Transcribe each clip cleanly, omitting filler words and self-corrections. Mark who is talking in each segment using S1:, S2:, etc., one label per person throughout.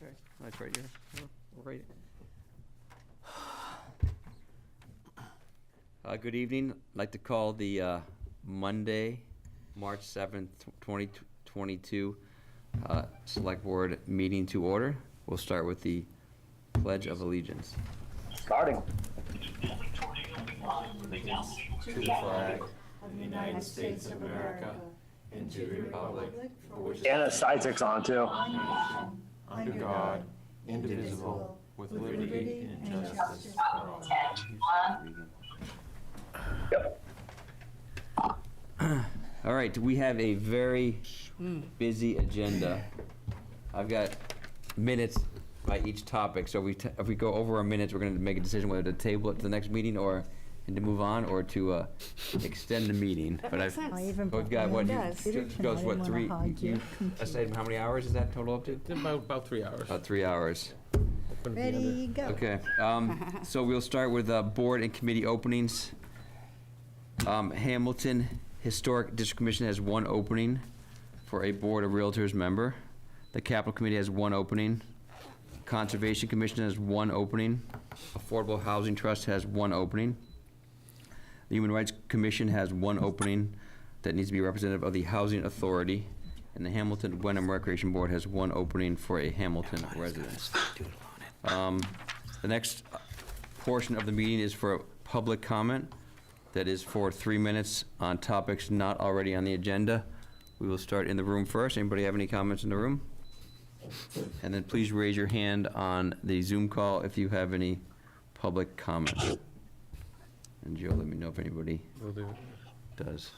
S1: Okay, that's right here. Right. Good evening. I'd like to call the Monday, March 7th, 2022 Select Board meeting to order. We'll start with the Pledge of Allegiance.
S2: Starting.
S3: To the flag of the United States of America and to the republic for which
S2: Anna Isaac's on too.
S3: under God, indivisible, with liberty and justice for all.
S2: Yep.
S1: All right, we have a very busy agenda. I've got minutes by each topic, so if we go over our minutes, we're going to make a decision whether to table it to the next meeting and to move on, or to extend the meeting.
S4: That makes sense.
S1: We've got what,
S4: It
S1: goes what, three, how many hours is that total up to?
S3: About 3 hours.
S1: About 3 hours.
S4: Ready, go.
S1: Okay, so we'll start with board and committee openings. Hamilton Historic District Commission has one opening for a Board of Realtors member. The Capital Committee has one opening. Conservation Commission has one opening. Affordable Housing Trust has one opening. The Human Rights Commission has one opening that needs to be representative of the Housing Authority. And the Hamilton Wenham Recreation Board has one opening for a Hamilton resident. The next portion of the meeting is for public comment. That is for 3 minutes on topics not already on the agenda. We will start in the room first. Anybody have any comments in the room? And then please raise your hand on the Zoom call if you have any public comments. And Joe, let me know if anybody
S3: Will do.
S1: does.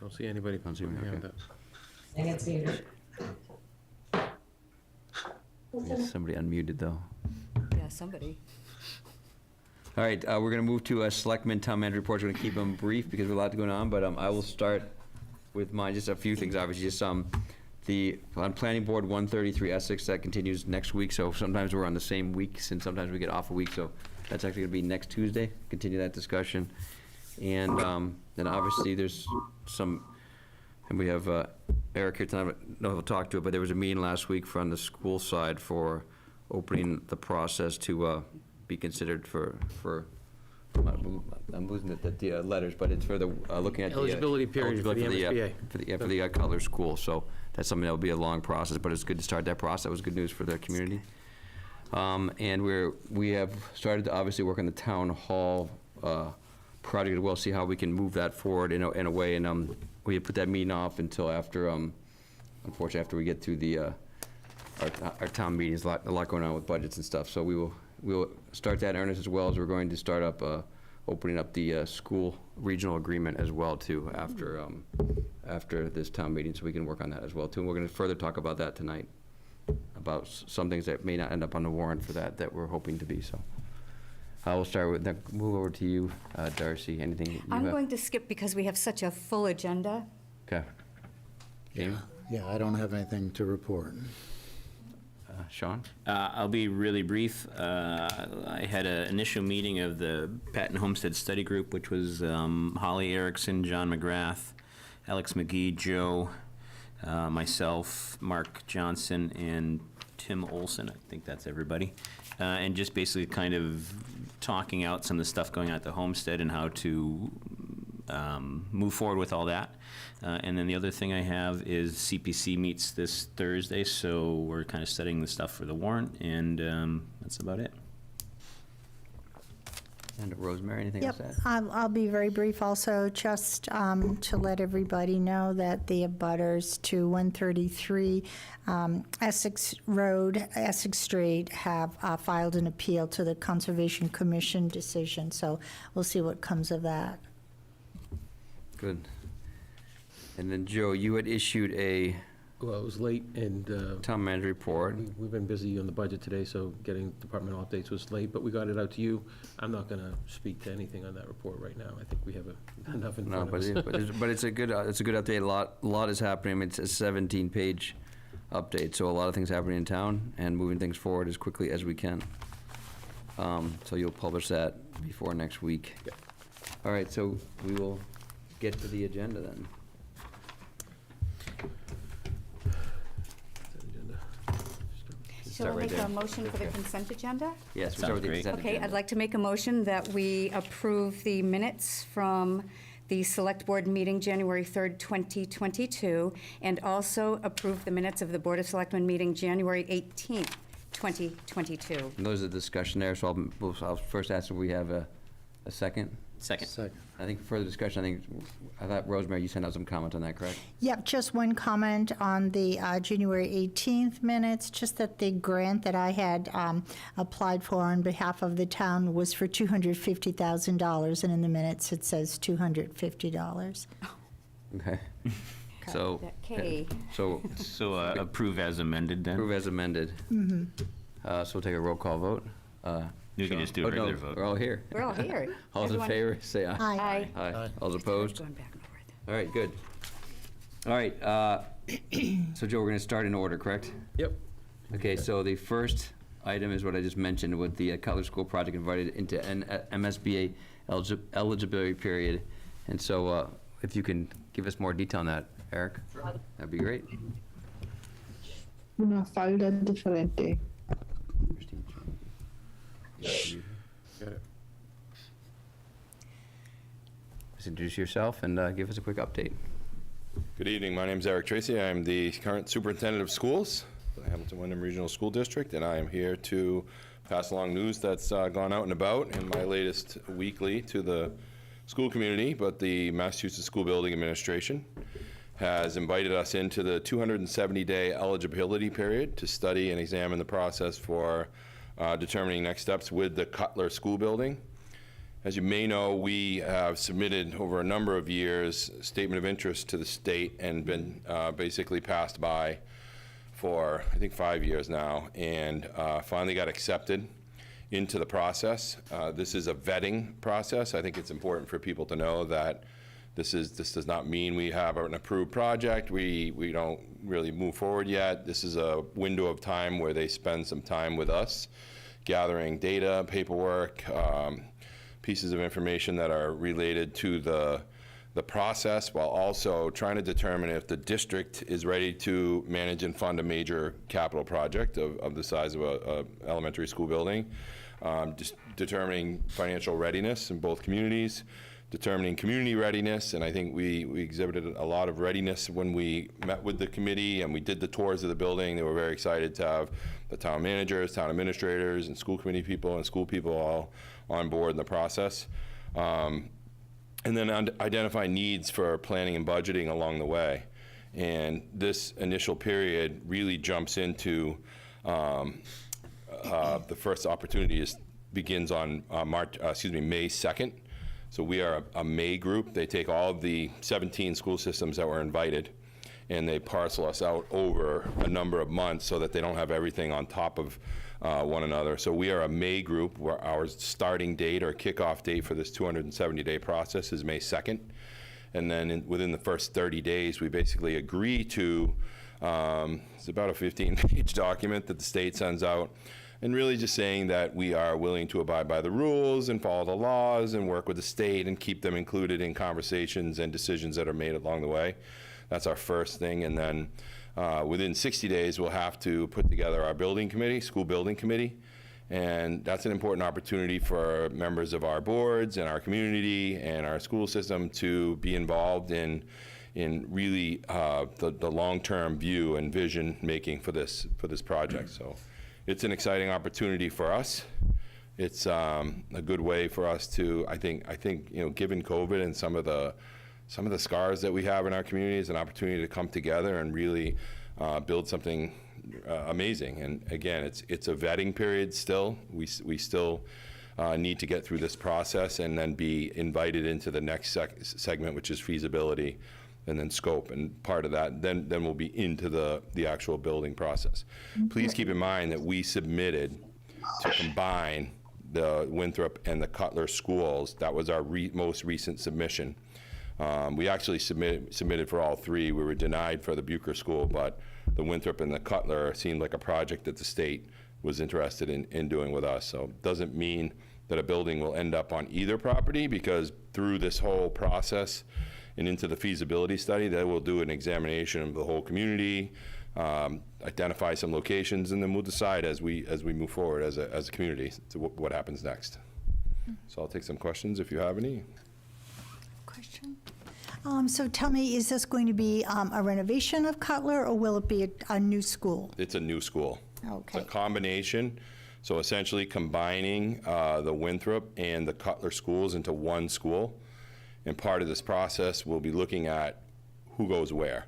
S3: Don't see anybody.
S1: Don't see me,
S3: put their hand
S1: okay.
S3: up.
S5: I think it's muted.
S1: Yes, somebody unmuted though.
S4: Yeah, somebody.
S1: All right, we're gonna move to Selectmen Town Manager reports. We're gonna keep them brief because we have a lot going on, but I will start with mine, just a few things, obviously, just on Planning Board 133 Essex, that continues next week, so sometimes we're on the same weeks, and sometimes we get off a week, so that's actually gonna be next Tuesday, continue that discussion. And then obviously there's some, and we have Eric here tonight, I don't know if he'll talk to it, but there was a meeting last week from the school side for opening the process to be considered for I'm losing the letters, but it's for the, looking at the
S3: Eligibility period for the MSBA.
S1: For the color school, so that's something that will be a long process, but it's good to start that process. That was good news for the community. And we have started to obviously work on the town hall project as well, see how we can move that forward in a way, and we have put that meeting off until after, unfortunately, after we get through the, our town meetings, a lot going on with budgets and stuff, so we'll start that in earnest, as well as we're going to start up, opening up the school regional agreement as well too, after this town meeting, so we can work on that as well too. And we're gonna further talk about that tonight, about some things that may not end up on the warrant for that we're hoping to be, so. I will start with, move over to you, Darcy, anything that you have?
S4: I'm going to skip because we have such a full agenda.
S1: Okay. Jamie?
S6: Yeah, I don't have anything to report.
S1: Sean?
S7: I'll be really brief. I had an initial meeting of the Patton Homestead Study Group, which was Holly Erickson, John McGrath, Alex McGee, Joe, myself, Mark Johnson, and Tim Olson. I think that's everybody. And just basically kind of talking out some of the stuff going on at the Homestead and how to move forward with all that. And then the other thing I have is CPC meets this Thursday, so we're kind of studying the stuff for the warrant, and that's about it.
S1: And Rosemary, anything else
S5: Yep,
S1: to add?
S5: I'll be very brief also, just to let everybody know that the abutters to 133 Essex Road, Essex Street, have filed an appeal to the Conservation Commission decision, so we'll see what comes of that.
S1: Good. And then, Joe, you had issued a
S3: Well, it was late, and
S1: town manager report.
S3: we've been busy on the budget today, so getting departmental updates was late, but we got it out to you. I'm not gonna speak to anything on that report right now. I think we have enough in
S1: No,
S3: front of
S1: but
S3: us.
S1: but it's a good update. A lot is happening. I mean, it's a 17-page update, so a lot of things happening in town and moving things forward as quickly as we can. So you'll publish that before next week.
S3: Yep.
S1: All right, so we will get to the agenda then.
S4: Shall I
S1: right
S4: make
S1: there.
S4: a motion for the consent agenda?
S1: Yes, we start
S7: Sounds
S1: with the
S7: great.
S1: consent
S4: Okay,
S1: agenda.
S4: I'd like to make a motion that we approve the minutes from the Select Board meeting, January 3rd, 2022, and also approve the minutes of the Board of Selectmen meeting, January 18th, 2022.
S1: And those are the discussion there, so I'll first ask if we have a second.
S7: Second.
S6: Second.
S1: I think further discussion, I thought, Rosemary, you sent out some comment on that, correct?
S5: Yep, just one comment on the January 18th minutes, just that the grant that I had applied for on behalf of the town was for $250,000, and in the minutes it says $250.
S1: Okay. So,
S4: Okay.
S1: so
S7: So approve as amended then?
S1: approve as amended. So we'll take a roll call vote.
S7: You can just do a
S1: Oh, no,
S7: regular vote.
S1: we're all here.
S4: We're all here.
S1: All those in
S4: Everyone-
S1: favor, say aye.
S5: Aye.
S1: Aye. All those opposed?
S4: Going back and forth.
S1: All right, good. All right, so Joe, we're gonna start in order, correct?
S3: Yep.
S1: Okay, so the first item is what I just mentioned with the Cutler School project invited into an MSBA eligibility period. And so if you can give us more detail on that, Eric, that'd be great.
S8: Una falda differente.
S3: Got it.
S1: Just introduce yourself and give us a quick update.
S9: Good evening. My name is Eric Tracy. I'm the current superintendent of schools for the Hamilton-Wyndham Regional School District, and I am here to pass along news that's gone out and about in my latest weekly to the school community. But the Massachusetts School Building Administration has invited us into the 270-day eligibility period to study and examine the process for determining next steps with the Cutler School Building. As you may know, we have submitted over a number of years a statement of interest to the state and been basically passed by for, I think, 5 years now, and finally got accepted into the process. This is a vetting process. I think it's important for people to know that this does not mean we have an approved project. We don't really move forward yet. This is a window of time where they spend some time with us, gathering data, paperwork, pieces of information that are related to the process, while also trying to determine if the district is ready to manage and fund a major capital project of the size of a elementary school building. Just determining financial readiness in both communities, determining community readiness, and I think we exhibited a lot of readiness when we met with the committee and we did the tours of the building. They were very excited to have the town managers, town administrators, and school committee people and school people all on board in the process. And then identify needs for planning and budgeting along the way. And this initial period really jumps into the first opportunity begins on May 2nd. So we are a May group. They take all of the 17 school systems that were invited and they parcel us out over a number of months so that they don't have everything on top of one another. So we are a May group where our starting date or kickoff date for this 270-day process is May 2nd. And then within the first 30 days, we basically agree to, it's about a 15-page document that the state sends out, and really just saying that we are willing to abide by the rules and follow the laws and work with the state and keep them included in conversations and decisions that are made along the way. That's our first thing. And then within 60 days, we'll have to put together our building committee, school building committee. And that's an important opportunity for members of our boards and our community and our school system to be involved in really the long-term view and vision making for this project. So it's an exciting opportunity for us. It's a good way for us to, I think, given COVID and some of the scars that we have in our community, is an opportunity to come together and really build something amazing. And again, it's a vetting period still. We still need to get through this process and then be invited into the next segment, which is feasibility and then scope. And part of that, then we'll be into the actual building process. Please keep in mind that we submitted to combine the Winthrop and the Cutler schools. That was our most recent submission. We actually submitted for all three. We were denied for the Bucher School, but the Winthrop and the Cutler seemed like a project that the state was interested in doing with us. So it doesn't mean that a building will end up on either property, because through this whole process and into the feasibility study, they will do an examination of the whole community, identify some locations, and then we'll decide as we move forward as a community to what happens next. So I'll take some questions if you have any.
S5: Question? So tell me, is this going to be a renovation of Cutler, or will it be a new school?
S9: It's a new school.
S5: Okay.
S9: It's a combination, so essentially combining the Winthrop and the Cutler schools into one school. And part of this process, we'll be looking at who goes where.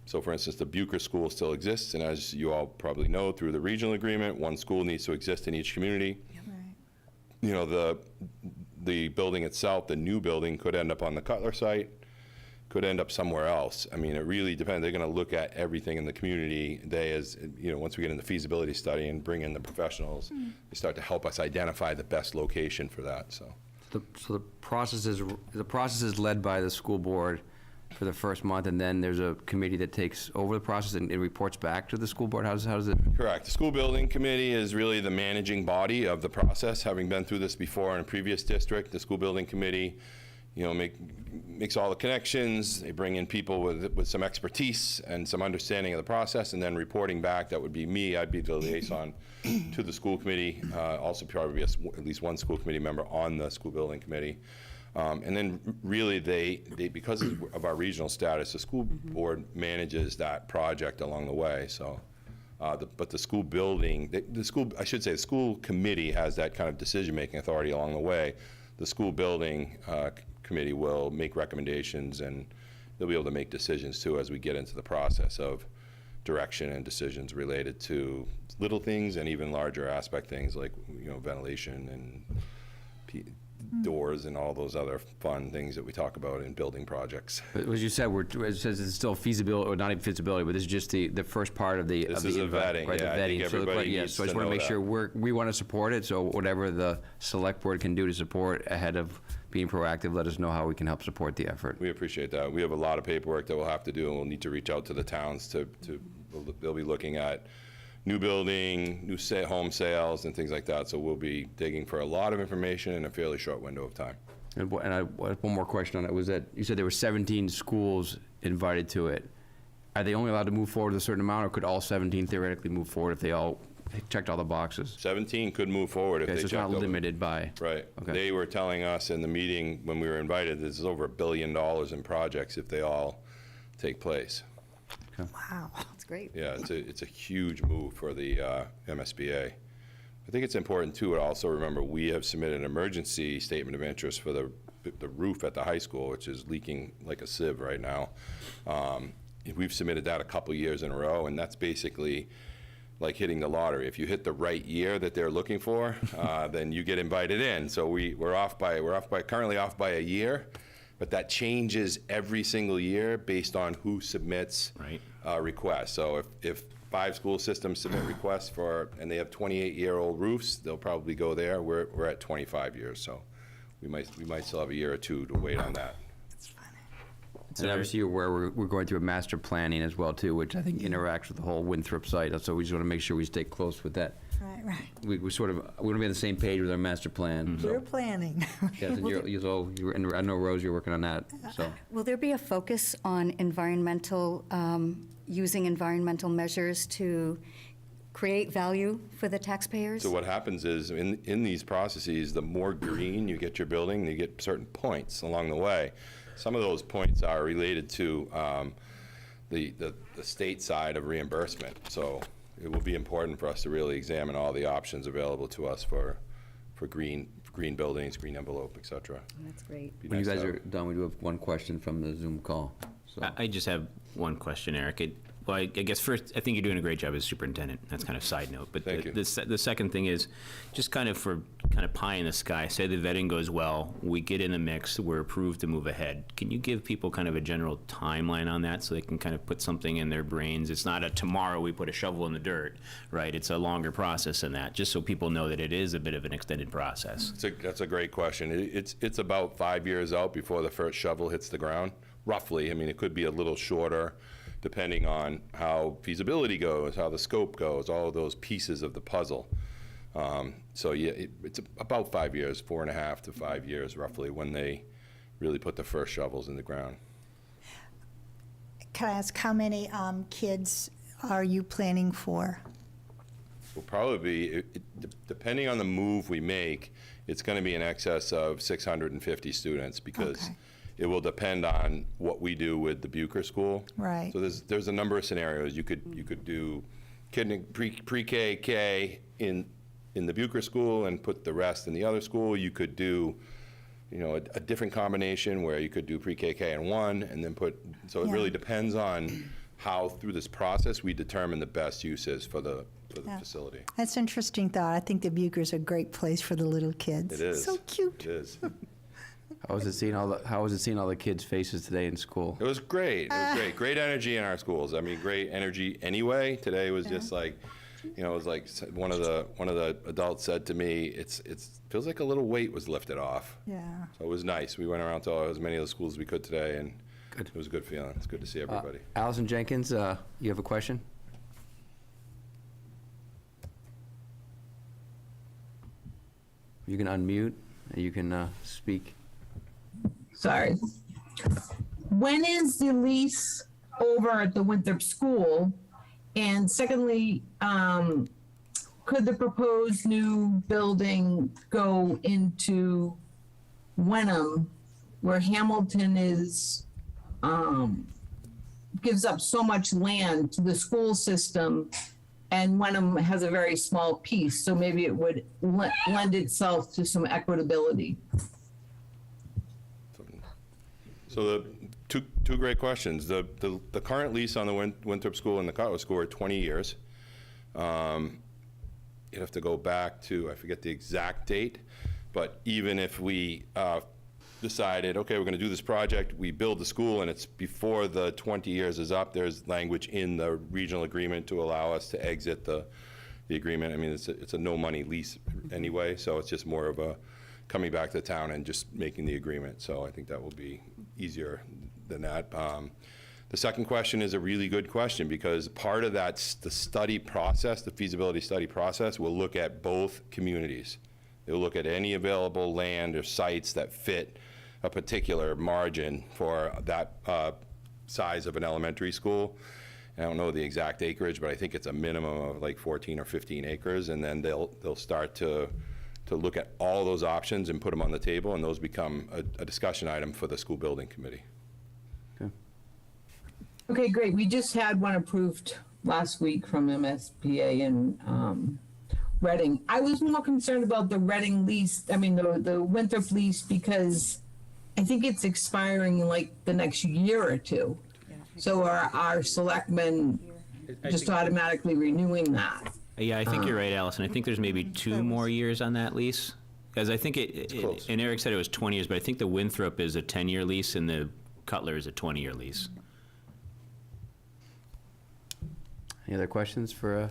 S9: So for instance, the Bucher School still exists, and as you all probably know, through the regional agreement, one school needs to exist in each community.
S5: Right.
S9: You know, the building itself, the new building, could end up on the Cutler site, could end up somewhere else. I mean, it really depends. They're going to look at everything in the community. Once we get in the feasibility study and bring in the professionals, they start to help us identify the best location for that, so.
S1: So the process is led by the school board for the first month, and then there's a committee that takes over the process and it reports back to the school board? How does it?
S9: Correct. The school building committee is really the managing body of the process. Having been through this before in a previous district, the school building committee, makes all the connections. They bring in people with some expertise and some understanding of the process, and then reporting back. That would be me. I'd be the liaison to the school committee. Also probably at least one school committee member on the school building committee. And then really they because of our regional status, the school board manages that project along the way. So, but the school building, the school committee has that kind of decision-making authority along the way. The school building committee will make recommendations, and they'll be able to make decisions too as we get into the process of direction and decisions related to little things and even larger aspect things like ventilation and doors and all those other fun things that we talk about in building projects.
S1: But as you said, it says it's still feasibility, or not even feasibility, but this is just the first part of the.
S9: This is a vetting,
S1: right,
S9: yeah,
S1: the
S9: I think
S1: vetting.
S9: everybody needs
S1: So I just
S9: to
S1: want to
S9: know
S1: make
S9: that.
S1: sure we want to support it, so whatever the select board can do to support ahead of being proactive, let us know how we can help support the effort.
S9: We appreciate that. We have a lot of paperwork that we'll have to do, and we'll need to reach out to the towns they'll be looking at new building, new home sales, and things like that. So we'll be digging for a lot of information in a fairly short window of time.
S1: And one more question on it was that you said there were 17 schools invited to it. Are they only allowed to move forward a certain amount, or could all 17 theoretically move forward if they all checked all the boxes?
S9: 17 could move forward if
S1: Okay,
S9: they
S1: so it's
S9: checked
S1: not
S9: over.
S1: limited by.
S9: Right.
S1: Okay.
S9: They were telling us in the meeting when we were invited, there's over $1 billion in projects if they all take place.
S5: Wow.
S4: That's great.
S9: Yeah, it's a huge move for the MSBA. I think it's important too to also remember we have submitted an emergency statement of interest for the roof at the high school, which is leaking like a sieve right now. We've submitted that a couple years in a row, and that's basically like hitting the lottery. If you hit the right year that they're looking for, then you get invited in. So we're currently off by a year, but that changes every single year based on who submits requests. So if 5 school systems submit requests and they have 28-year-old roofs, they'll probably go there. We're at 25 years, so we might still have a year or two to wait on that.
S1: And obviously, you're aware we're going through a master planning as well too, which I think interacts with the whole Winthrop site. So we just want to make sure we stay close with that.
S5: Right.
S1: We want to be on the same page with our master plan.
S5: We're planning.
S1: Yes, and and I know, Rose, you're working on that. So
S4: Will there be a focus on using environmental measures to create value for the taxpayers?
S9: So what happens is in these processes, the more green you get your building, you get certain points along the way. Some of those points are related to the state side of reimbursement. So it will be important for us to really examine all the options available to us for green buildings, green envelope, et cetera.
S4: That's great.
S1: when you guys are done, we do have one question from the Zoom call. So
S7: I just have one question, Eric. I guess first, I think you're doing a great job as superintendent. That's kind of side note. But
S9: Thank you.
S7: the second thing is just kind of pie in the sky. Say the vetting goes well, we get in the mix, we're approved to move ahead. Can you give people kind of a general timeline on that so they can kind of put something in their brains? It's not a tomorrow we put a shovel in the dirt, right? It's a longer process than that, just so people know that it is a bit of an extended process.
S9: That's a great question. It's about 5 years out before the first shovel hits the ground, roughly. I mean, it could be a little shorter, depending on how feasibility goes, how the scope goes, all of those pieces of the puzzle. So yeah, it's about 5 years, 4.5 to 5 years roughly, when they really put the first shovels in the ground.
S5: Can I ask how many kids are you planning for?
S9: Will probably be, depending on the move we make, it's going to be in excess of 650 students because
S5: Okay.
S9: it will depend on what we do with the Bucher School.
S5: Right.
S9: So there's a number of scenarios. You could do pre-K, K in the Bucher School and put the rest in the other school. You could do, a different combination where you could do pre-K, K in one and then so it
S5: Yeah.
S9: really depends on how through this process we determine the best uses for the
S5: Yeah.
S9: facility.
S5: That's an interesting thought. I think the Bucher's a great place for the little kids.
S9: It is.
S5: So cute.
S9: It is.
S1: How was it seeing all the kids' faces today in school?
S9: It was great. It was great. Great energy in our schools. I mean, great energy anyway. Today was just like, it was like one of the adults said to me, it feels like a little weight was lifted off.
S5: Yeah.
S9: So it was nice. We went around to as many of the schools as we could today, and
S1: Good.
S9: It was a good feeling. It's good to see everybody.
S1: Allison Jenkins, you have a question? You can unmute, and you can speak.
S8: Sorry. When is the lease over at the Winthrop School? And secondly, could the proposed new building go into Wenham, where Hamilton is, gives up so much land to the school system, and Wenham has a very small piece, so maybe it would lend itself to some equitability.
S9: So the two great questions. The current lease on the Winthrop School and the Cotler School are 20 years. You'd have to go back to, I forget the exact date, but even if we decided, okay, we're going to do this project, we build the school, and it's before the 20 years is up, there's language in the regional agreement to allow us to exit the agreement. I mean, it's a no-money lease anyway, so it's just more of a coming back to the town and just making the agreement. So I think that will be easier than that. The second question is a really good question because part of that's the study process, the feasibility study process, will look at both communities. They'll look at any available land or sites that fit a particular margin for that size of an elementary school. And I don't know the exact acreage, but I think it's a minimum of like 14 or 15 acres. And then they'll start to look at all those options and put them on the table, and those become a discussion item for the school building committee.
S8: Okay, great. We just had one approved last week from MSBA in Reading. I was more concerned about the Reading lease, the Winthrop lease, because I think it's expiring in like the next year or two. So are our selectmen just automatically renewing that?
S7: Yeah, I think you're right, Allison. I think there's maybe 2 more years on that lease. Because I think
S9: close.
S7: and Eric said it was 20 years, but I think the Winthrop is a 10-year lease and the Cutler is a 20-year lease.
S1: Any other questions for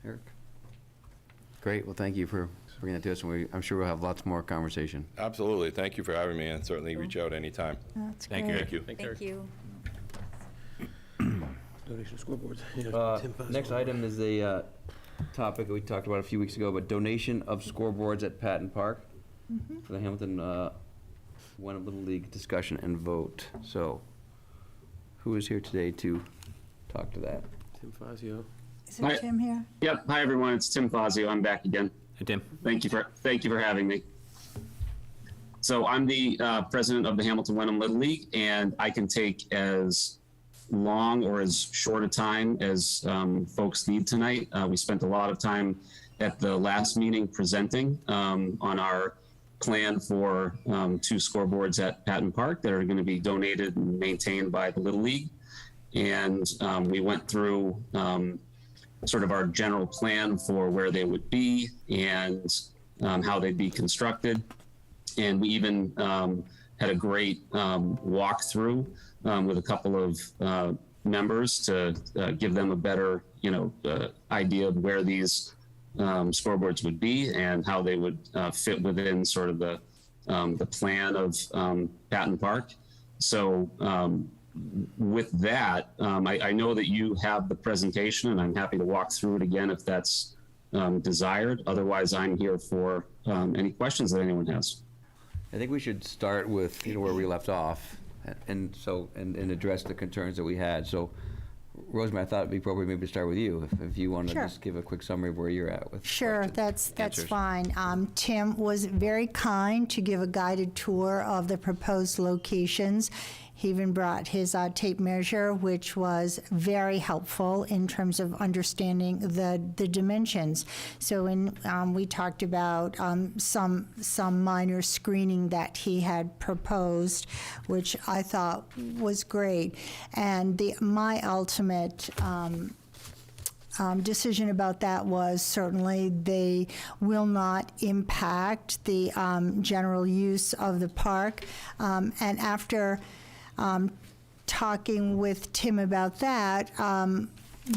S1: Eric? Great, well, thank you for bringing that to us, and I'm sure we'll have lots more conversation.
S9: Absolutely. Thank you for having me, and certainly reach out anytime.
S5: That's
S7: Thank you,
S5: great.
S7: Eric.
S9: Thank you.
S3: Thanks,
S4: Thank
S3: Eric.
S4: you.
S3: Donation scoreboards. Yeah, Tim Pazzo.
S1: Next item is a topic that we talked about a few weeks ago, but donation of scoreboards at Patton Park for the Hamilton Wenham Little League discussion and vote. So, who is here today to talk to that?
S3: Tim Fazio.
S5: Is it Jim here?
S10: Yep. Hi, everyone. It's Tim Fazio. I'm back again.
S7: Hey, Tim.
S10: Thank you for having me. So I'm the president of the Hamilton Wenham Little League, and I can take as long or as short a time as folks need tonight. We spent a lot of time at the last meeting presenting on our plan for 2 scoreboards at Patton Park that are going to be donated and maintained by the Little League. And we went through sort of our general plan for where they would be and how they'd be constructed. And we even had a great walkthrough with a couple of members to give them a better, idea of where these scoreboards would be and how they would fit within sort of the plan of Patton Park. So with that, I know that you have the presentation, and I'm happy to walk through it again if that's desired. Otherwise, I'm here for any questions that anyone has.
S1: I think we should start with where we left off. and so, and address the concerns that we had. So, Rosemary, I thought it'd be appropriate maybe to start with you, if you want to
S5: Sure.
S1: just give a quick summary of where you're at with
S5: Sure,
S1: questions,
S5: that's
S1: answers.
S5: fine. Tim was very kind to give a guided tour of the proposed locations. He even brought his tape measure, which was very helpful in terms of understanding the dimensions. So we talked about some minor screening that he had proposed, which I thought was great. And my ultimate decision about that was certainly they will not impact the general use of the park. And after talking with Tim about that,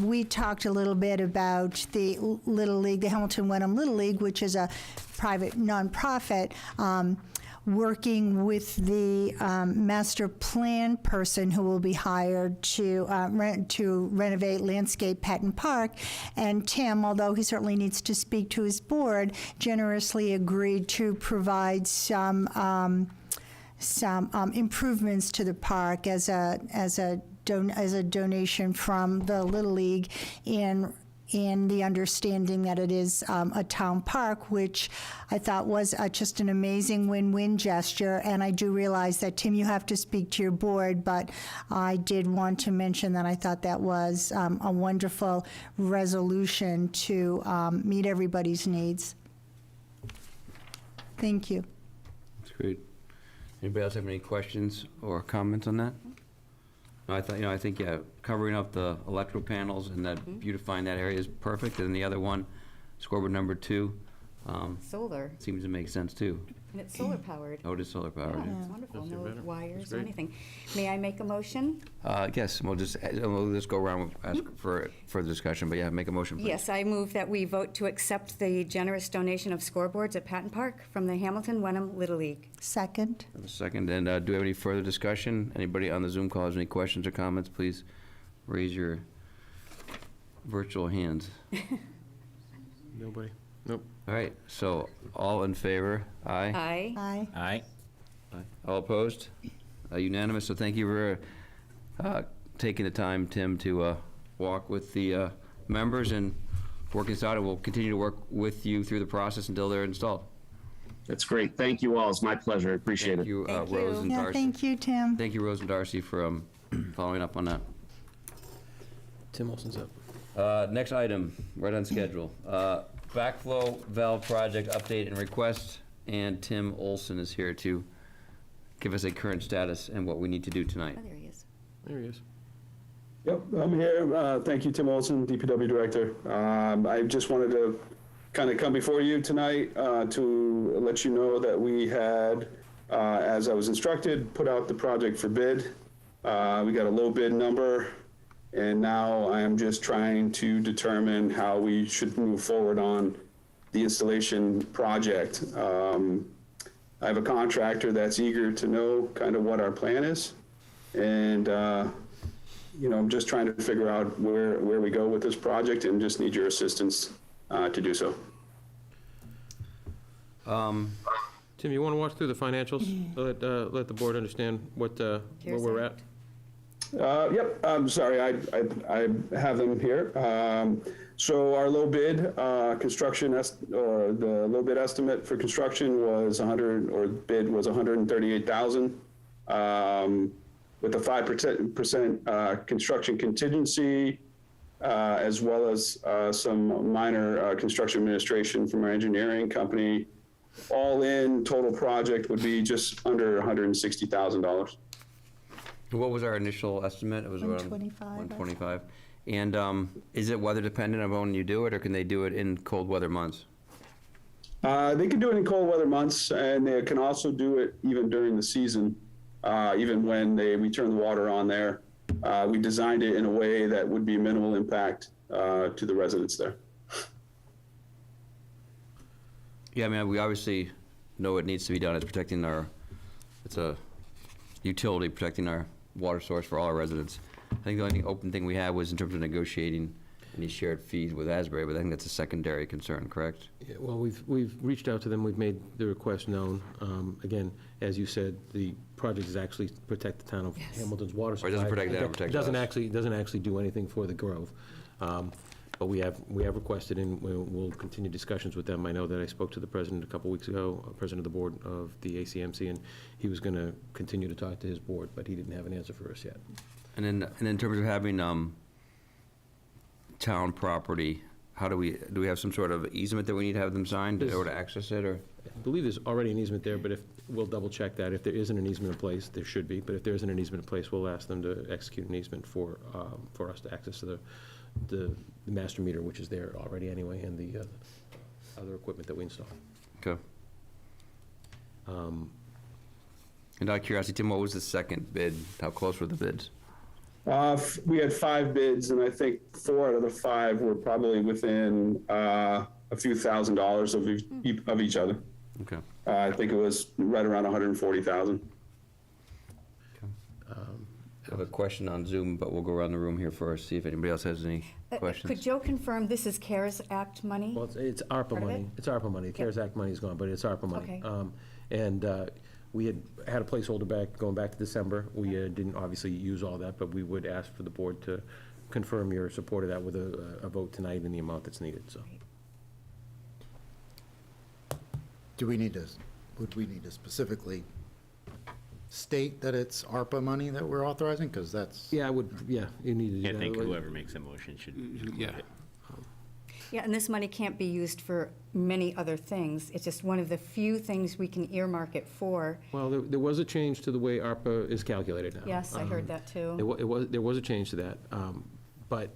S5: we talked a little bit about the Little League, the Hamilton Wenham Little League, which is a private nonprofit, working with the master plan person who will be hired to renovate landscape Patton Park. And Tim, although he certainly needs to speak to his board, generously agreed to provide some improvements to the park as a donation from the Little League in the understanding that it is a town park, which I thought was just an amazing win-win gesture. And I do realize that, Tim, you have to speak to your board, but I did want to mention that I thought that was a wonderful resolution to meet everybody's needs. Thank you.
S1: That's great. Anybody else have any questions or comments on that? No, I think, yeah, covering up the electrical panels and that beautifying that area is perfect. And the other one, scoreboard number 2,
S4: Solar,
S1: seems to make sense too.
S4: and it's solar powered.
S1: Oh, it is solar powered.
S4: Yeah,
S1: yeah.
S4: it's wonderful,
S3: That's
S4: no
S3: even better. That's
S4: wires or
S3: great.
S4: anything. May I make a motion?
S1: Yes, we'll just go around and ask for further discussion, but yeah, make a motion, please.
S4: Yes, I move that we vote to accept the generous donation of scoreboards at Patton Park from the Hamilton Wenham Little League.
S5: Second.
S1: Have a second, and do we have any further discussion? Anybody on the Zoom call has any questions or comments, please raise your virtual hands.
S3: Nobody? Nope.
S1: All right, so all in favor? Aye.
S4: Aye.
S5: Aye.
S7: Aye.
S1: All opposed? Unanimous, so thank you for taking the time, Tim, to walk with the members and working this out, and we'll continue to work with you through the process until they're installed.
S10: That's great. Thank you all. It's my pleasure. I appreciate
S1: Thank
S10: it.
S1: you,
S4: Thank
S1: Rose
S4: you.
S1: and
S5: Yeah,
S1: Darcy.
S5: thank you, Tim.
S1: Thank you, Rose and Darcy, for following up on that.
S3: Tim Olson's up.
S1: Next item, right on schedule. Backflow valve project update and request, and Tim Olson is here to give us a current status and what we need to do tonight.
S4: Oh, there he is.
S3: There he is.
S11: Yep, I'm here. Thank you, Tim Olson, DPW Director. I just wanted to kind of come before you tonight to let you know that we had, as I was instructed, put out the project for bid. We got a low bid number, and now I am just trying to determine how we should move forward on the installation project. I have a contractor that's eager to know kind of what our plan is, and I'm just trying to figure out where we go with this project, and just need your assistance to do so.
S3: Tim, you want to walk through the financials? Let the board understand where we're at?
S11: Yep, I'm sorry, I have them here. So our low bid the low bid estimate for construction was $138,000. With a 5% construction contingency, as well as some minor construction administration from our engineering company. All in, total project would be just under $160,000.
S1: What was our initial estimate? It was around
S5: 125, I think.
S1: 125. And is it weather dependent on when you do it, or can they do it in cold weather months?
S11: They can do it in cold weather months, and they can also do it even during the season, even when we turn the water on there. We designed it in a way that would be minimal impact to the residents there.
S1: Yeah, I mean, we obviously know it needs to be done. It's a utility protecting our water source for all our residents. I think the only open thing we had was in terms of negotiating any shared fees with Asbury, but I think that's a secondary concern, correct?
S3: Yeah, well, we've reached out to them, we've made the request known. Again, as you said, the project is actually to protect the town of Hamilton's water
S1: Or
S3: supply.
S1: it doesn't protect them, it protects us.
S3: It doesn't actually do anything for the grove. But we have requested, and we'll continue discussions with them. I know that I spoke to the president a couple weeks ago, president of the board of the ACMC, and he was going to continue to talk to his board, but he didn't have an answer for us yet.
S1: And then in terms of having town property, do we have some sort of easement that we need to have them sign in order to access it, or?
S3: I believe there's already an easement there, but we'll double check that. If there isn't an easement in place, there should be, but if there isn't an easement in place, we'll ask them to execute an easement for us to access to the master meter, which is there already anyway, and the other equipment that we install.
S1: Okay. And out of curiosity, Tim, what was the second bid? How close were the bids?
S11: We had 5 bids, and I think 4 out of the 5 were probably within a few $1,000s of each other.
S1: Okay.
S11: I think it was right around 140,000.
S1: I have a question on Zoom, but we'll go around the room here first, see if anybody else has any questions.
S4: Could Joe confirm this is CARES Act money?
S3: Well, it's ARPA
S4: Part of
S3: money.
S4: it?
S3: It's ARPA money. The CARES Act money is gone, but it's ARPA money.
S4: Okay.
S3: And we had a placeholder going back to December. We didn't obviously use all that, but we would ask for the board to confirm your support of that with a vote tonight in the amount that's needed, so.
S6: Would we need to specifically state that it's ARPA money that we're authorizing? Because that's.
S3: Yeah, you need to do that.
S7: I think whoever makes a motion should.
S3: Yeah.
S4: Yeah, and this money can't be used for many other things. It's just one of the few things we can earmark it for.
S3: Well, there was a change to the way ARPA is calculated now.
S4: Yes, I heard that too.
S3: There was a change to that, but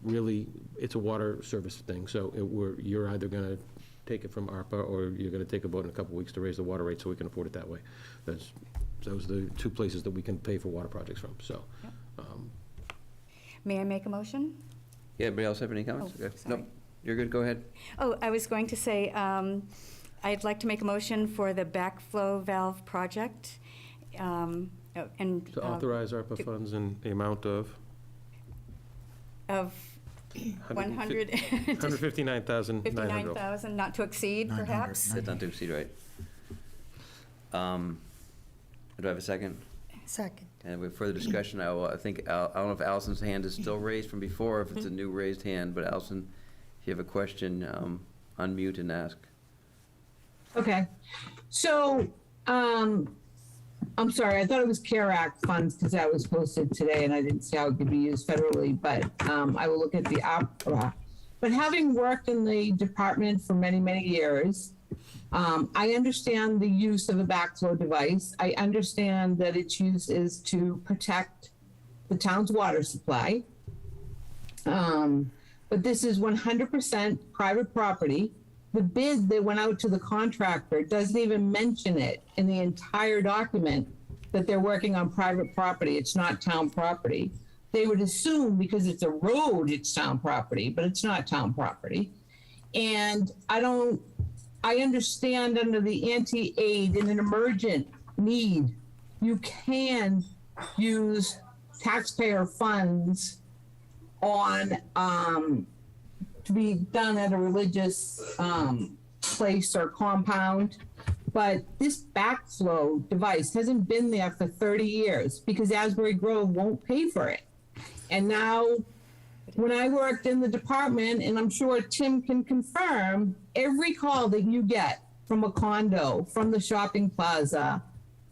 S3: really, it's a water service thing, so you're either going to take it from ARPA, or you're going to take a vote in a couple weeks to raise the water rate so we can afford it that way. Those are the 2 places that we can pay for water projects from, so.
S4: Yep. May I make a motion?
S1: Yeah, anybody else have any comments?
S4: Oh,
S1: Okay.
S4: sorry.
S1: Nope, you're good, go ahead.
S4: Oh, I was going to say, I'd like to make a motion for the backflow valve project. And
S3: To authorize ARPA funds in the amount of?
S4: Of 100.
S3: $159,900.
S4: 59,000, not to exceed,
S6: 900,
S4: perhaps?
S1: That's not to exceed, right? Do I have a second?
S5: Second.
S1: And with further discussion, I don't know if Allison's hand is still raised from before, if it's a new raised hand, but Allison, if you have a question, unmute and ask.
S8: Okay, so, I'm sorry, I thought it was CARE Act funds because that was posted today and I didn't see how it could be used federally, but I will look at the opera. But having worked in the department for many, many years, I understand the use of a backflow device. I understand that its use is to protect the town's water supply. But this is 100% private property. The bid that went out to the contractor doesn't even mention it in the entire document that they're working on private property. It's not town property. They would assume because it's a road, it's town property, but it's not town property. And I understand under the anti-aid in an emergent need, you can use taxpayer funds on, to be done at a religious place or compound. But this backflow device hasn't been there for 30 years because Asbury Grove won't pay for it. And now, when I worked in the department, and I'm sure Tim can confirm, every call that you get from a condo, from the shopping plaza,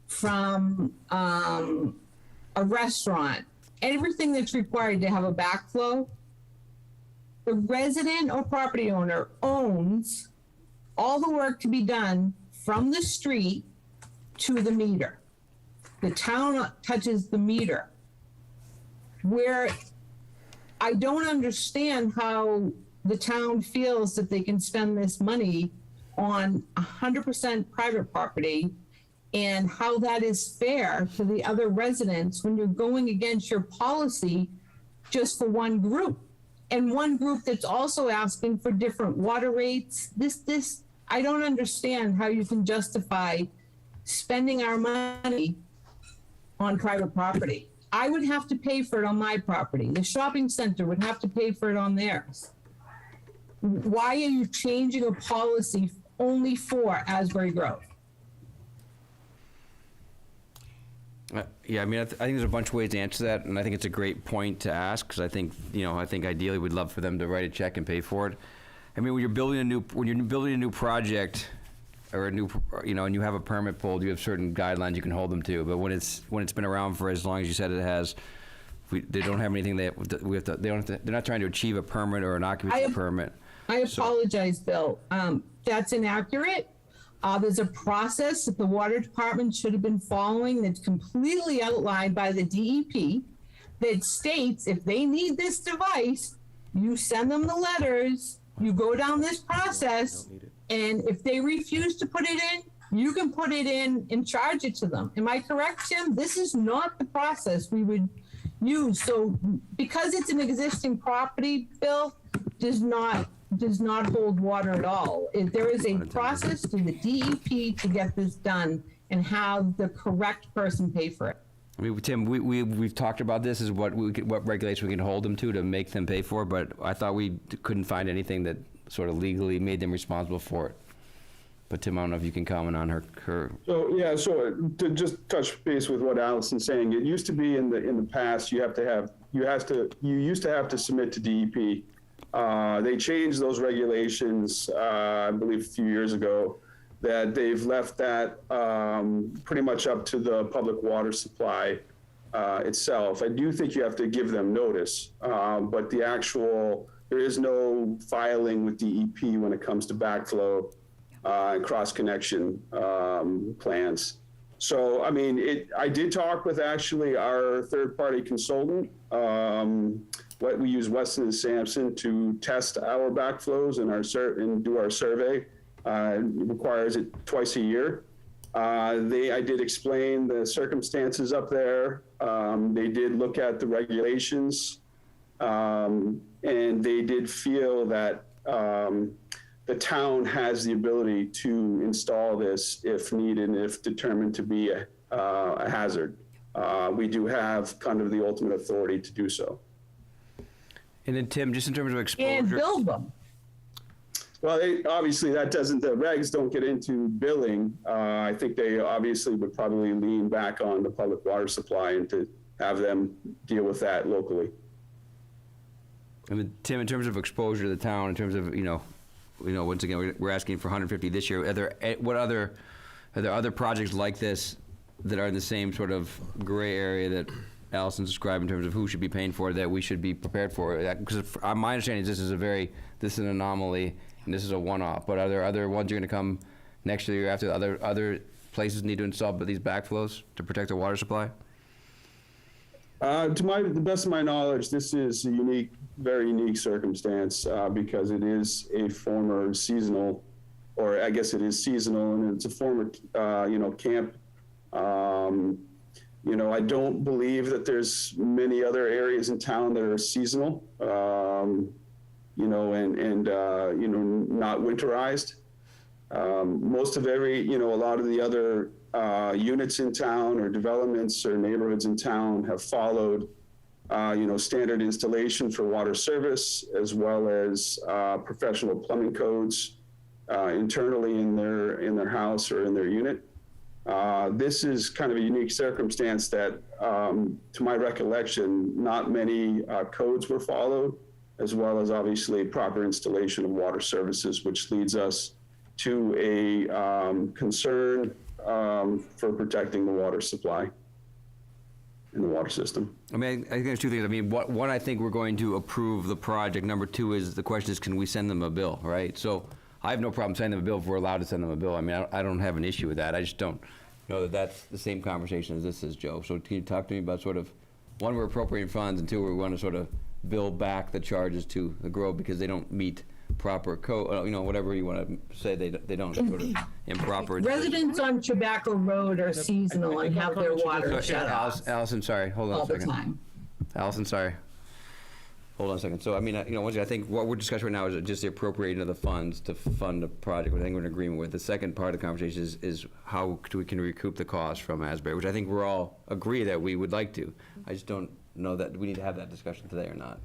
S8: from a restaurant, everything that's required to have a backflow, the resident or property owner owns all the work to be done from the street to the meter. The town touches the meter. Where I don't understand how the town feels that they can spend this money on 100% private property and how that is fair to the other residents when you're going against your policy just for one group. And one group that's also asking for different water rates. I don't understand how you can justify spending our money on private property. I would have to pay for it on my property. The shopping center would have to pay for it on theirs. Why are you changing a policy only for Asbury Grove?
S1: Yeah, I mean, I think there's a bunch of ways to answer that, and I think it's a great point to ask, because I think, I think ideally we'd love for them to write a check and pay for it. I mean, when you're building a new project, or a new, and you have a permit pulled, you have certain guidelines you can hold them to, but when it's been around for as long as you said it has, they don't have anything they're not trying to achieve a permit or an occupancy permit.
S8: I apologize, Bill. That's inaccurate. There's a process that the water department should have been following that's completely outlined by the DEP that states if they need this device, you send them the letters, you go down this process, and if they refuse to put it in, you can put it in and charge it to them. Am I correct, Jim? This is not the process we would use. So because it's an existing property, Bill, does not hold water at all. There is a process to the DEP to get this done and have the correct person pay for it.
S1: I mean, Tim, we've talked about this, is what regulation we can hold them to make them pay for, but I thought we couldn't find anything that sort of legally made them responsible for it. But Tim, I don't know if you can comment on her.
S11: So, yeah, so to just touch base with what Allison's saying, it used to be in the past, you used to have to submit to DEP. They changed those regulations, I believe a few years ago, that they've left that pretty much up to the public water supply itself. I do think you have to give them notice, but there is no filing with DEP when it comes to backflow and cross-connection plans. So, I mean, I did talk with actually our third-party consultant. We use Weston and Sampson to test our backflows and do our survey. It requires it twice a year. I did explain the circumstances up there. They did look at the regulations, and they did feel that the town has the ability to install this if needed and if determined to be a hazard. We do have kind of the ultimate authority to do so.
S1: And then Tim, just in terms of exposure.
S8: And build them.
S11: Well, obviously the regs don't get into billing. I think they obviously would probably lean back on the public water supply and to have them deal with that locally.
S1: I mean, Tim, in terms of exposure to the town, in terms of, once again, we're asking for 150 this year. Are there other projects like this that are in the same sort of gray area that Allison's described in terms of who should be paying for it, that we should be prepared for? Because my understanding is this is an anomaly and this is a one-off. But are there other ones you're going to come next year after other places need to install these backflows to protect their water supply?
S11: To the best of my knowledge, this is a very unique circumstance because it is a former seasonal, or I guess it is seasonal, and it's a former, camp. I don't believe that there's many other areas in town that are seasonal, and not winterized. Most of a lot of the other units in town or developments or neighborhoods in town have followed, standard installation for water service, as well as professional plumbing codes internally in their house or in their unit. This is kind of a unique circumstance that, to my recollection, not many codes were followed, as well as obviously proper installation of water services, which leads us to a concern for protecting the water supply in the water system.
S1: I mean, I think there's two things. I mean, one, I think we're going to approve the project. Number two is the question is, can we send them a bill, right? So I have no problem sending them a bill if we're allowed to send them a bill. I mean, I don't have an issue with that. I just don't know that that's the same conversation as this is, Joe. So can you talk to me about sort of, one, we're appropriating funds, and two, we want to sort of bill back the charges to the Grove because they don't meet proper code, whatever you want to say, they don't, sort of improper.
S8: Residents on Tobacco Road are seasonal and have their water shut off
S1: Allison, sorry, hold on
S8: all
S1: a
S8: the
S1: second.
S8: time.
S1: Allison, sorry. Hold on a second. So, I mean, once again, I think what we're discussing right now is just the appropriating of the funds to fund the project, which I think we're in agreement with. The second part of the conversation is how we can recoup the cost from Asbury, which I think we're all agree that we would like to. I just don't know that we need to have that discussion today or not.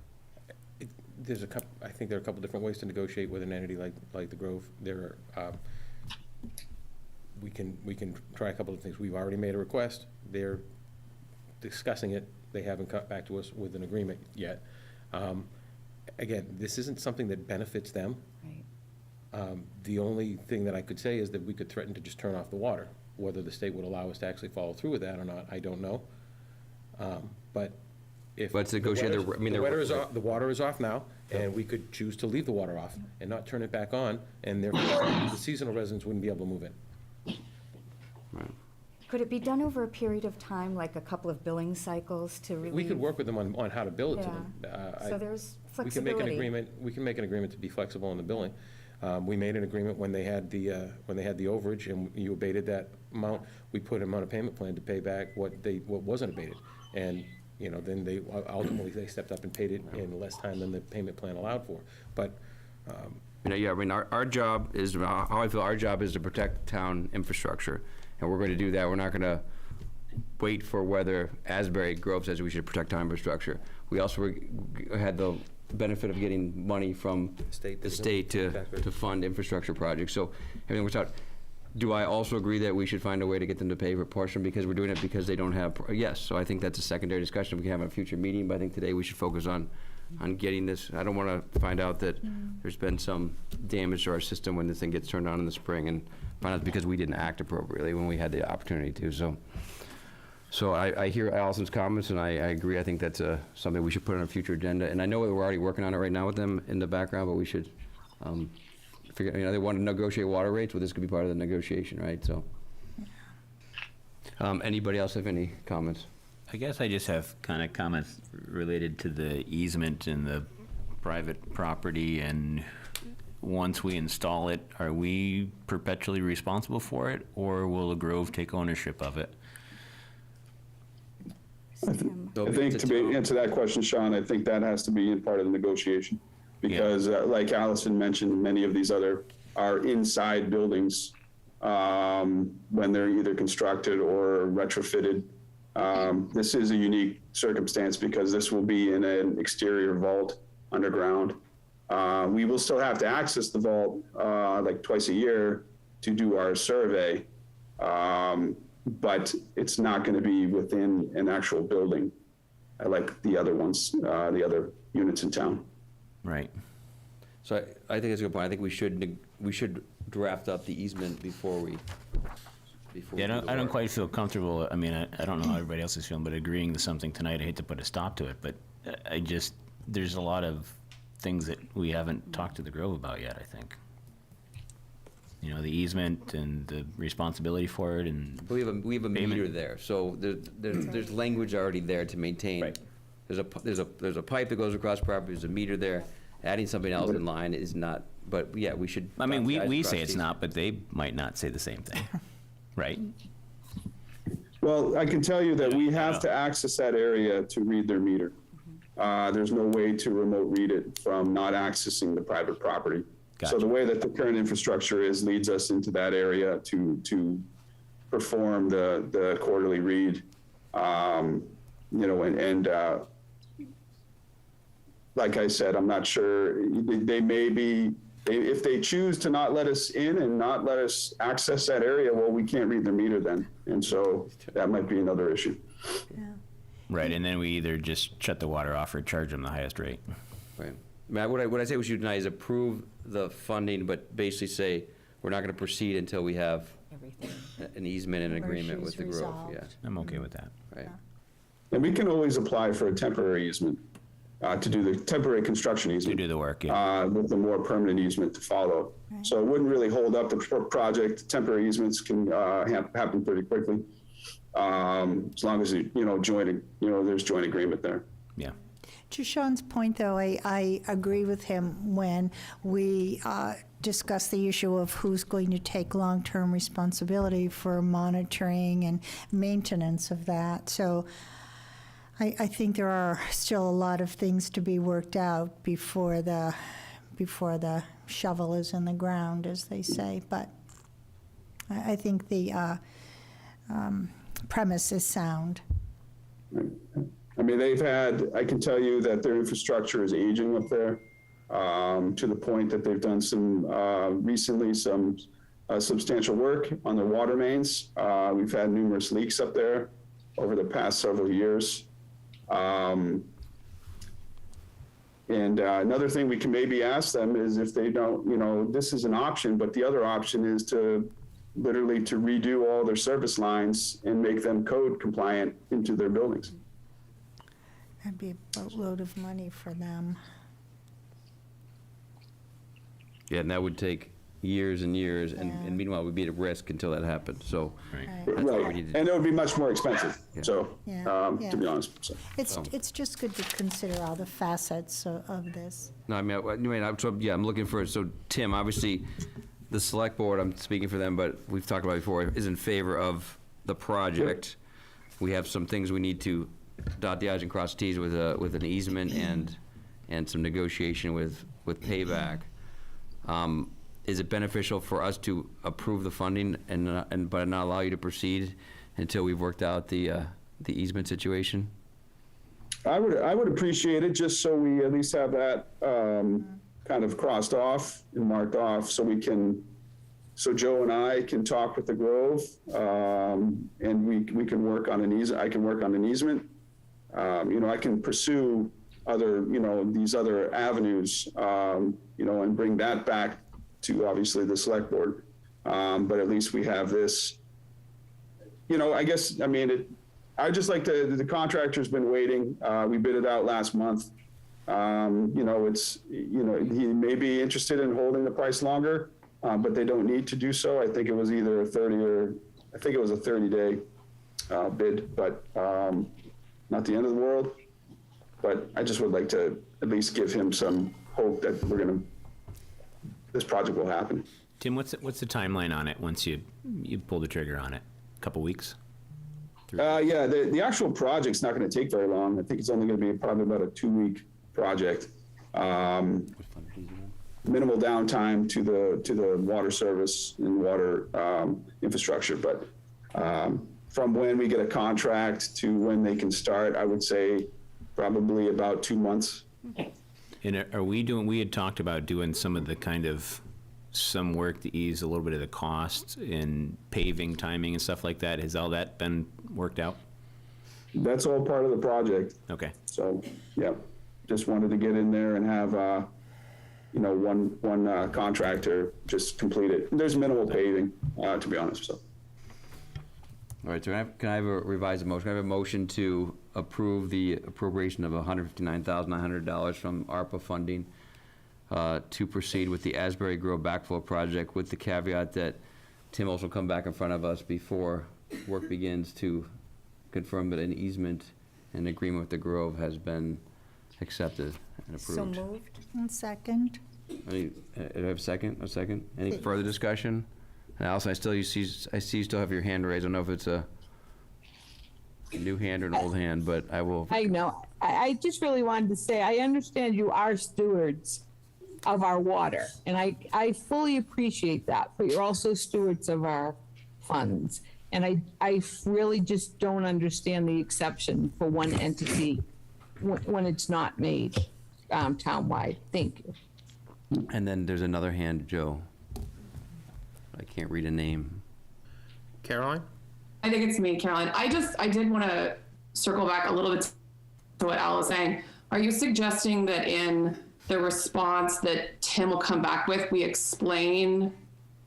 S3: There's I think there are a couple different ways to negotiate with an entity like the Grove. There are, we can try a couple of things. We've already made a request. They're discussing it. They haven't cut back to us with an agreement yet. Again, this isn't something that benefits them.
S4: Right.
S3: The only thing that I could say is that we could threaten to just turn off the water. Whether the state would allow us to actually follow through with that or not, I don't know. But if
S1: But it's negotiated, I mean,
S3: the water is off now, and we could choose to leave the water off and not turn it back on, and therefore the seasonal residents wouldn't be able to move in.
S4: Could it be done over a period of time, like a couple of billing cycles to relieve?
S3: We could work with them on how to bill it to
S4: Yeah.
S3: them.
S4: So there's
S3: We can make an
S4: flexibility.
S3: agreement, to be flexible in the billing. We made an agreement when they had the overage, and you abated that amount. We put them on a payment plan to pay back what wasn't abated. And, then they, ultimately, they stepped up and paid it in less time than the payment plan allowed for. But,
S1: yeah, I mean, our job is, how I feel, our job is to protect town infrastructure, and we're going to do that. We're not going to wait for whether Asbury Grove says we should protect town infrastructure. We also had the benefit of getting money from the state to fund infrastructure projects. So everything works out. Do I also agree that we should find a way to get them to pay for a portion because we're doing it because they don't have, yes. So I think that's a secondary discussion we can have in a future meeting, but I think today we should focus on getting this. I don't want to find out that there's been some damage to our system when this thing gets turned on in the spring and find out because we didn't act appropriately when we had the opportunity to. So I hear Allison's comments, and I agree. I think that's something we should put on a future agenda. And I know that we're already working on it right now with them in the background, but we should figure, they want to negotiate water rates, well, this could be part of the negotiation, right? So, anybody else have any comments?
S7: I guess I just have kind of comments related to the easement and the private property, and once we install it, are we perpetually responsible for it, or will the Grove take ownership of it?
S11: I think to answer that question, Sean, I think that has to be in part of the negotiation. Because like Allison mentioned, many of these are inside buildings when they're either constructed or retrofitted. This is a unique circumstance because this will be in an exterior vault underground. We will still have to access the vault like twice a year to do our survey, but it's not going to be within an actual building like the other ones, the other units in town.
S7: Right.
S1: So I think that's a good point. I think we should draft up the easement before we.
S7: Yeah, I don't quite feel comfortable. I mean, I don't know how everybody else is feeling, but agreeing to something tonight, I hate to put a stop to it, but there's a lot of things that we haven't talked to the Grove about yet, I think. The easement and the responsibility for it, and
S1: We have a
S7: payment.
S1: meter there, so there's language already there to maintain.
S7: Right.
S1: There's a pipe that goes across property, there's a meter there. Adding something else in line is not, but yeah, we should.
S7: I mean, we
S1: cross
S7: say it's
S1: Ts.
S7: not, but they might not say the same thing, right?
S11: Well, I can tell you that we have to access that area to read their meter. There's no way to remote read it from not accessing the private property.
S7: Gotcha.
S11: So the way that the current infrastructure leads us into that area to perform the quarterly read, like I said, I'm not sure. They may be, if they choose to not let us in and not let us access that area, well, we can't read their meter then. And so that might be another issue.
S7: Right, and then we either just shut the water off or charge them the highest rate.
S1: Right. Matt, what I say we should do tonight is approve the funding, but basically say we're not going to proceed until we have
S4: Everything.
S1: an easement and agreement with the
S5: issues
S1: Grove.
S5: resolved.
S1: Yeah,
S7: I'm okay with that.
S1: right.
S11: And we can always apply for a temporary easement to do the temporary construction
S7: To
S11: easement.
S7: do the work, yeah.
S11: With the more permanent easement to follow. So it wouldn't really hold up the project. Temporary easements can happen pretty quickly. As long as there's joint agreement there.
S7: Yeah.
S5: To Sean's point, though, I agree with him when we discuss the issue of who's going to take long-term responsibility for monitoring and maintenance of that. So I think there are still a lot of things to be worked out before the shovel is in the ground, as they say. But I think the premise is sound.
S11: I mean, I can tell you that their infrastructure is aging up there, to the point that they've done recently some substantial work on their water mains. We've had numerous leaks up there over the past several years. And another thing we can maybe ask them is if they don't, this is an option, but the other option is to literally to redo all their service lines and make them code compliant into their buildings.
S5: That'd be a boatload of money for them.
S1: Yeah, and that would take years and years,
S5: Yeah.
S1: and meanwhile, we'd be at risk until that happened, so.
S7: Right.
S1: That's what we
S11: Right,
S1: need to-
S11: and it would be much more expensive,
S1: Yeah.
S11: so,
S5: Yeah,
S11: to be honest, so.
S5: It's just good to consider all the facets of this.
S1: No, I mean, anyway, I'm looking for, so Tim, obviously, the select board, I'm speaking for them, but we've talked about it before, is in favor of the project. We have some things we need to dot the i's and cross the t's with an easement and some negotiation with payback. Is it beneficial for us to approve the funding but not allow you to proceed until we've worked out the easement situation?
S11: I would appreciate it, just so we at least have that kind of crossed off and marked off, so Joe and I can talk with the Grove, and we can work on an easement. I can work on an easement. I can pursue other, these other avenues, and bring that back to obviously the select board. But at least we have this, I guess, I just like the contractor's been waiting. We bid it out last month. He may be interested in holding the price longer, but they don't need to do so. I think it was either a 30-day bid, but not the end of the world. But I just would like to at least give him some hope that this project will happen.
S7: Tim, what's the timeline on it once you pull the trigger on it? A couple weeks?
S11: Yeah, the actual project's not going to take very long. I think it's only going to be probably about a 2-week project. Minimal downtime to the water service and water infrastructure, but from when we get a contract to when they can start, I would say probably about 2 months.
S7: And we had talked about doing some work to ease a little bit of the cost in paving, timing, and stuff like that. Has all that been worked out?
S11: That's all part of the project.
S7: Okay.
S11: So, yeah, just wanted to get in there and have, one contractor just complete it. There's minimal paving, to be honest, so.
S1: All right, so can I have a revised motion? Can I have a motion to approve the appropriation of $159,900 from ARPA funding to proceed with the Asbury Grove backflow project, with the caveat that Tim also come back in front of us before work begins to confirm that an easement and agreement with the Grove has been accepted and
S4: So
S1: approved.
S4: moved.
S5: And second?
S1: Do I have a second? A second? Any further discussion? And Allison, I see you still have your hand raised. I don't know if it's a new hand or an old hand, but I will.
S8: I know. I just really wanted to say, I understand you are stewards of our water, and I fully appreciate that, but you're also stewards of our funds. And I really just don't understand the exception for one entity when it's not made townwide. Thank you.
S1: And then there's another hand, Joe. I can't read a name.
S3: Caroline?
S12: I think it's me, Caroline. I did want to circle back a little bit to what Al was saying. Are you suggesting that in the response that Tim will come back with, we explain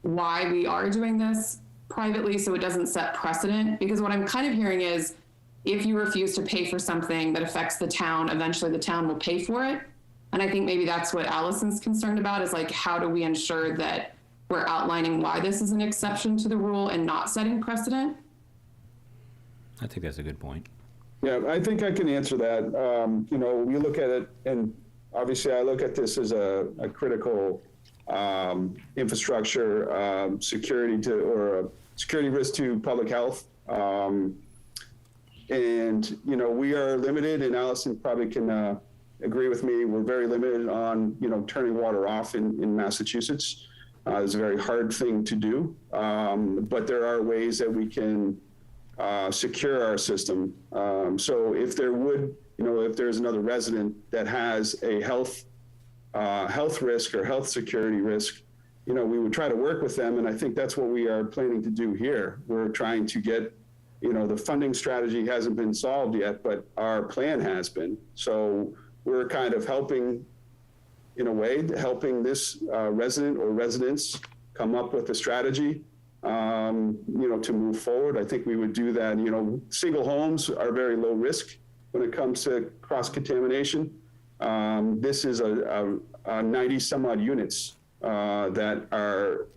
S12: why we are doing this privately so it doesn't set precedent? Because what I'm kind of hearing is if you refuse to pay for something that affects the town, eventually the town will pay for it. And I think maybe that's what Allison's concerned about, is like, how do we ensure that we're outlining why this is an exception to the rule and not setting precedent?
S7: I think that's a good point.
S11: Yeah, I think I can answer that. We look at it, and obviously I look at this as a critical infrastructure security risk to public health. And, you know, we are limited, and Allison probably can agree with me, we're very limited on, you know, turning water off in Massachusetts. It's a very hard thing to do, but there are ways that we can secure our system. So if there would, you know, if there's another resident that has a health risk or health security risk, you know, we would try to work with them. And I think that's what we are planning to do here. We're trying to get, you know, the funding strategy hasn't been solved yet, but our plan has been. So we're kind of helping, in a way, helping this resident or residents come up with a strategy, you know, to move forward. I think we would do that. You know, single homes are very low risk when it comes to cross-contamination. This is a 90 some odd units that are,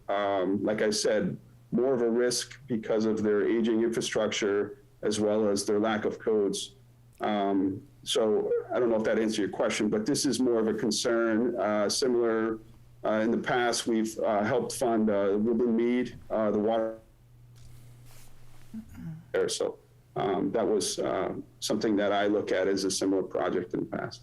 S11: like I said, more of a risk because of their aging infrastructure as well as their lack of codes. So I don't know if that answers your question, but this is more of a concern. Similar in the past, we've helped fund Linden Mead, the water there. So that was something that I look at as a similar project in the past.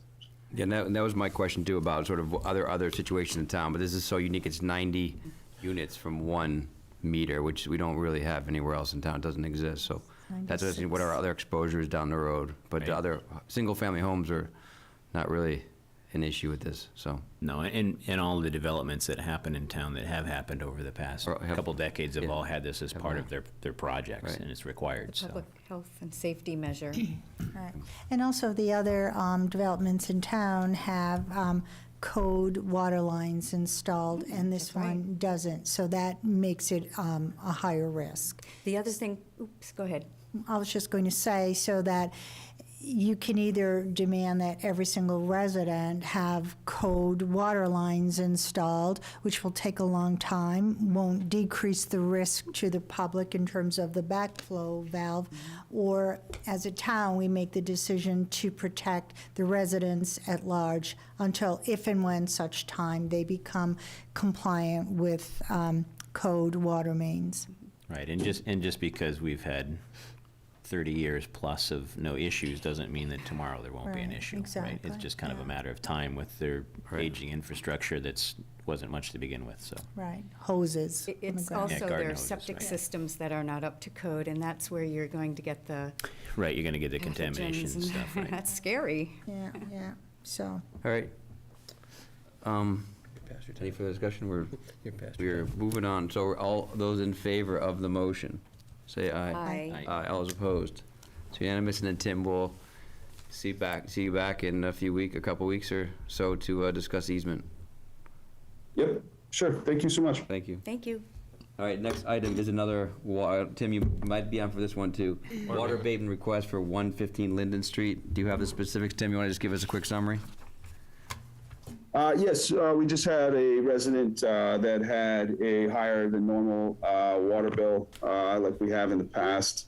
S1: Yeah, and that was my question too, about sort of other situations in town, but this is so unique. It's 90 units from one meter, which we don't really have anywhere else in town. It doesn't exist, so that's what our other exposures down the road. But the other single-family homes are not really an issue with this, so.
S7: No, and all the developments that happen in town that have happened over the past couple decades have all had this as part of their projects, and it's required, so.
S4: Public health and safety measure.
S5: Right. And also the other developments in town have code water lines installed, and this one doesn't. So that makes it a higher risk.
S4: The other thing, oops, go ahead.
S5: I was just going to say, so that you can either demand that every single resident have code water lines installed, which will take a long time, won't decrease the risk to the public in terms of the backflow valve, or as a town, we make the decision to protect the residents at large until if and when such time they become compliant with code water mains.
S7: Right, and just because we've had 30 years plus of no issues doesn't mean that tomorrow there won't be an issue, right? It's just kind of a matter of time with their aging infrastructure that's wasn't much to begin with, so.
S5: Right, hoses.
S4: It's also their septic systems that are not up to code, and that's where you're going to get the
S7: Right, you're going to get the contamination and stuff, right?
S4: That's scary.
S5: Yeah, so.
S1: All right. Any further discussion? We're moving on. So all those in favor of the motion, say aye.
S4: Aye.
S1: Aye. All those opposed? It's unanimous, and then Tim will see you back in a couple weeks or so to discuss easement.
S11: Yep, sure. Thank you so much.
S1: Thank you.
S4: Thank you.
S1: All right, next item is another, Tim, you might be on for this one too. Water abatement request for 115 Linden Street. Do you have the specifics, Tim? You want to just give us a quick summary?
S11: Yes, we just had a resident that had a higher than normal water bill, like we have in the past.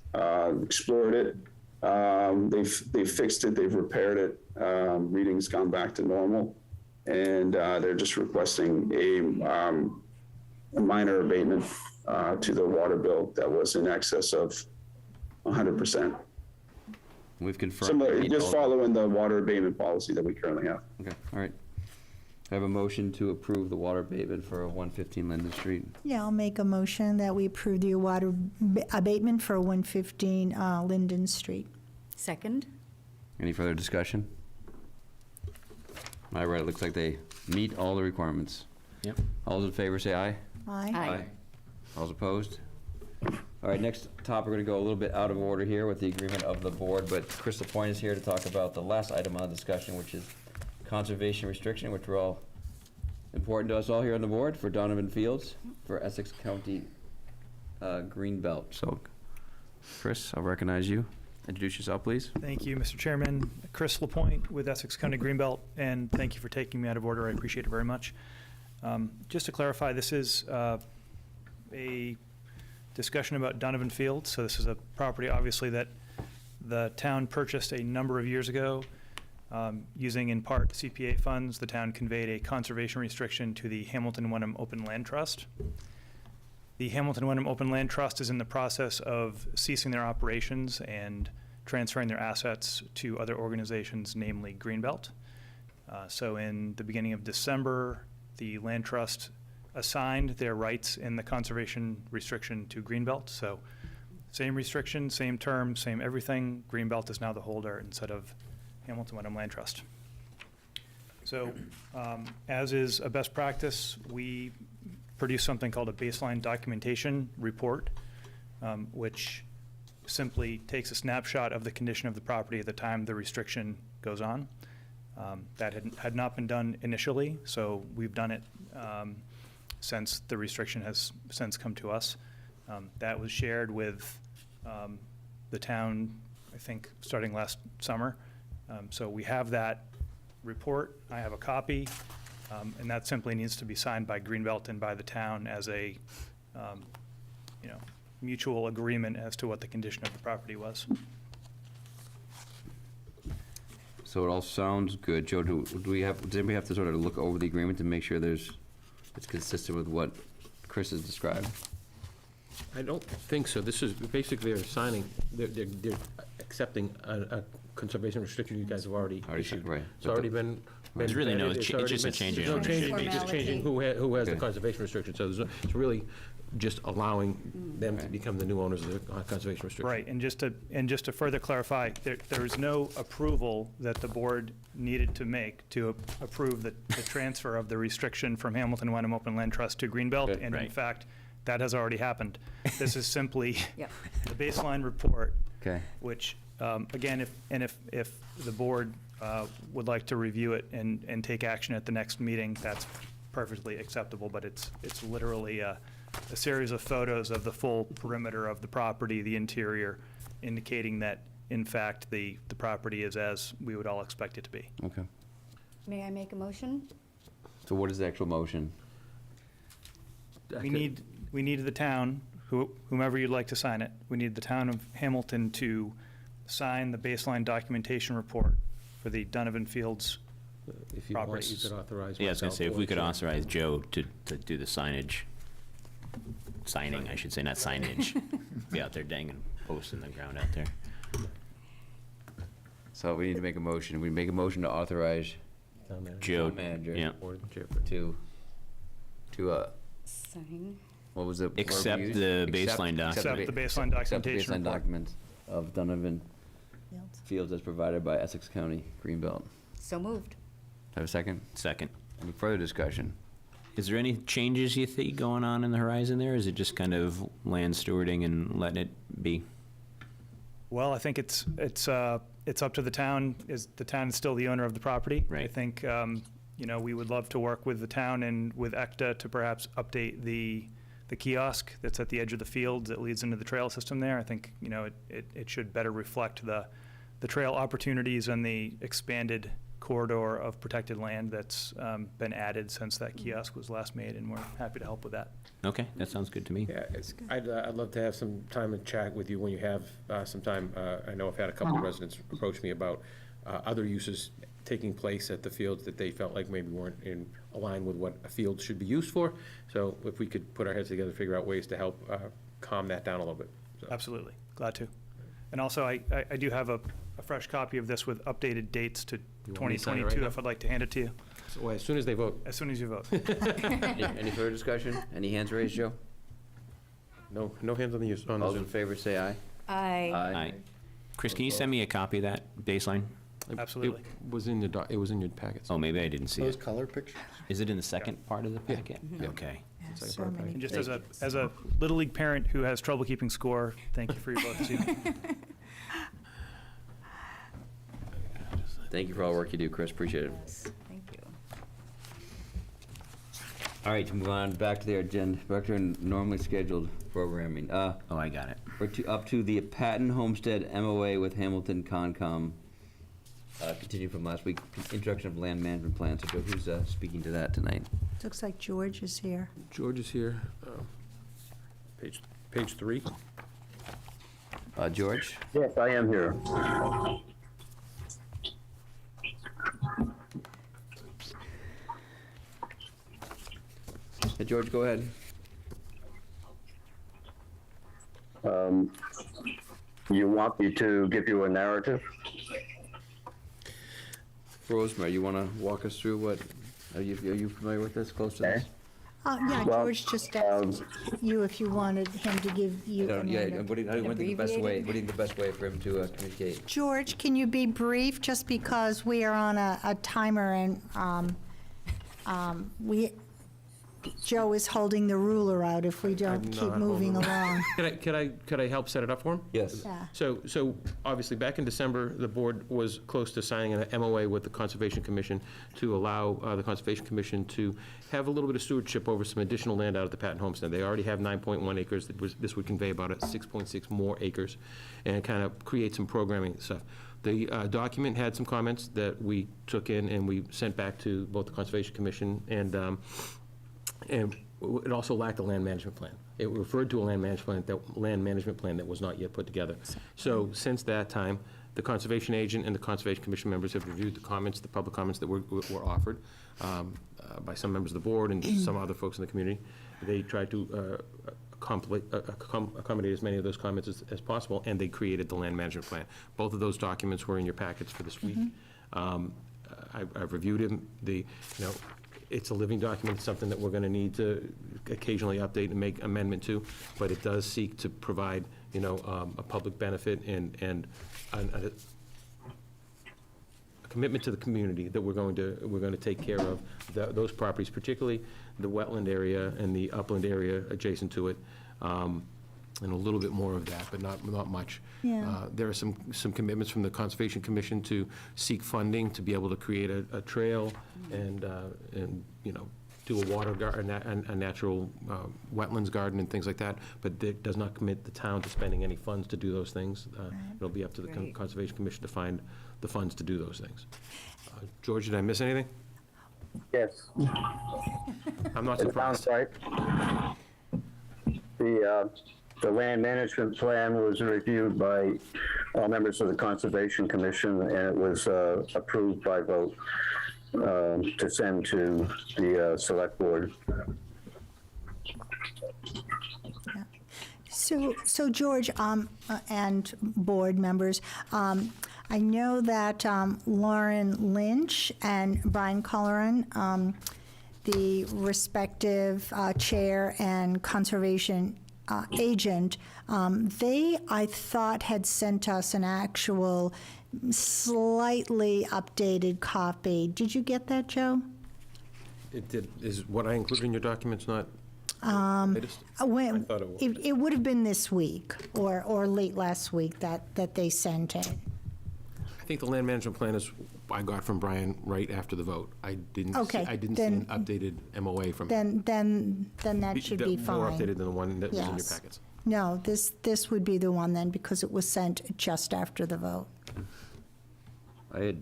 S11: Explored it. They've fixed it. They've repaired it. Reading's gone back to normal, and they're just requesting a minor abatement to the water bill that was in excess of 100%.
S1: We've confirmed.
S11: Similar, just following the water abatement policy that we currently have.
S1: Okay, all right. I have a motion to approve the water abatement for 115 Linden Street.
S5: Yeah, I'll make a motion that we approve the water abatement for 115 Linden Street.
S4: Second?
S1: Any further discussion? All right, it looks like they meet all the requirements.
S7: Yep.
S1: All those in favor say aye.
S5: Aye.
S1: All those opposed? All right, next topic, we're going to go a little bit out of order here with the agreement of the board, but Chris Lapointe is here to talk about the last item on the discussion, which is conservation restriction, which we're all important to us all here on the board for Donovan Fields for Essex County Greenbelt. So, Chris, I'll recognize you. Introduce yourself, please.
S13: Thank you, Mr. Chairman. Chris Lapointe with Essex County Greenbelt, and thank you for taking me out of order. I appreciate it very much. Just to clarify, this is a discussion about Donovan Fields. So this is a property, obviously, that the town purchased a number of years ago. Using in part CPA funds, the town conveyed a conservation restriction to the Hamilton-Wenham Open Land Trust. The Hamilton-Wenham Open Land Trust is in the process of ceasing their operations and transferring their assets to other organizations, namely Greenbelt. So in the beginning of December, the land trust assigned their rights in the conservation restriction to Greenbelt. So same restriction, same terms, same everything. Greenbelt is now the holder instead of Hamilton Wenham Land Trust. So as is a best practice, we produce something called a baseline documentation report, which simply takes a snapshot of the condition of the property at the time the restriction goes on. That had not been done initially, so we've done it since the restriction has since come to us. That was shared with the town, I think, starting last summer. So we have that report. I have a copy, and that simply needs to be signed by Greenbelt and by the town as a, mutual agreement as to what the condition of the property was.
S1: So it all sounds good. Joe, does anybody have to sort of look over the agreement to make sure it's consistent with what Chris has described?
S3: I don't think so. This is, basically, they're signing, they're accepting a conservation restriction you guys have already issued.
S1: Right.
S3: It's already been.
S7: There's really no, it's
S3: already
S7: just a
S3: been-
S7: change in
S3: no
S7: ownership.
S3: change, just changing who has the
S1: Okay.
S3: conservation restriction. So it's really just allowing them to become the new owners of the conservation restriction.
S13: Right, and just to further clarify, there is no approval that the board needed to make to approve the transfer of the restriction from Hamilton Wenham Open Land Trust to Greenbelt,
S3: Good.
S13: and in
S7: Right.
S13: fact, that has already happened. This is simply
S4: Yep.
S13: the baseline report,
S1: Okay.
S13: which, again, if the board would like to review it and take action at the next meeting, that's perfectly acceptable, but it's literally a series of photos of the full perimeter of the property, the interior, indicating that, in fact, the property is as we would all expect it to be.
S1: Okay.
S4: May I make a motion?
S1: So what is the actual motion?
S13: We need the town, whomever you'd like to sign it, we need the town of Hamilton to sign the baseline documentation report for the Donovan Fields.
S3: If you want, you
S13: Properties.
S3: could authorize.
S7: Yeah, I was gonna
S3: myself
S7: say, if
S3: or
S7: we could
S3: Jim.
S7: authorize Joe to do the signing, I should say, not signage. Be out there dangling posts in the ground out there.
S1: So we need to make a motion. We make a motion to authorize
S3: Town manager.
S7: Joe,
S1: town manager
S7: yeah.
S3: Board chairperson.
S1: to
S4: Sign.
S1: what was the word we
S7: Accept
S1: used?
S7: the baseline doc.
S13: Accept the baseline
S1: Accept the
S13: documentation
S1: baseline
S13: report.
S1: documents of Donovan
S5: Fields.
S1: Fields as provided by Essex County Greenbelt.
S4: So moved.
S1: Have a second?
S7: Second.
S1: Any further discussion?
S7: Is there any changes you think going on in the horizon there? Is it just kind of land stewarding and letting it be?
S13: Well, I think it's up to the town. The town is still the owner of the property. I
S7: Right.
S13: think, we would love to work with the town and with ECTA to perhaps update the kiosk that's at the edge of the field that leads into the trail system there. I think, it should better reflect the trail opportunities and the expanded corridor of protected land that's been added since that kiosk was last made, and we're happy to help with that.
S7: Okay, that sounds good to me.
S3: Yeah, I'd love to have some time and chat with you when you have some time. I know I've had a couple of residents approach me about other uses taking place at the fields that they felt like maybe weren't in line with what a field should be used for. So if we could put our heads together, figure out ways to help calm that down a little bit. So.
S13: Absolutely, glad to. And also, I do have a fresh copy of this with updated dates to
S3: You want me to sign it right
S13: 2022,
S3: now?
S13: if I'd like to hand it to you,
S3: So as soon as they vote.
S13: as soon as you vote.
S1: Any further discussion? Any hands raised, Joe?
S3: No hands on the use, on the
S1: All those in
S3: Zoom.
S1: favor say aye.
S4: Aye.
S7: Aye. Chris, can you send me a copy of that baseline?
S13: Absolutely.
S3: It was in your packets.
S7: Oh, maybe I didn't see
S6: Those
S7: it.
S6: color pictures?
S7: Is it in the second part of the packet? Okay.
S5: Yeah,
S3: like
S5: so
S3: our
S5: many
S13: And just
S5: pages.
S13: as a Little League parent who has trouble keeping score, thank you for your vote this evening.
S1: Thank you for all the work you do, Chris. Appreciate it.
S4: Yes, thank you.
S1: All right, to move on back to the agenda, back to our normally scheduled programming.
S7: Oh, I got it.
S1: We're up to the Patton Homestead MOA with Hamilton Concom. Continue from last week, introduction of land management plan. So Joe, who's speaking to that tonight?
S5: Looks like George is here.
S3: George is here. Page 3.
S1: George?
S2: Yes, I am here.
S1: Hey, George, go ahead.
S2: You want me to give you a narrative?
S1: Rosemary, you want to walk us through what, are you familiar with this, close to this?
S5: Yeah,
S2: Well,
S5: George just asked you if you wanted him to give you.
S1: Yeah,
S5: another-
S1: what do you think the best way,
S4: Abbreviated?
S1: what do you think the best way for him to communicate?
S5: George, can you be brief, just because we are on a timer and Joe is holding the ruler out if we don't
S3: I'm
S5: keep
S3: not
S5: moving
S3: holding-
S5: along.
S3: Could I help set it up for him?
S1: Yes.
S5: Yeah.
S3: So obviously, back in December, the board was close to signing an MOA with the Conservation Commission to allow the Conservation Commission to have a little bit of stewardship over some additional land out at the Patton Homestead. They already have 9.1 acres. This would convey about 6.6 more acres and kind of create some programming stuff. The document had some comments that we took in and we sent back to both the Conservation Commission and it also lacked a land management plan. It referred to a land management plan that was not yet put together. So since that time, the conservation agent and the Conservation Commission members have reviewed the comments, the public comments that were offered by some members of the board and some other folks in the community. They tried to accommodate as many of those comments as possible, and they created the land management plan. Both of those documents were in your packets for this week. I've reviewed them. It's a living document, it's something that we're going to need to occasionally update and make amendment to, but it does seek to provide, a public benefit and a commitment to the community that we're going to take care of those properties, particularly the wetland area and the upland area adjacent to it, and a little bit more of that, but not much.
S5: Yeah.
S3: There are some commitments from the Conservation Commission to seek funding to be able to create a trail and do a water garden, a natural wetlands garden and things like that, but it does not commit the town to spending any funds to do those things. It'll be up to the Conservation Commission to find the funds to do those things. George, did I miss anything?
S2: Yes.
S3: I'm not
S2: It sounds
S3: surprised.
S2: right. The land management plan was reviewed by all members of the Conservation Commission, and it was approved by vote to send to the Select Board.
S5: So George, and board members, I know that Lauren Lynch and Brian Colleran, the respective chair and conservation agent, they, I thought, had sent us an actual slightly updated copy. Did you get that, Joe?
S3: Is what I included in your documents not latest? I thought it was.
S5: It would have been this week or late last week that they sent it.
S3: I think the land management plan is, I got from Brian right after the vote. I didn't
S5: Okay,
S3: see an updated MOA from him.
S5: Then that should be fine.
S3: More updated than the one that was in your
S5: Yes.
S3: packets.
S5: No, this would be the one then, because it was sent just after the vote.
S1: I had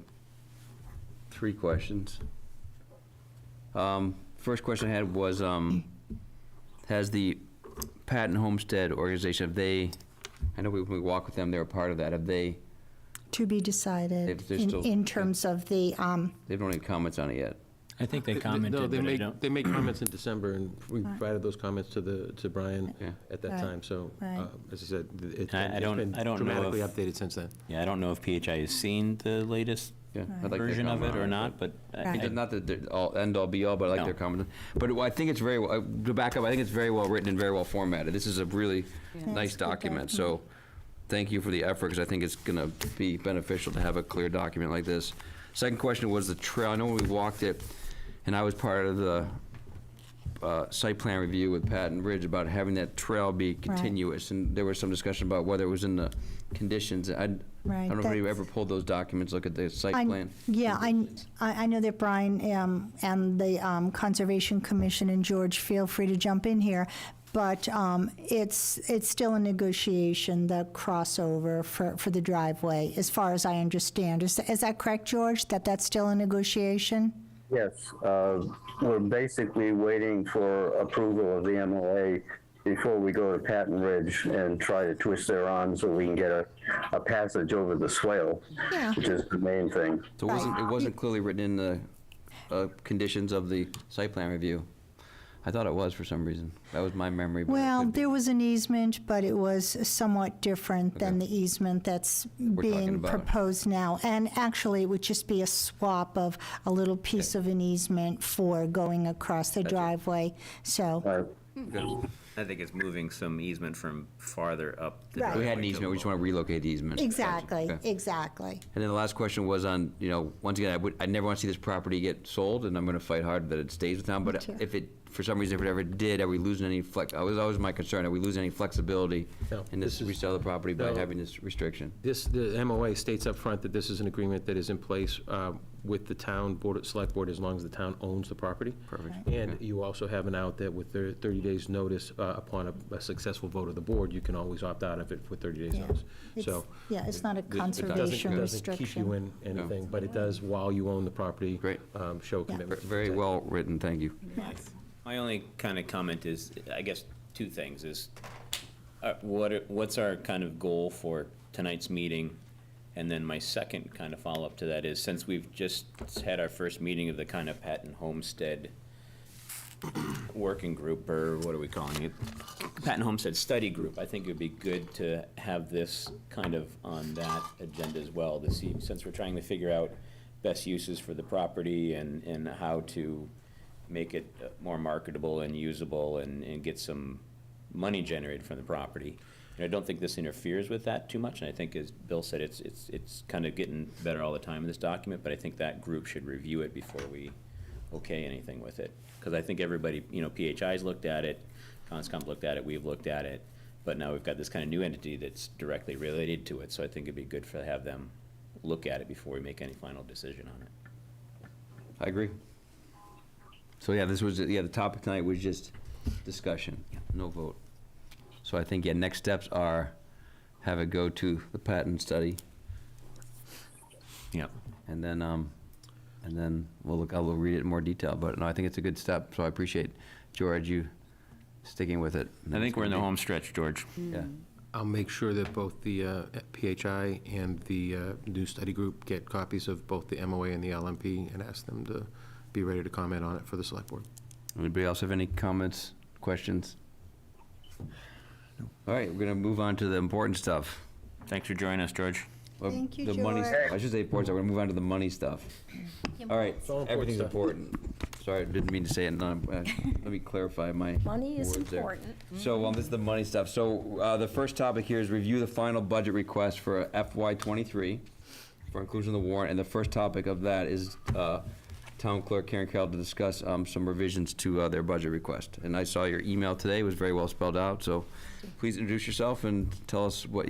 S1: 3 questions. First question I had was, has the Patton Homestead organization, I know when we walk with them, they're a part of that, have they,
S5: To be decided
S1: They're still-
S5: in terms of the,
S1: they don't have any comments on it yet?
S7: I think they
S3: No,
S7: commented,
S3: they
S7: but I
S3: made,
S7: don't.
S3: they made comments in December, and we provided those comments to Brian
S1: Yeah.
S3: at that
S5: Right,
S3: time. So,
S5: right.
S3: as I said, it's
S7: I don't
S3: been
S7: know
S3: dramatically
S7: if-
S3: updated since then.
S7: Yeah, I don't know if PHI has seen the latest
S1: Yeah, I'd like their
S7: version of
S1: comment
S7: it or
S1: on
S7: not, but
S5: Right.
S1: Not that they're all, end all be all, but I like
S7: No.
S1: their comment. But I think it's very, to back up, I think it's very well written and very well formatted. This is a really nice document, so thank you for the effort, because I think it's gonna be beneficial to have a clear document like this. Second question was the trail. I know when we walked it, and I was part of the site plan review with Patton Ridge about having that trail be continuous, and there was some discussion about whether it was in the conditions. I
S5: Right,
S1: don't know if you
S5: that's-
S1: ever pulled those documents, look at the site plan.
S5: Yeah, I know that Brian and the Conservation Commission and George, feel free to jump in here, but it's still a negotiation, the crossover for the driveway, as far as I understand. Is that correct, George, that that's still a negotiation?
S2: Yes, we're basically waiting for approval of the MOA before we go to Patton Ridge and try to twist their arm so we can get a passage over the swale,
S5: Yeah.
S2: which is the main thing.
S1: So it wasn't clearly written in the conditions of the site plan review. I thought it was for some reason. That was my memory. But it
S5: Well,
S1: could be.
S5: there was an easement, but it was somewhat different than
S1: Okay.
S5: the easement that's
S1: talking
S5: being
S1: about.
S5: proposed now. And actually, it would just be a swap of a little piece of an easement for going across the driveway. So,
S7: I think it's moving some easement from farther up the
S5: Right.
S1: We had an
S7: driveway to
S1: easement, we just
S7: the
S1: want to relocate the easement.
S5: exactly,
S1: Okay.
S5: exactly.
S1: And then the last question was on, once again, I never want to see this property get sold, and I'm going to fight hard that it stays with town, but
S5: too.
S1: if it, for some reason, if it ever did, are we losing any that was always my concern, are we losing any flexibility
S3: No,
S1: in this
S3: this is-
S1: resale of the property by
S3: no.
S1: having this restriction?
S3: The MOA states up front that this is an agreement that is in place with the town select board as long as the town owns the property.
S1: Perfect.
S3: And you also have an out that with 30 days' notice upon a successful vote of the board, you can always opt out of it with 30 days'
S5: Yeah.
S3: notice.
S5: It's-
S3: So
S5: Yeah, it's not a
S3: it doesn't-
S5: conservation
S3: It doesn't keep you
S5: restriction.
S3: in anything, but it does, while you own the property,
S1: Great.
S3: show commitment. to
S1: Very
S3: protect.
S1: well written, thank you.
S7: My only kind of comment is, I guess, two things, is what's our kind of goal for tonight's meeting? And then my second kind of follow-up to that is, since we've just had our first meeting of the kind of Patton Homestead working group, or what are we calling it? Patton Homestead Study Group, I think it would be good to have this kind of on that agenda as well, to see, since we're trying to figure out best uses for the property and how to make it more marketable and usable and get some money generated from the property. And I don't think this interferes with that too much, and I think, as Bill said, it's kind of getting better all the time in this document, but I think that group should review it before we okay anything with it. Because I think everybody, PHI's looked at it, Conscom looked at it, we've looked at it, but now we've got this kind of new entity that's directly related to it, so I think it'd be good to have them look at it before we make any final decision on it.
S1: I agree. So, yeah, the topic tonight was just discussion, no vote. So I think, next steps are have it go to the Patton study,
S7: Yep.
S1: and then we'll read it in more detail. But no, I think it's a good step, so I appreciate, George, you sticking with it.
S7: I think we're in the home stretch, George.
S1: Yeah.
S3: I'll make sure that both the PHI and the new study group get copies of both the MOA and the LMP and ask them to be ready to comment on it for the select board.
S1: Anybody else have any comments, questions? All right, we're gonna move on to the important stuff.
S7: Thanks for joining us, George.
S1: Well,
S5: Thank you,
S1: the money
S5: George.
S1: stuff. I should say important stuff. We're gonna move on to the money stuff. All right,
S3: all important
S1: everything's
S3: stuff.
S1: important. Sorry, I didn't mean to say it. No, let me clarify my
S14: Money is
S1: words there.
S14: important.
S1: So, this is the money stuff. So, the first topic here is review the final budget request for FY23 for inclusion in the warrant. And the first topic of that is Town Clerk Karen Carroll to discuss some revisions to their budget request. And I saw your email today. It was very well spelled out. So please introduce yourself and tell us what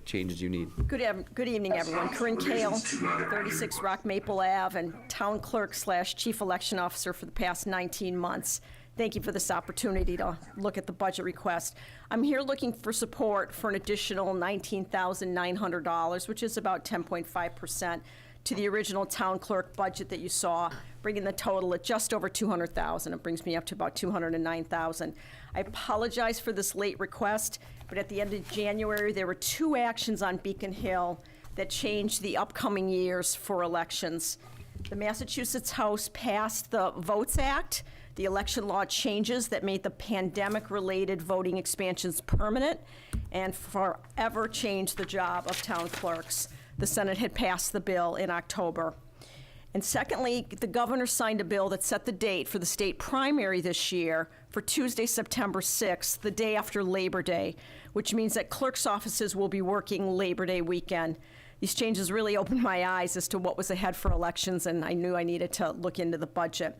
S1: changes you need.
S14: Good evening, everyone. Corinne Kale, 36 Rock Maple Ave, and Town Clerk/Chief Election Officer for the past 19 months. Thank you for this opportunity to look at the budget request. I'm here looking for support for an additional $19,900, which is about 10.5% to the original town clerk budget that you saw, bringing the total at just over $200,000. It brings me up to about $209,000. I apologize for this late request, but at the end of January, there were 2 actions on Beacon Hill that changed the upcoming years for elections. The Massachusetts House passed the Votes Act, the election law changes that made the pandemic-related voting expansions permanent and forever changed the job of town clerks. The Senate had passed the bill in October. And secondly, the governor signed a bill that set the date for the state primary this year for Tuesday, September 6th, the day after Labor Day, which means that clerks' offices will be working Labor Day weekend. These changes really opened my eyes as to what was ahead for elections, and I knew I needed to look into the budget.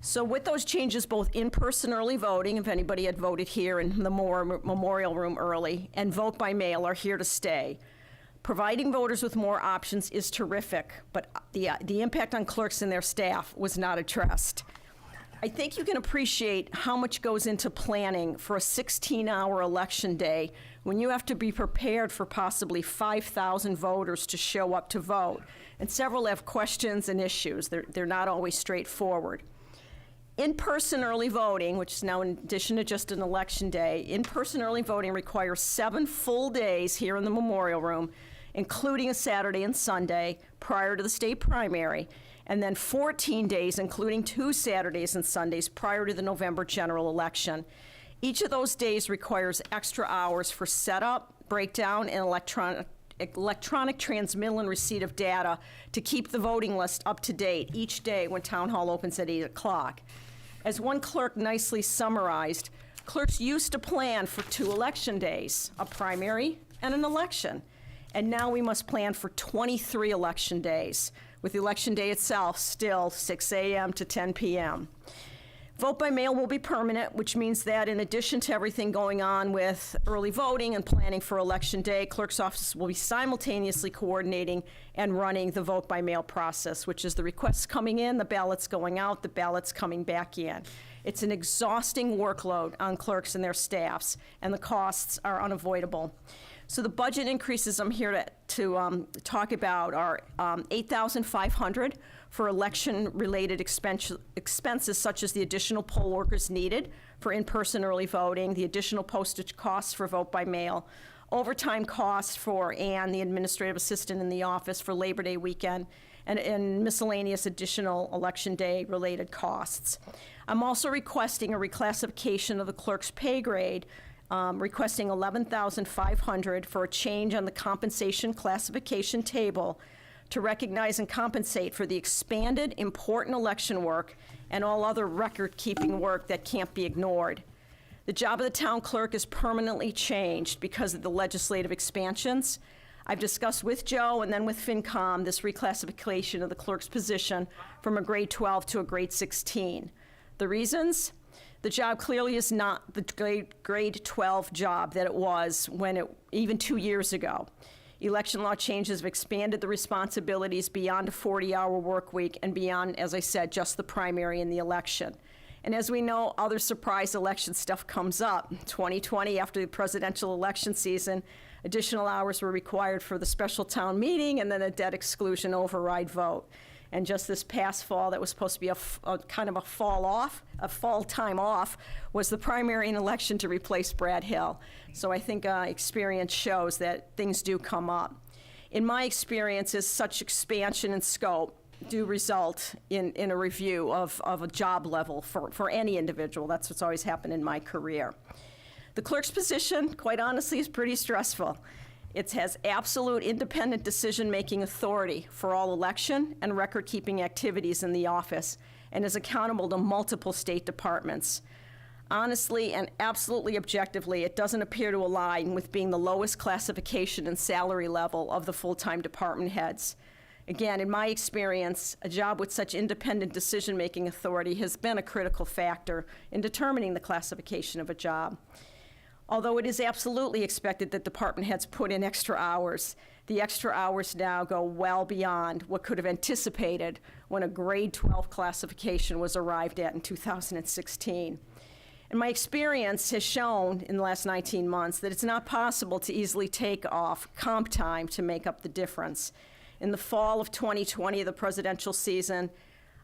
S14: So with those changes, both in-person early voting, if anybody had voted here in the Memorial Room early, and vote by mail are here to stay. Providing voters with more options is terrific, but the impact on clerks and their staff was not addressed. I think you can appreciate how much goes into planning for a 16-hour election day when you have to be prepared for possibly 5,000 voters to show up to vote, and several have questions and issues. They're not always straightforward. In-person early voting, which is now in addition to just an election day, in-person early voting requires 7 full days here in the Memorial Room, including a Saturday and Sunday prior to the state primary. and then 14 days, including 2 Saturdays and Sundays, prior to the November general election. Each of those days requires extra hours for setup, breakdown, and electronic transmittal and receipt of data to keep the voting list up to date each day when town hall opens at 8 o'clock. As one clerk nicely summarized, clerks used to plan for 2 election days, a primary and an election. And now we must plan for 23 election days, with the election day itself still 6 a.m. to 10 p.m. Vote by mail will be permanent, which means that in addition to everything going on with early voting and planning for election day, clerk's office will be simultaneously coordinating and running the vote by mail process, which is the requests coming in, the ballots going out, the ballots coming back in. It's an exhausting workload on clerks and their staffs, and the costs are unavoidable. So the budget increases I'm here to talk about are $8,500 for election-related expenses such as the additional poll workers needed for in-person early voting, the additional postage costs for vote by mail, overtime costs for Ann, the administrative assistant in the office, for Labor Day weekend, and miscellaneous additional election day-related costs. I'm also requesting a reclassification of the clerk's pay grade, requesting $11,500 for a change on the compensation classification table to recognize and compensate for the expanded important election work and all other record-keeping work that can't be ignored. The job of the town clerk is permanently changed because of the legislative expansions. I've discussed with Joe and then with FinCom this reclassification of the clerk's position from a grade 12 to a grade 16. The reasons? The job clearly is not the grade 12 job that it was even 2 years ago. Election law changes have expanded the responsibilities beyond a 40-hour work week and beyond, as I said, just the primary and the election. And as we know, other surprise election stuff comes up. 2020, after the presidential election season, additional hours were required for the special town meeting and then a debt exclusion override vote. And just this past fall, that was supposed to be a kind of a fall time off, was the primary and election to replace Brad Hill. So I think experience shows that things do come up. In my experiences, such expansion and scope do result in a review of a job level for any individual. That's what's always happened in my career. The clerk's position, quite honestly, is pretty stressful. It has absolute independent decision-making authority for all election and record-keeping activities in the office and is accountable to multiple state departments. Honestly and absolutely objectively, it doesn't appear to align with being the lowest classification and salary level of the full-time department heads. Again, in my experience, a job with such independent decision-making authority has been a critical factor in determining the classification of a job. Although it is absolutely expected that department heads put in extra hours, the extra hours now go well beyond what could have anticipated when a grade 12 classification was arrived at in 2016. And my experience has shown in the last 19 months that it's not possible to easily take off comp time to make up the difference. In the fall of 2020, the presidential season,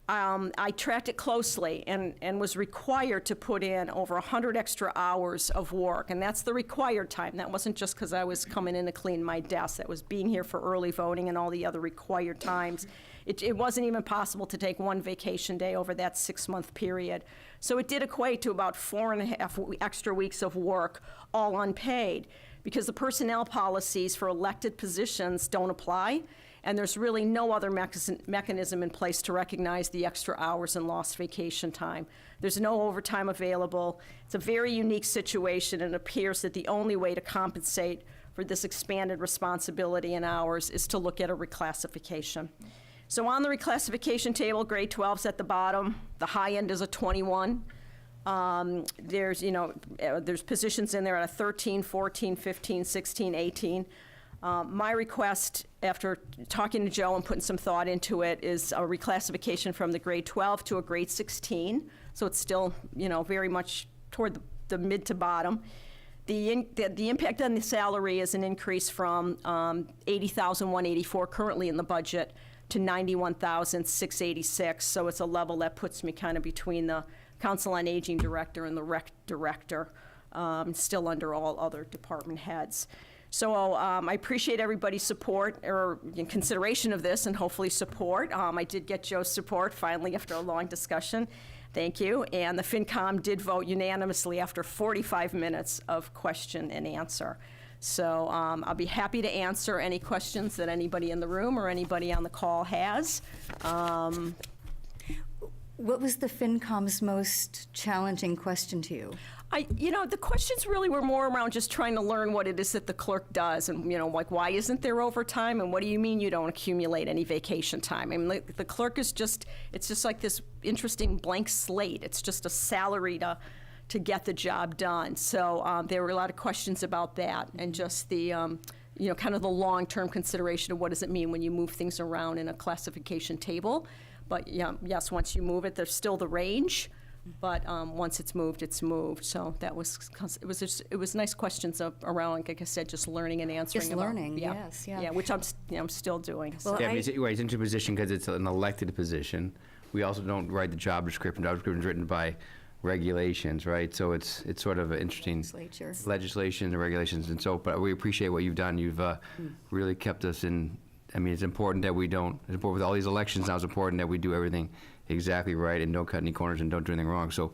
S14: I tracked it closely and was required to put in over 100 extra hours of work, and that's the required time. That wasn't just because I was coming in to clean my desk. That was being here for early voting and all the other required times. It wasn't even possible to take one vacation day over that 6-month period. So it did equate to about 4.5 extra weeks of work, all unpaid, because the personnel policies for elected positions don't apply, and there's really no other mechanism in place to recognize the extra hours and lost vacation time. There's no overtime available. It's a very unique situation, and it appears that the only way to compensate for this expanded responsibility and hours is to look at a reclassification. So on the reclassification table, grade 12's at the bottom. The high end is a 21. There's positions in there at a 13, 14, 15, 16, 18. My request, after talking to Joe and putting some thought into it, is a reclassification from the grade 12 to a grade 16. So it's still, very much toward the mid to bottom. The impact on the salary is an increase from $80,184 currently in the budget to $91,686. So it's a level that puts me kind of between the Council on Aging director and the rec director, still under all other department heads. So I appreciate everybody's support or in consideration of this and hopefully support. I did get Joe's support finally after a long discussion. Thank you. And the FinCom did vote unanimously after 45 minutes of question and answer. So I'll be happy to answer any questions that anybody in the room or anybody on the call has.
S4: What was the FinCom's most challenging question to you?
S14: The questions really were more around just trying to learn what it is that the clerk does and, like, why isn't there overtime? And what do you mean you don't accumulate any vacation time? I mean, the clerk is it's just like this interesting blank slate. It's just a salary to get the job done. So there were a lot of questions about that and just the, kind of the long-term consideration of what does it mean when you move things around in a classification table. But yes, once you move it, there's still the range. But once it's moved, it's moved. So it was nice questions around, like I said, just learning and answering.
S4: Just
S14: about,
S4: learning, yes, yeah.
S14: Yeah, which I'm still doing.
S4: Well,
S1: Yeah, I mean, it's interesting position because it's an elected position. We also don't write the job description. Job description is written by regulations, right? So it's sort of an interesting legislation and regulations, and so. But we appreciate what you've done. You've really kept us in. I mean, it's important that we don't. It's important with all these elections now. It's important that we do everything exactly right and don't cut any corners and don't do anything wrong. So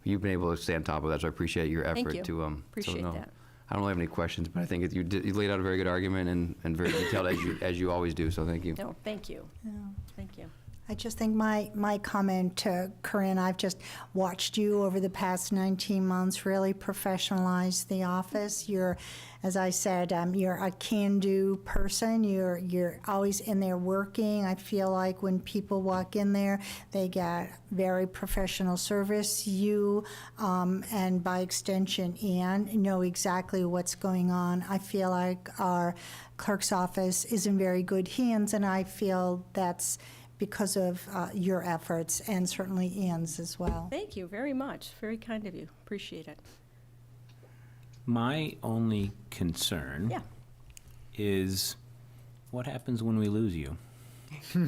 S1: you've been able to stay on top of that. So I appreciate your effort.
S14: Thank you. Appreciate that.
S1: I don't really have any questions, but I think you laid out a very good argument and very detailed as you always do. So thank you.
S14: No, thank you.
S5: Yeah.
S14: Thank you.
S5: I just think my comment to Corinne, I've just watched you over the past 19 months really professionalize the office. You're, as I said, you're a can-do person. You're always in there working. I feel like when people walk in there, they get very professional service. You, and by extension, Ann, know exactly what's going on. I feel like our clerk's office is in very good hands, and I feel that's because of your efforts and certainly Ann's as well.
S14: Thank you very much. Very kind of you. Appreciate it.
S7: My only concern is what happens when we lose you?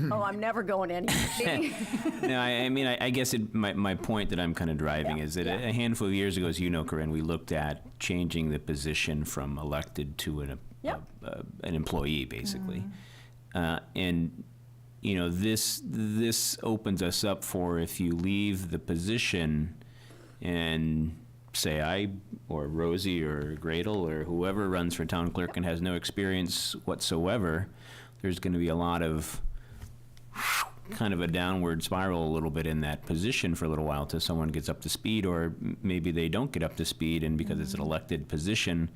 S14: Oh, I'm never going anywhere.
S7: No, I mean, I guess my point that I'm kind of driving is that a handful of years ago, as you know, Corinne, we looked at changing the position from elected to an employee, basically. And this opens us up for if you leave the position and say I or Rosie or Gradle or whoever runs for town clerk and has no experience whatsoever, there's going to be a lot of kind of a downward spiral a little bit in that position for a little while till someone gets up to speed, or maybe they don't get up to speed, and because it's an elected position,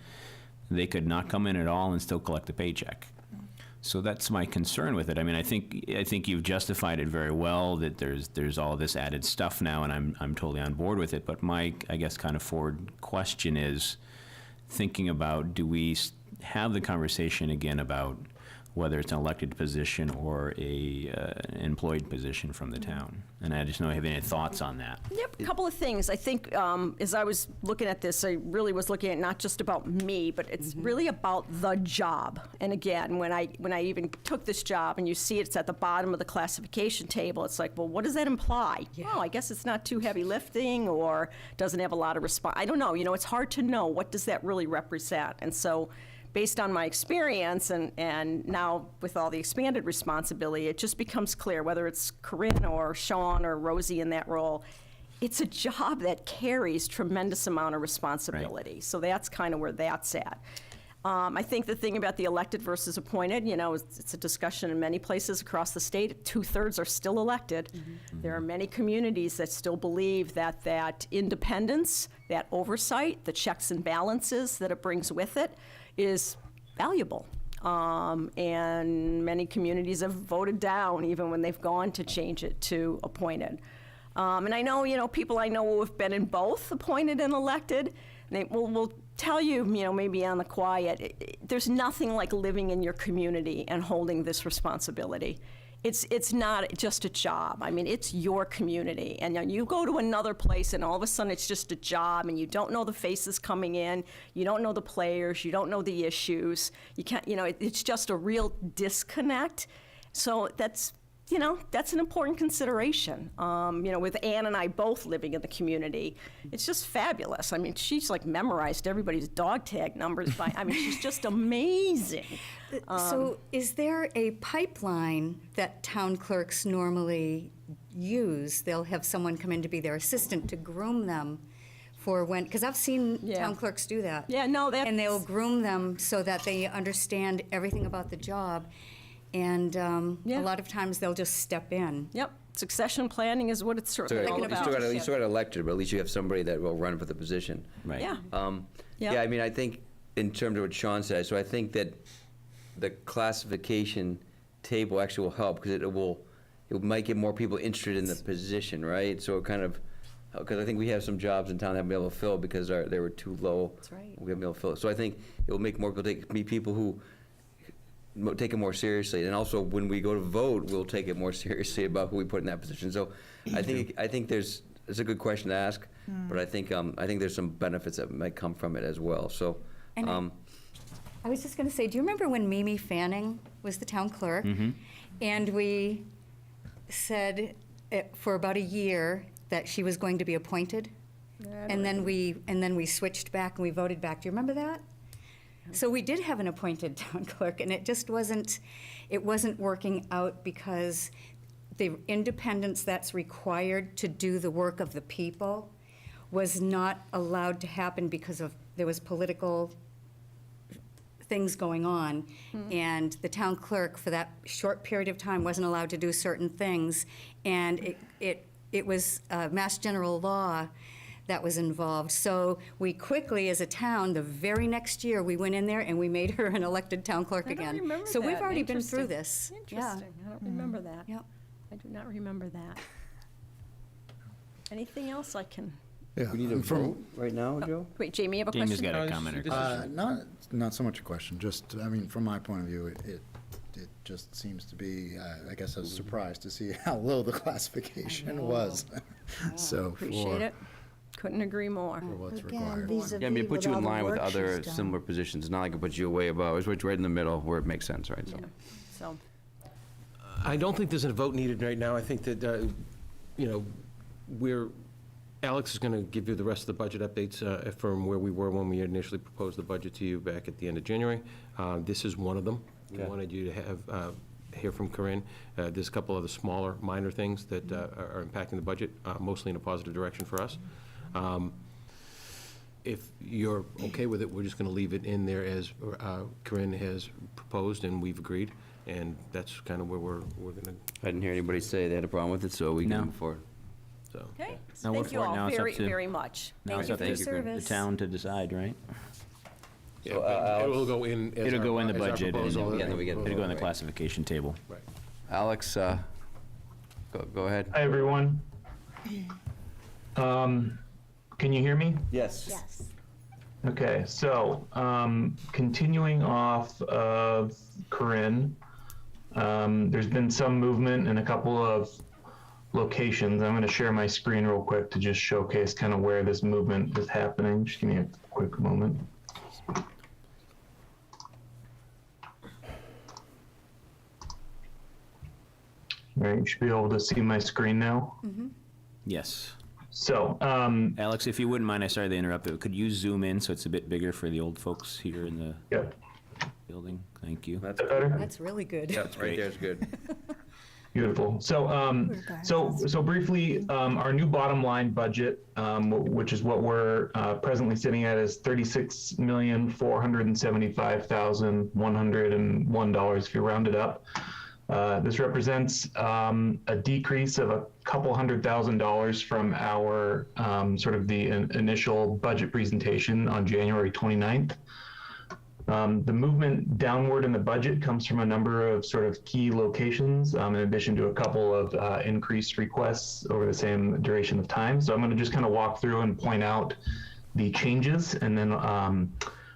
S7: they could not come in at all and still collect a paycheck. So that's my concern with it. I mean, I think you've justified it very well that there's all this added stuff now, and I'm totally on board with it. But my, I guess, kind of forward question is thinking about, do we have the conversation again about whether it's an elected position or an employed position from the town? And I just don't have any thoughts on that.
S14: Yep, a couple of things. I think as I was looking at this, I really was looking at not just about me, but it's really about the job. And again, when I even took this job and you see it's at the bottom of the classification table, it's like, well, what does that imply? Oh, I guess it's not too heavy lifting or doesn't have a lot of response. I don't know. It's hard to know what does that really represent. And so based on my experience and now with all the expanded responsibility, it just becomes clear whether it's Corinne or Sean or Rosie in that role, it's a job that carries tremendous amount of responsibility. Right. So that's kind of where that's at. I think the thing about the elected versus appointed, it's a discussion in many places across the state. 2/3 are still elected. There are many communities that still believe that independence, that oversight, the checks and balances that it brings with it is valuable. And many communities have voted down even when they've gone to change it to appointed. And I know, people I know who have been in both appointed and elected, they will tell you, maybe on the quiet, there's nothing like living in your community and holding this responsibility. It's not just a job. I mean, it's your community. And you go to another place and all of a sudden it's just a job and you don't know the faces coming in, you don't know the players, you don't know the issues. You can't, it's just a real disconnect. So you know, that's an important consideration. You know, with Ann and I both living in the community, it's just fabulous. I mean, she's like memorized everybody's dog tag numbers I mean, she's just amazing.
S4: So is there a pipeline that town clerks normally use? They'll have someone come in to be their assistant to groom them for when, because I've seen town clerks do that.
S14: Yeah, no, that's...
S4: And they'll groom them so that they understand everything about the job. And a lot of times they'll just step in.
S14: Yep, succession planning is what it's sort of
S1: You
S14: about.
S1: still got elected, but at least you have somebody that will run for the position.
S7: Right.
S14: Yeah.
S1: Yeah, I mean, I think in terms of what Sean said, so I think that the classification table actually will help because it might get more people interested in the position, right? So it kind of, because I think we have some jobs in town that haven't been able to fill because they were too low.
S14: That's right.
S1: We haven't been able to fill it. So I think it will make more people meet people who take it more seriously, and also when we go to vote, we'll take it more seriously about who we put in that position. So I think it's a good question to ask, but I think there's some benefits that might come from it as well. So.
S4: And I was just going to say, do you remember when Mimi Fanning was the town clerk? And we said for about a year that she was going to be appointed? And then we switched back and we voted back. Do you remember that? So we did have an appointed town clerk, and it just wasn't working out because the independence that's required to do the work of the people was not allowed to happen because there was political things going on, and the town clerk for that short period of time wasn't allowed to do certain things, and it was Mass General Law that was involved. So we quickly, as a town, the very next year, we went in there and we made her an elected town clerk again.
S14: Remember
S4: so we've
S14: that.
S4: already been through this.
S14: Interesting. I don't remember that.
S4: Yep.
S14: I do not remember that. Anything else I can?
S6: Yeah,
S1: We need a vote right now, Joe?
S14: Wait, Jamie, you have a question?
S7: Jamie's got a comment or two.
S6: Not so much a question, just, I mean, from my point of view, it just seems to be, I guess I was surprised to see how low the classification was. So
S14: Appreciate it. Couldn't agree more.
S6: for what's
S5: Again,
S6: required.
S5: vis-a-vis
S1: Yeah, I mean, it puts you
S5: all
S1: in
S5: the
S1: line with
S5: work
S1: other
S5: she's done.
S1: similar positions. It's not like it puts you way above. It's right in the middle where it makes sense, right? So.
S14: Yeah. So,
S3: I don't think there's a vote needed right now. I think that, you know, Alex is going to give you the rest of the budget updates from where we were when we initially proposed the budget to you back at the end of January. This is one of them. We
S1: Okay.
S3: wanted you to have, hear from Corinne. There's a couple other smaller, minor things that are impacting the budget, mostly in a positive direction for us. If you're okay with it, we're just going to leave it in there as Corinne has proposed and we've agreed, and that's kind of where we're going to,
S1: I didn't hear anybody say they had a problem with it, so we
S7: No.
S1: can move forward.
S3: so.
S14: okay.
S7: Now we're
S14: Thank you
S7: for it.
S14: all
S7: Now it's up
S14: very,
S7: to-
S14: very much.
S7: Now it's
S14: Thank you
S7: up
S14: for
S7: to
S14: your
S4: the
S14: service.
S7: the town to decide, right?
S3: Yeah, but it will go in as
S7: It'll
S3: our-
S7: go in the
S3: as our
S7: budget, and
S3: proposal.
S1: Yeah, then we get-
S7: it'll go in the classification table.
S3: Right.
S1: Alex, go ahead.
S15: Hi, everyone. Can you hear me?
S1: Yes.
S5: Yes.
S15: Okay, so continuing off of Corinne, there's been some movement in a couple of locations. I'm going to share my screen real quick to just showcase kind of where this movement is happening. Just give me a quick moment. All right, you should be able to see my screen now.
S7: Yes.
S15: So,
S7: Alex, if you wouldn't mind, I sorry to interrupt, but could you zoom in so it's a bit bigger for the old folks here in the
S15: yep.
S7: building? Thank you.
S1: That's
S15: Better?
S4: That's really good.
S1: Yeah, right there's good.
S15: Beautiful. So briefly, our new bottom line budget, which is what we're presently sitting at, is $36,475,101 if you round it up. This represents a decrease of a couple $100,000 from our sort of the initial budget presentation on January 29th. The movement downward in the budget comes from a number of sort of key locations, in addition to a couple of increased requests over the same duration of time. So I'm going to just kind of walk through and point out the changes, and then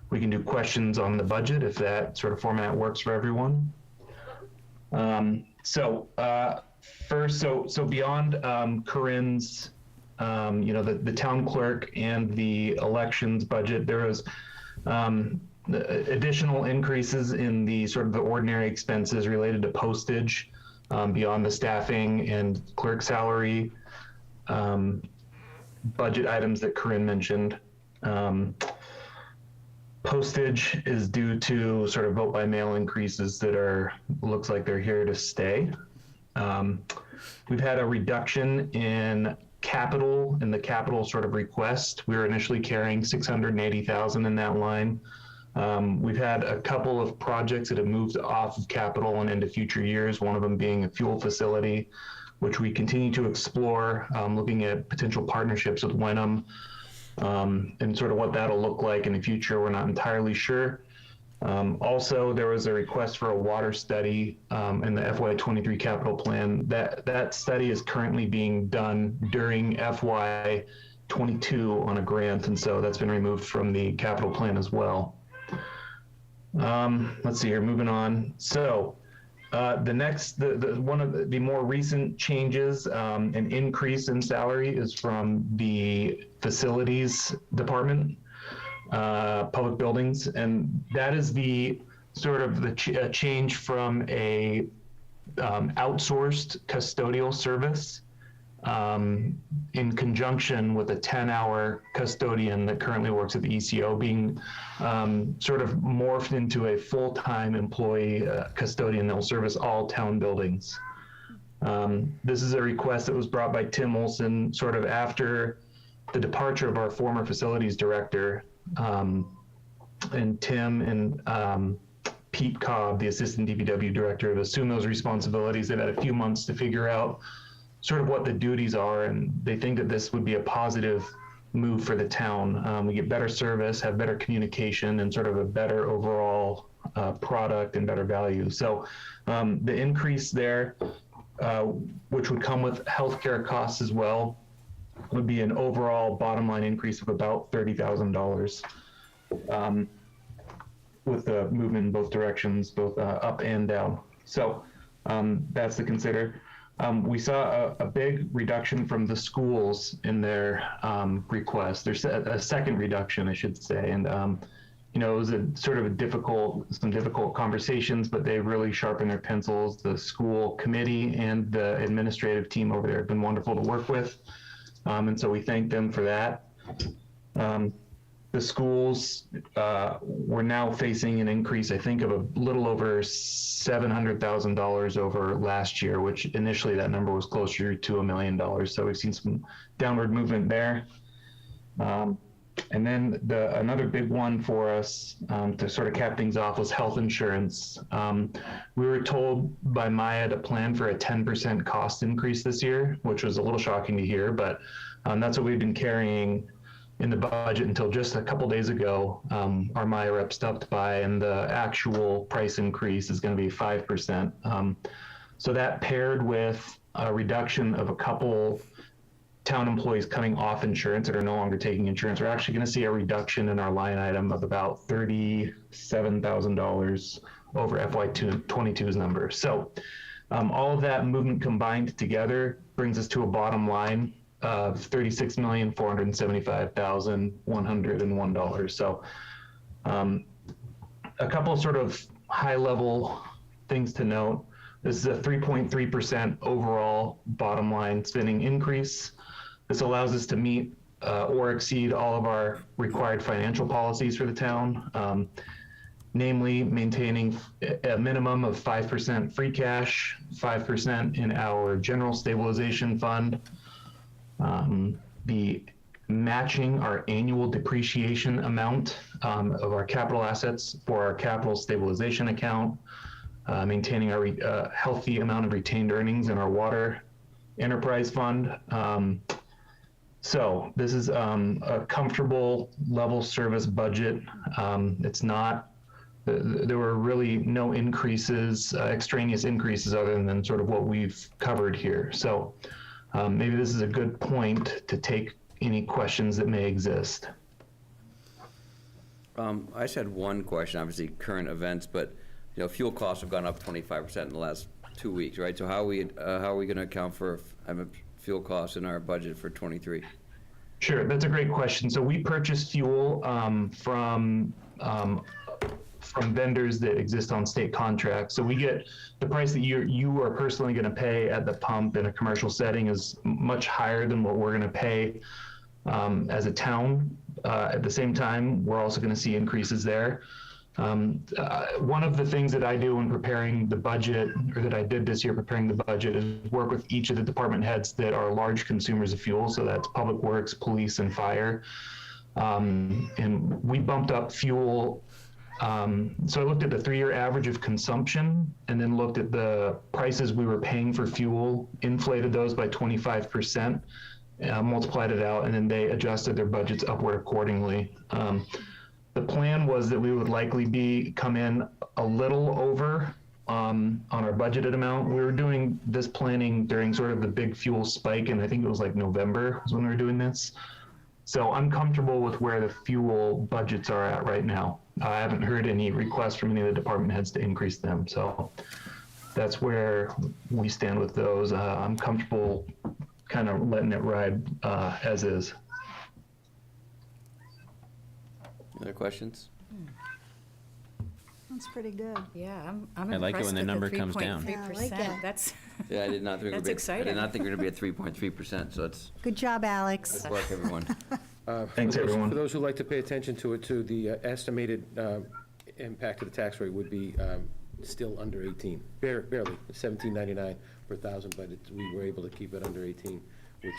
S15: we can do questions on the budget if that sort of format works for everyone. First, so beyond Corinne's, the town clerk and the elections budget, there was additional increases in the sort of the ordinary expenses related to postage, beyond the staffing and clerk salary budget items that Corinne mentioned. Postage is due to sort of vote by mail increases that looks like they're here to stay. We've had a reduction in the capital sort of request. We were initially carrying 680,000 in that line. We've had a couple of projects that have moved off of capital and into future years, one of them being a fuel facility, which we continue to explore, looking at potential partnerships with Wenham, and sort of what that'll look like in the future. We're not entirely sure. Also, there was a request for a water study in the FY23 capital plan. That study is currently being done during FY22 on a grant, and so that's been removed from the capital plan as well. Let's see here, moving on. So one of the more recent changes, an increase in salary, is from the facilities department, public buildings, and that is the sort of the change from a outsourced custodial service in conjunction with a 10-hour custodian that currently works at the ECO being sort of morphed into a full-time employee custodian that will service all town buildings. This is a request that was brought by Tim Olson sort of after the departure of our former facilities director, and Tim and Pete Cobb, the assistant DPW director, have assumed those responsibilities. They've had a few months to figure out sort of what the duties are, and they think that this would be a positive move for the town. We get better service, have better communication, and sort of a better overall product and better value. So the increase there, which would come with healthcare costs as well, would be an overall bottom line increase of about $30,000 with the movement in both directions, both up and down. So that's to consider. We saw a big reduction from the schools in their request. There's a second reduction, I should say, and it was some difficult conversations, but they really sharpened their pencils. The school committee and the administrative team over there have been wonderful to work with, and so we thank them for that. The schools were now facing an increase, I think, of a little over $700,000 over last year, which initially that number was closer to $1 million. So we've seen some downward movement there. And then another big one for us to sort of cap things off was health insurance. We were told by Maya to plan for a 10% cost increase this year, which was a little shocking to hear, but that's what we've been carrying in the budget until just a couple days ago. Our Maya rep stopped by, and the actual price increase is going to be 5%. So that paired with a reduction of a couple town employees coming off insurance that are no longer taking insurance, we're actually going to see a reduction in our line item of about $37,000 over FY22's number. So all of that movement combined together brings us to a bottom line of $36,475,101. So a couple of sort of high level things to note. This is a 3.3% overall bottom line spending increase. This allows us to meet or exceed all of our required financial policies for the town, namely maintaining a minimum of 5% free cash, 5% in our general stabilization fund, the matching our annual depreciation amount of our capital assets for our capital stabilization account, maintaining our healthy amount of retained earnings in our water enterprise fund. So this is a comfortable level service budget. It's not, there were really no increases, extraneous increases other than sort of what we've covered here. So maybe this is a good point to take any questions that may exist.
S1: I just had one question, obviously current events, but fuel costs have gone up 25% in the last 2 weeks, right? So how are we going to account for fuel costs in our budget for 23?
S15: Sure, that's a great question. So we purchase fuel from from vendors that exist on state contracts. So we get the price that you are personally going to pay at the pump in a commercial setting is much higher than what we're going to pay as a town. At the same time, we're also going to see increases there. One of the things that I do when preparing the budget, or that I did this year preparing the budget, is work with each of the department heads that are large consumers of fuel. So that's Public Works, Police, and Fire. And we bumped up fuel. So I looked at the 3-year average of consumption and then looked at the prices we were paying for fuel, inflated those by 25%, multiplied it out, and then they adjusted their budgets upward accordingly. The plan was that we would likely come in a little over on our budgeted amount. We were doing this planning during sort of the big fuel spike, and I think it was like November was when we were doing this. So I'm comfortable with where the fuel budgets are at right now. I haven't heard any requests from any of the department heads to increase them. So that's where we stand with those. I'm comfortable kind of letting it ride as is.
S1: Other questions?
S5: That's pretty good.
S4: Yeah, I'm
S7: I like it
S4: impressed
S7: when the
S4: with
S7: number comes down.
S5: Yeah, I like
S4: 3.3%.
S5: it.
S4: That's,
S1: Yeah, I did not think
S4: That's
S1: I
S4: exciting.
S1: did not think we were going to be at 3.3%, so it's
S5: Good job, Alex.
S1: good work, everyone.
S3: For
S15: Thanks,
S3: those-
S15: everyone.
S3: For those who like to pay attention to it, too, the estimated impact of the tax rate would be still under 18, barely, $17.99 per thousand, but we were able to keep it under 18, which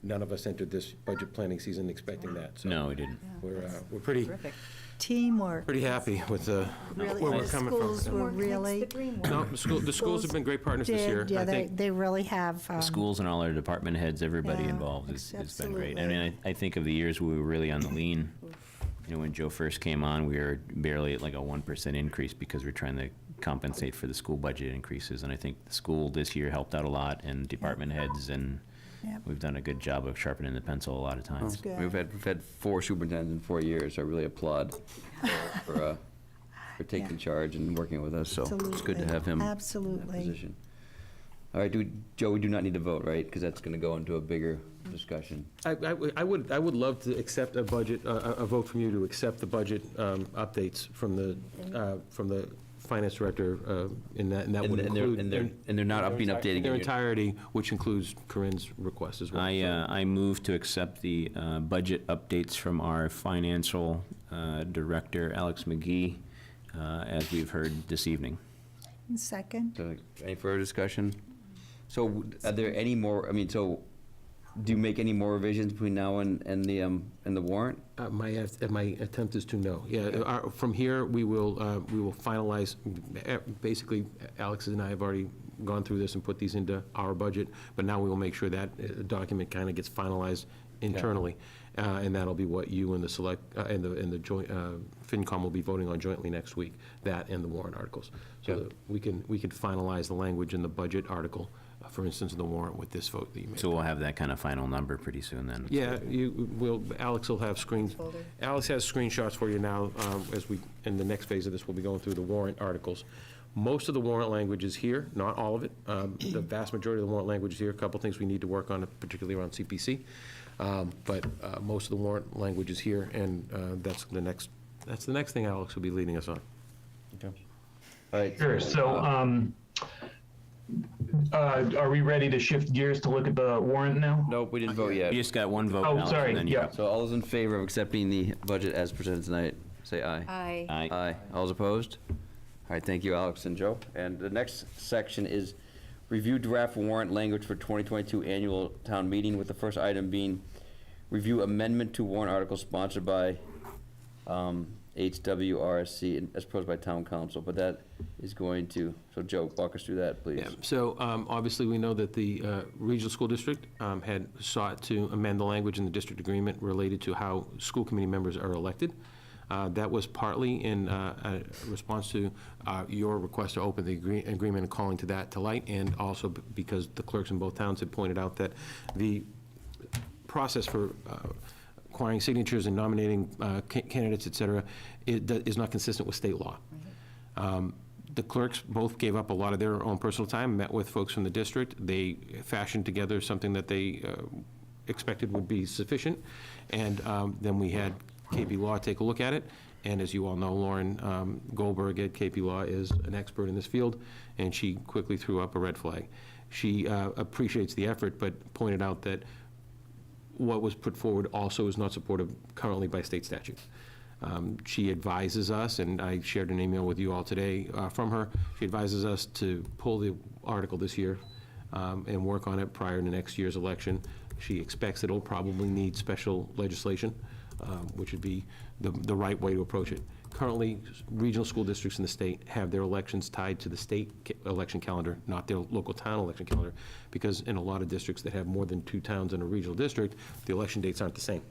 S3: none of us entered this budget planning season expecting that. So
S7: No, we didn't.
S3: we're pretty
S4: terrific.
S5: Teamwork.
S3: happy with
S5: Really,
S3: where we're
S5: the
S3: coming from.
S5: schools were really,
S3: No, the schools have been great partners this year.
S5: yeah,
S3: I think
S5: they really have.
S7: The schools and all our department heads, everybody
S5: Yeah,
S7: involved has been great. I
S5: absolutely.
S7: mean, I think of the years we were really on the lean. You know, when Joe first came on, we were barely at like a 1% increase because we're trying to compensate for the school budget increases. And I think the school this year helped out a lot, and department heads, and
S5: Yep.
S7: we've done a good job of sharpening the pencil a lot of times.
S5: good.
S1: We've had 4 superintendents in 4 years. I really applaud for taking
S5: Yeah.
S1: charge and working with us, so it's good to
S5: Absolutely.
S1: have him in that
S5: Absolutely.
S1: position. All right, Joe, we do not need to vote, right? Because that's going to go into a bigger discussion.
S3: I would love to accept a budget, a vote from you to accept the budget updates from the finance director, and that would include.
S1: And they're not being updated.
S3: Their entirety, which includes Corinne's request as well.
S7: I move to accept the budget updates from our financial director, Alex McGee, as we've heard this evening.
S5: Second.
S1: So, any further discussion? So are there any more, I mean, so do you make any more revisions between now and the warrant?
S3: My attempt is to no. Yeah, from here, we will finalize, basically, Alex and I have already gone through this and put these into our budget, but now we will make sure that document kind of gets finalized internally. And that'll be what you and the select, and the joint, FinCom will be voting on jointly next week, that and the warrant articles. So that we can finalize the language in the budget article, for instance, in the warrant with this vote that you made.
S7: So we'll have that kind of final number pretty soon then.
S3: Yeah, Alex will have Alex has screenshots for you now, in the next phase of this, we'll be going through the warrant articles. Most of the warrant language is here, not all of it. The vast majority of the warrant language is here. A couple things we need to work on, particularly around CPC. But most of the warrant language is here, and that's the next thing Alex will be leading us on.
S1: Okay. All right.
S15: Sure, so, are we ready to shift gears to look at the warrant now?
S1: Nope, we didn't vote yet.
S7: You just got one vote,
S15: Oh,
S7: Alex,
S15: sorry,
S7: and then you're
S15: yeah.
S7: up.
S1: So all those in favor of accepting the budget as presented tonight, say aye.
S4: Aye.
S7: Aye.
S1: Aye. All those opposed? All right, thank you, Alex and Joe. And the next section is review draft warrant language for 2022 annual town meeting, with the first item being review amendment to warrant article sponsored by HWRSC as proposed by town council, but that is going to, so Joe, walk us through that, please.
S3: Yeah, so obviously, we know that the regional school district had sought to amend the language in the district agreement related to how school committee members are elected. That was partly in response to your request to open the agreement and calling to that to light, and also because the clerks in both towns had pointed out that the process for acquiring signatures and nominating candidates, et cetera, is not consistent with state law. The clerks both gave up a lot of their own personal time, met with folks from the district. They fashioned together something that they expected would be sufficient, and then we had KB Law take a look at it, And as you all know, Lauren Goldberg at KP Law is an expert in this field, and she quickly threw up a red flag. She appreciates the effort, but pointed out that what was put forward also is not supported currently by state statute. She advises us, and I shared an email with you all today from her, she advises us to pull the article this year and work on it prior to next year's election. She expects it'll probably need special legislation, which would be the right way to approach it. Currently, regional school districts in the state have their elections tied to the state election calendar, not their local town election calendar, because in a lot of districts that have more than 2 towns in a regional district, the election dates aren't the same.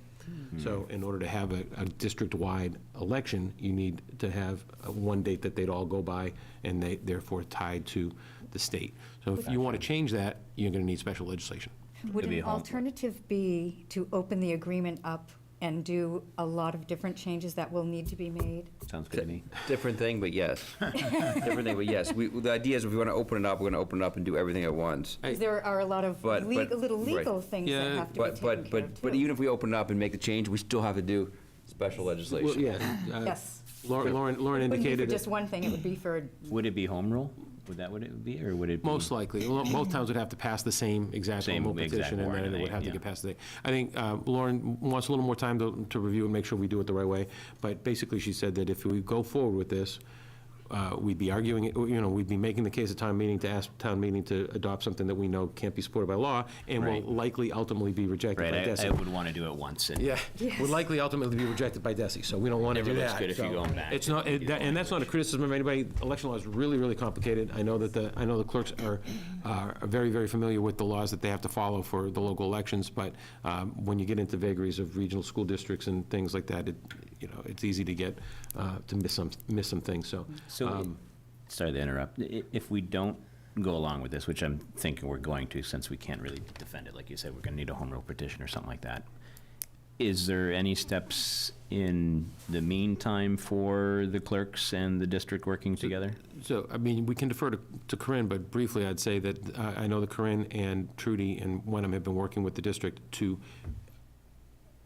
S3: So in order to have a district-wide election, you need to have one date that they'd all go by, and they therefore tied to the state. So if you want to change that, you're going to need special legislation.
S4: Would an alternative be to open the agreement up and do a lot of different changes that will need to be made?
S7: Sounds good to me.
S1: Different thing, but yes. Different thing, but yes. The idea is if we want to open it up, we're going to open it up and do everything at once.
S4: There are a lot of
S1: But-
S4: little legal
S1: right.
S4: things that have to be
S1: But,
S4: taken care of,
S1: but
S4: too.
S1: even if we open it up and make the change, we still have to do special legislation.
S3: Well, yeah.
S4: Yes.
S3: Lauren
S4: It wouldn't be
S3: indicated
S4: for
S3: that
S4: just one thing, it would be for,
S7: Would it be home rule? Would that what it would be, or would it be?
S3: most likely, most towns would have to pass the same exact
S7: Same
S3: home rule
S7: exact
S3: petition, and
S7: warrant,
S3: then it would have to
S7: yeah.
S3: get passed today. I think Lauren wants a little more time to review and make sure we do it the right way, but basically she said that if we go forward with this, we'd be arguing, we'd be making the case at town meeting to ask town meeting to adopt something that we know can't be supported by law, and will
S7: Right.
S3: likely ultimately be rejected by
S7: Right,
S3: DESI.
S7: I would want to do it once. And
S3: Yeah, would likely ultimately be rejected by DESI, so we don't want to do
S7: Never
S3: that.
S7: looks good if you're
S3: So
S7: going back.
S3: It's not, and that's not a criticism of anybody. Election law is really, really complicated. I know that the clerks are very, very familiar with the laws that they have to follow for the local elections, but when you get into vagaries of regional school districts and things like that, it's easy to get, to miss some things, so.
S7: Sorry to interrupt. If we don't go along with this, which I'm thinking we're going to, since we can't really defend it, like you said, we're going to need a home rule petition or something like that. Is there any steps in the meantime for the clerks and the district working together?
S3: So, I mean, we can defer to Corinne, but briefly, I'd say that I know that Corinne and Trudy and Wenham have been working with the district to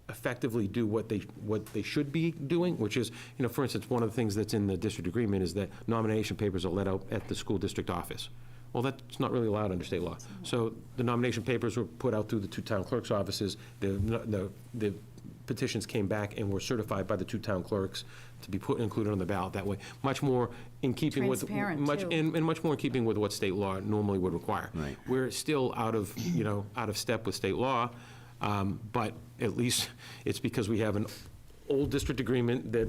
S3: effectively do what they should be doing, which is, for instance, one of the things that's in the district agreement is that nomination papers are let out at the school district office. Well, that's not really allowed under state law. So the nomination papers were put out through the 2 town clerks' offices. The petitions came back and were certified by the 2 town clerks to be included on the ballot that way. Much more in keeping with
S4: Transparent, too.
S3: and much more in keeping with what state law normally would require.
S7: Right.
S3: We're still out of step with state law. But at least it's because we have an old district agreement that,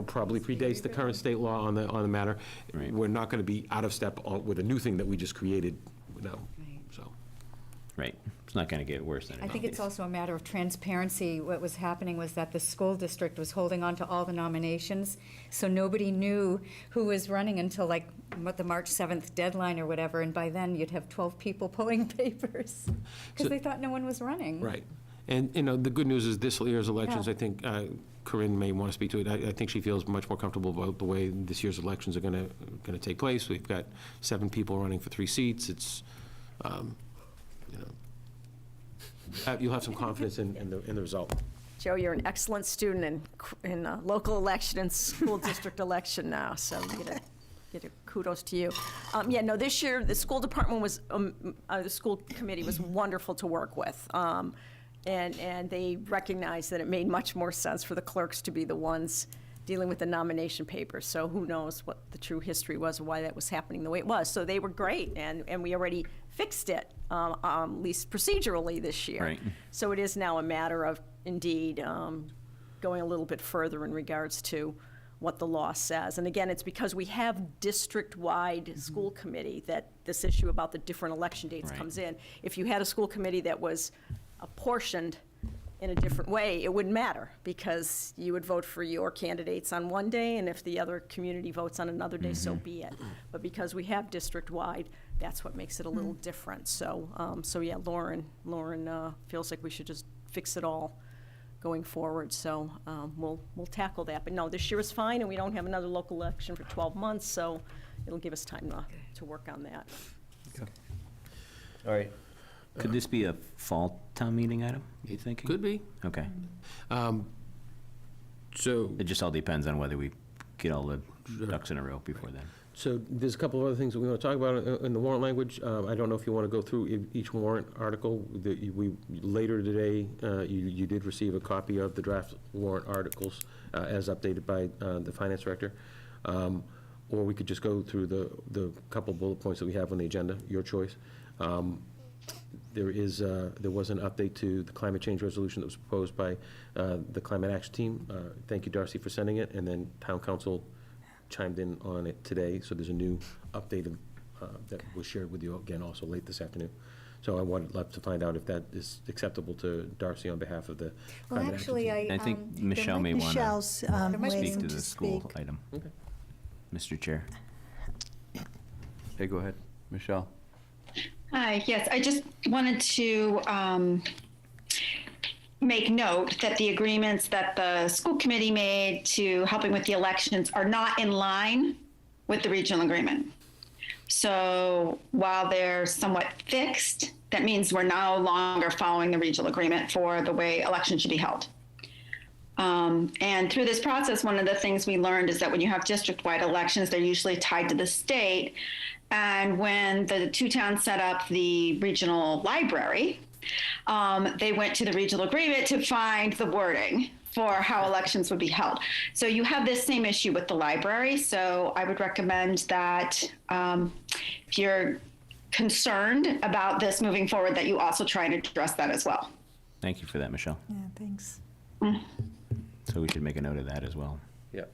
S3: probably predates the current state law on the matter.
S7: Right.
S3: We're not going to be out of step with a new thing that we just created, so.
S7: Right. It's not going to get worse than it
S4: I think
S7: is.
S4: it's also a matter of transparency. What was happening was that the school district was holding on to all the nominations, so nobody knew who was running until the March 7th deadline or whatever, and by then you'd have 12 people pulling papers, because they thought no one was running.
S3: Right. And, the good news is this year's elections,
S4: Yeah.
S3: I think Corinne may want to speak to it. I think she feels much more comfortable about the way this year's elections are going to take place. We've got 7 people running for 3 seats. It's, you'll have some confidence in the result.
S14: Joe, you're an excellent student in local election and school district election now, so you get a kudos to you. This year, the school department the school committee was wonderful to work with. And they recognized that it made much more sense for the clerks to be the ones dealing with the nomination papers. So who knows what the true history was, or why that was happening the way it was. So they were great, and we already fixed it, at least procedurally this year.
S7: Right.
S14: So it is now a matter of, indeed, going a little bit further in regards to what the law says. And again, it's because we have district-wide school committee that this issue about the different election dates
S7: Right.
S14: comes in. If you had a school committee that was apportioned in a different way, it wouldn't matter, because you would vote for your candidates on one day, and if the other community votes on another day, so be it. But because we have district-wide, that's what makes it a little different. So, yeah, Lauren feels like we should just fix it all going forward. So we'll tackle that. But no, this year is fine, and we don't have another local election for 12 months, so it'll give us time to work on that.
S1: All right.
S7: Could this be a fall town meeting item, you think?
S3: Could be.
S7: Okay.
S3: So,
S7: It just all depends on whether we get all the ducks in a row before then.
S3: so there's a couple of other things that we want to talk about in the warrant language. I don't know if you want to go through each warrant article. Later today, you did receive a copy of the draft warrant articles as updated by the finance director. Or we could just go through the couple bullet points that we have on the agenda, your choice. There was an update to the climate change resolution that was proposed by the Climate Action Team. Thank you, Darcy, for sending it, and then Town Council chimed in on it today, so there's a new update that was shared with you again also late this afternoon. So I would love to find out if that is acceptable to Darcy on behalf of the
S4: Well,
S3: Climate Action
S4: actually,
S3: Team.
S7: I think Michelle may want to
S5: Michelle's
S7: speak
S5: waiting
S7: to
S5: to
S7: the school
S5: speak.
S7: item.
S3: Okay.
S7: Mr. Chair.
S1: Hey, go ahead, Michelle.
S16: Hi, yes, I just wanted to make note that the agreements that the school committee made to helping with the elections are not in line with the regional agreement. So while they're somewhat fixed, that means we're no longer following the regional agreement for the way elections should be held. And through this process, one of the things we learned is that when you have district-wide elections, they're usually tied to the state. And when the two towns set up the regional library, they went to the regional agreement to find the wording for how elections would be held. So you have this same issue with the library. So I would recommend that if you're concerned about this moving forward, that you also try and address that as well.
S7: Thank you for that, Michelle.
S5: Yeah, thanks.
S7: So we should make a note of that as well.
S3: Yeah.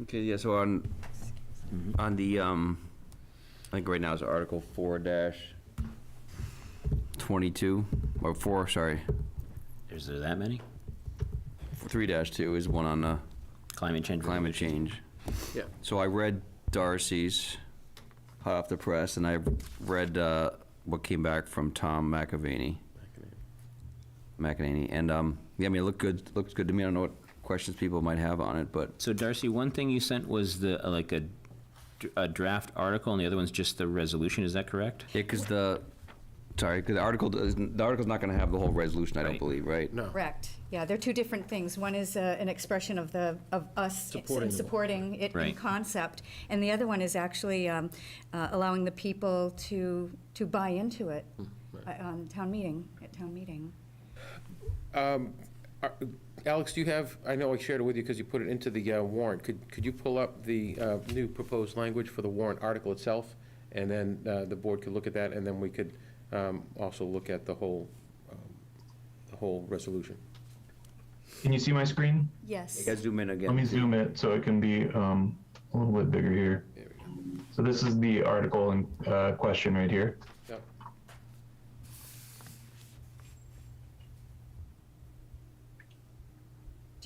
S1: Okay, yeah, so on the, I think right now it's Article 4-22, or 4, sorry,
S7: Is there that many?
S1: 3-2 is one on
S7: Climate change.
S1: climate change.
S3: Yeah.
S1: So I read Darcy's hot off the press, and I read what came back from Tom McAvaney, and yeah, I mean, it looks good to me. I don't know what questions people might have on it, but
S7: So Darcy, one thing you sent was the, like a draft article, and the other one's just the resolution, is that correct?
S1: yeah, because the article's not going to have the whole resolution, I don't
S7: Right.
S1: believe, right?
S3: No.
S4: Correct. Yeah, they're two different things. One is an expression of us supporting it in
S7: Right.
S4: concept, and the other one is actually allowing the people to buy into it on town meeting, at town meeting.
S3: Alex, do you have, I know I shared it with you because you put it into the warrant. Could you pull up the new proposed language for the warrant article itself? And then the board could look at that, and then we could also look at the whole resolution.
S15: Can you see my screen?
S4: Yes.
S1: You guys zoom in again.
S15: Let me zoom it so it can be a little bit bigger here.
S3: There we go.
S15: So this is the article in question right here.
S3: Yep.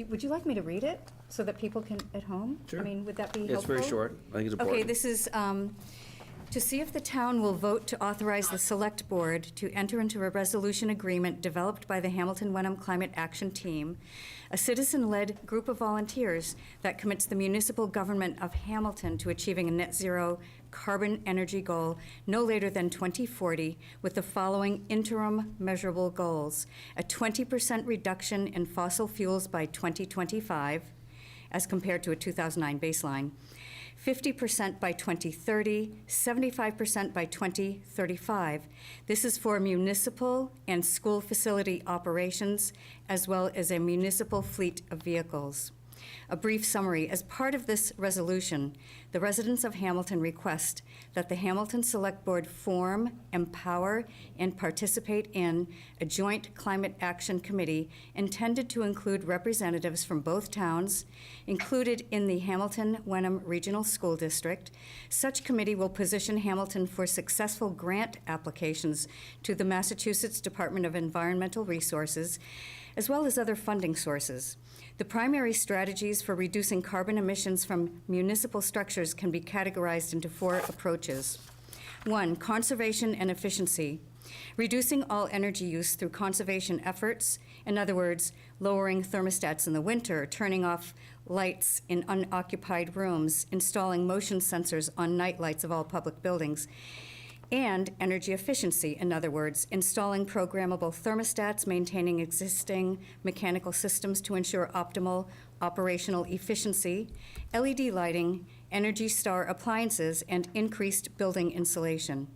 S4: Would you like me to read it so that people can, at home?
S1: Sure.
S4: I mean, would that be
S1: Yeah, it's
S4: helpful?
S1: very short. I think it's important.
S4: Okay, this is, to see if the town will vote to authorize the Select Board to enter into a resolution agreement developed by the Hamilton Wenham Climate Action Team, a citizen-led group of volunteers that commits the municipal government of Hamilton to achieving a net zero carbon energy goal no later than 2040 with the following interim measurable goals: a 20% reduction in fossil fuels by 2025 as compared to a 2009 baseline, 50% by 2030, 75% by 2035. This is for municipal and school facility operations, as well as a municipal fleet of vehicles. A brief summary. As part of this resolution, the residents of Hamilton request that the Hamilton Select Board form, empower, and participate in a joint climate action committee intended to include representatives from both towns, included in the Hamilton Wenham Regional School District. Such committee will position Hamilton for successful grant applications to the Massachusetts Department of Environmental Resources, as well as other funding sources. The primary strategies for reducing carbon emissions from municipal structures can be categorized into 4 approaches. 1, conservation and efficiency. Reducing all energy use through conservation efforts. In other words, lowering thermostats in the winter, turning off lights in unoccupied rooms, installing motion sensors on night lights of all public buildings. And energy efficiency, in other words, installing programmable thermostats, maintaining existing mechanical systems to ensure optimal operational efficiency, LED lighting, Energy Star appliances, and increased building insulation.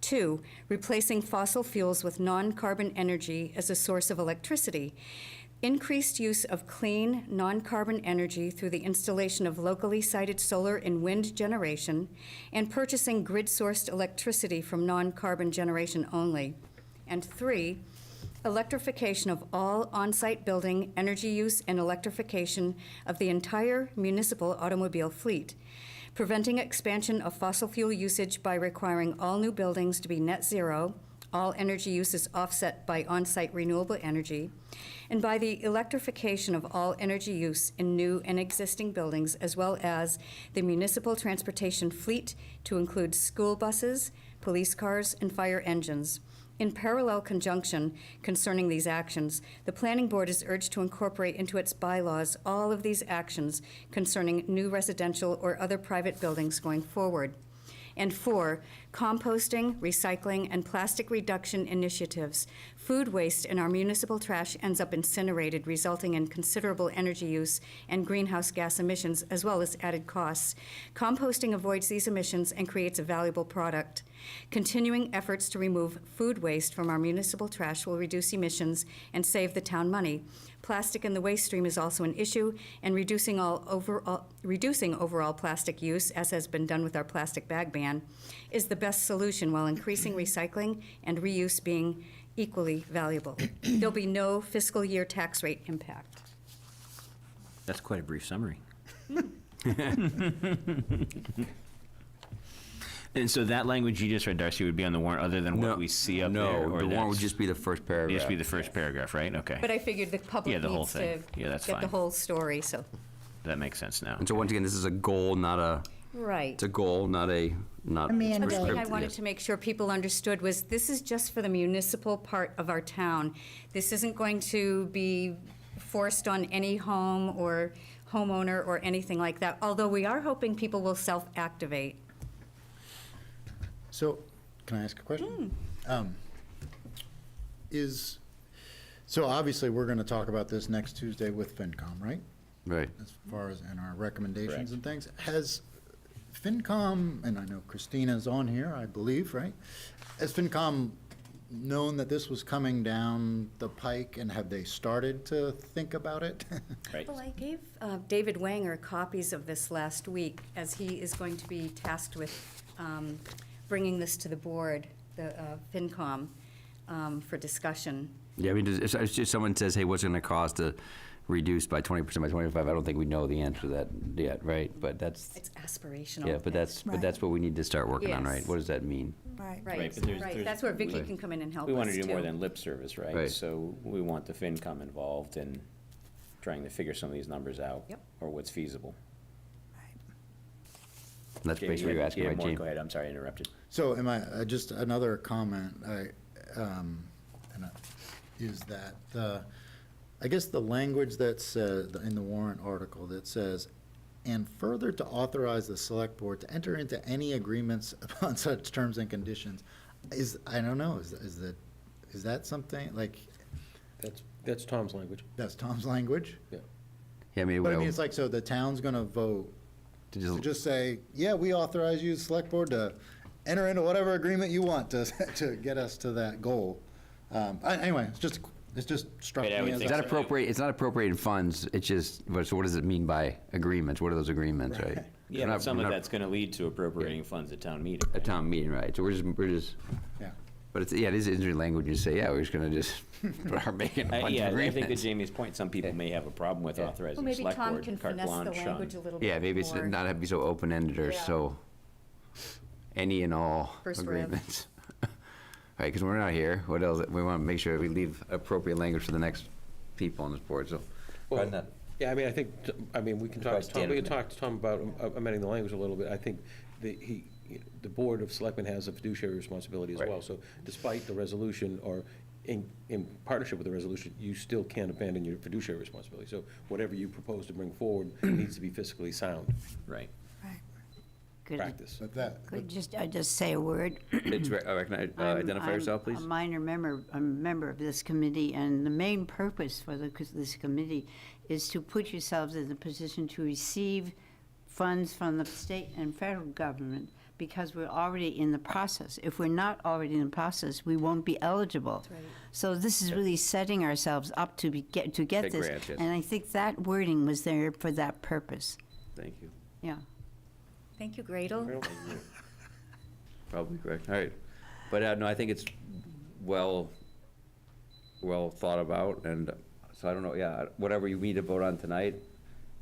S4: 2, replacing fossil fuels with non-carbon energy as a source of electricity. Increased use of clean, non-carbon energy through the installation of locally sited solar and wind generation, and purchasing grid-sourced electricity from non-carbon generation only. And 3, electrification of all on-site building, energy use, and electrification of the entire municipal automobile fleet. Preventing expansion of fossil fuel usage by requiring all new buildings to be net zero, all energy use is offset by on-site renewable energy, and by the electrification of all energy use in new and existing buildings, as well as the municipal transportation fleet to include school buses, police cars, and fire engines. In parallel conjunction concerning these actions, the Planning Board is urged to incorporate into its bylaws all of these actions concerning new residential or other private buildings going forward. And 4, composting, recycling, and plastic reduction initiatives. Food waste in our municipal trash ends up incinerated, resulting in considerable energy use and greenhouse gas emissions, as well as added costs. Composting avoids these emissions and creates a valuable product. Continuing efforts to remove food waste from our municipal trash will reduce emissions and save the town money. Plastic in the waste stream is also an issue, and reducing overall plastic use, as has been done with our plastic bag ban, is the best solution, while increasing recycling and reuse being equally valuable. There'll be no fiscal year tax rate impact.
S7: That's quite a brief summary. And so that language you just read, Darcy, would be on the warrant other than what we see up there?
S1: No,
S7: or
S1: the warrant would
S7: that's-
S1: just be the first
S7: It'd
S1: paragraph.
S7: just be the first paragraph, right? Okay.
S4: But I figured the public
S7: Yeah, the whole
S4: needs to
S7: thing. Yeah, that's
S4: get the
S7: fine.
S4: whole story, so.
S7: That makes sense now.
S1: And so once again, this is a goal, not a,
S4: Right.
S1: it's a goal, not
S5: Amanda.
S4: Other thing I
S1: prescriptive,
S4: wanted
S1: yes.
S4: to make sure people understood was this is just for the municipal part of our town. This isn't going to be forced on any home or homeowner or anything like that, although we are hoping people will self-activate.
S6: So, can I ask a question? So obviously, we're going to talk about this next Tuesday with FinCom, right?
S1: Right.
S6: As far as in our recommendations and things. Has FinCom, and I know Christina's on here, I believe, right? Has FinCom known that this was coming down the pike, and have they started to think about it?
S7: Right.
S4: Well, I gave David Wanger copies of this last week, as he is going to be tasked with bringing this to the board, the FinCom, for discussion.
S1: Yeah, I mean, if just someone says, hey, what's it gonna cost to reduce by 20% by 25, I don't think we know the answer to that yet, right? But that's,
S4: It's aspirational.
S1: yeah, but that's what we need to start working on, right?
S4: Yes.
S1: What does that mean?
S5: Right.
S4: Right,
S7: but there's-
S4: right. That's where Vicky can come in and help us,
S7: We want to do more
S4: too.
S7: than lip service, right?
S1: Right.
S7: So we want the FinCom involved in trying to figure some of these numbers out.
S4: Yep.
S7: Or what's feasible.
S1: That's
S7: Jamie,
S1: basically what you're asking,
S7: you
S1: right,
S7: had more?
S1: James?
S7: Go ahead, I'm sorry, I interrupted.
S6: So am I, just another comment, is that, I guess the language that says, in the warrant article that says, and further to authorize the select board to enter into any agreements upon such terms and conditions, I don't know, is that something, like,
S3: That's Tom's language.
S6: that's Tom's language?
S3: Yeah.
S1: Yeah, I mean,
S6: But I
S1: well,
S6: mean, it's like, so the town's gonna vote
S1: to
S6: to
S1: just,
S6: just say, yeah, we authorize you, select board, to enter into whatever agreement you want to get us to that goal. Anyway, it's just struck
S7: Right, I
S6: me
S7: would
S6: as.
S7: think
S1: it's
S6: a-
S1: not appropriate, it's not appropriating funds, it's just, so what does it mean by agreements? What are those agreements, right?
S7: Yeah,
S1: We're
S7: but
S1: not-
S7: some
S1: we're
S7: of
S1: not-
S7: that's going to lead to appropriating funds at town meeting.
S1: A town meeting, right, so we're just,
S6: Yeah.
S1: but it's, yeah, it is interesting language, you say, yeah, we're just gonna just start making a bunch
S7: Yeah,
S1: of
S7: I think to
S1: agreements.
S7: Jamie's point, some people may have a problem with
S4: Well,
S7: authorizing
S4: maybe
S7: select
S4: Tom
S7: board,
S4: can
S7: carte
S4: finesse the
S7: blanche on.
S4: language a little bit more.
S1: Yeah, maybe it's not have to be so open-ended or
S4: Yeah.
S1: so, any and all
S4: First rev.
S1: agreements. Right, because we're not here, what else, we want to make sure we leave appropriate language for the next people on this board, so.
S3: Well,
S1: Rather than that-
S3: yeah, I mean, I think, we can talk
S1: Right,
S3: to Tom,
S1: stand
S3: we
S1: up
S3: can talk to Tom about amending the language a little bit. I think the Board of Selectmen has a fiduciary responsibility as
S1: Right.
S3: well. So despite the resolution, or in partnership with the resolution, you still can't abandon your fiduciary responsibility. So whatever you propose to bring forward needs to be fiscally sound.
S7: Right.
S3: practice.
S6: But that,
S17: Could I just say a word?
S1: Identify yourself, please.
S17: I'm a minor member, I'm a member of this committee, and the main purpose for this committee is to put yourselves in a position to receive funds from the state and federal government, because we're already in the process. If we're not already in the process, we won't be eligible. So this is really setting ourselves up to get this.
S1: Grants, yes.
S17: And I think that wording was there for that purpose.
S1: Thank you.
S17: Yeah.
S4: Thank you, Gradle.
S1: Probably correct. All right. But no, I think it's well thought about, and so I don't know, yeah, whatever you need to vote on tonight,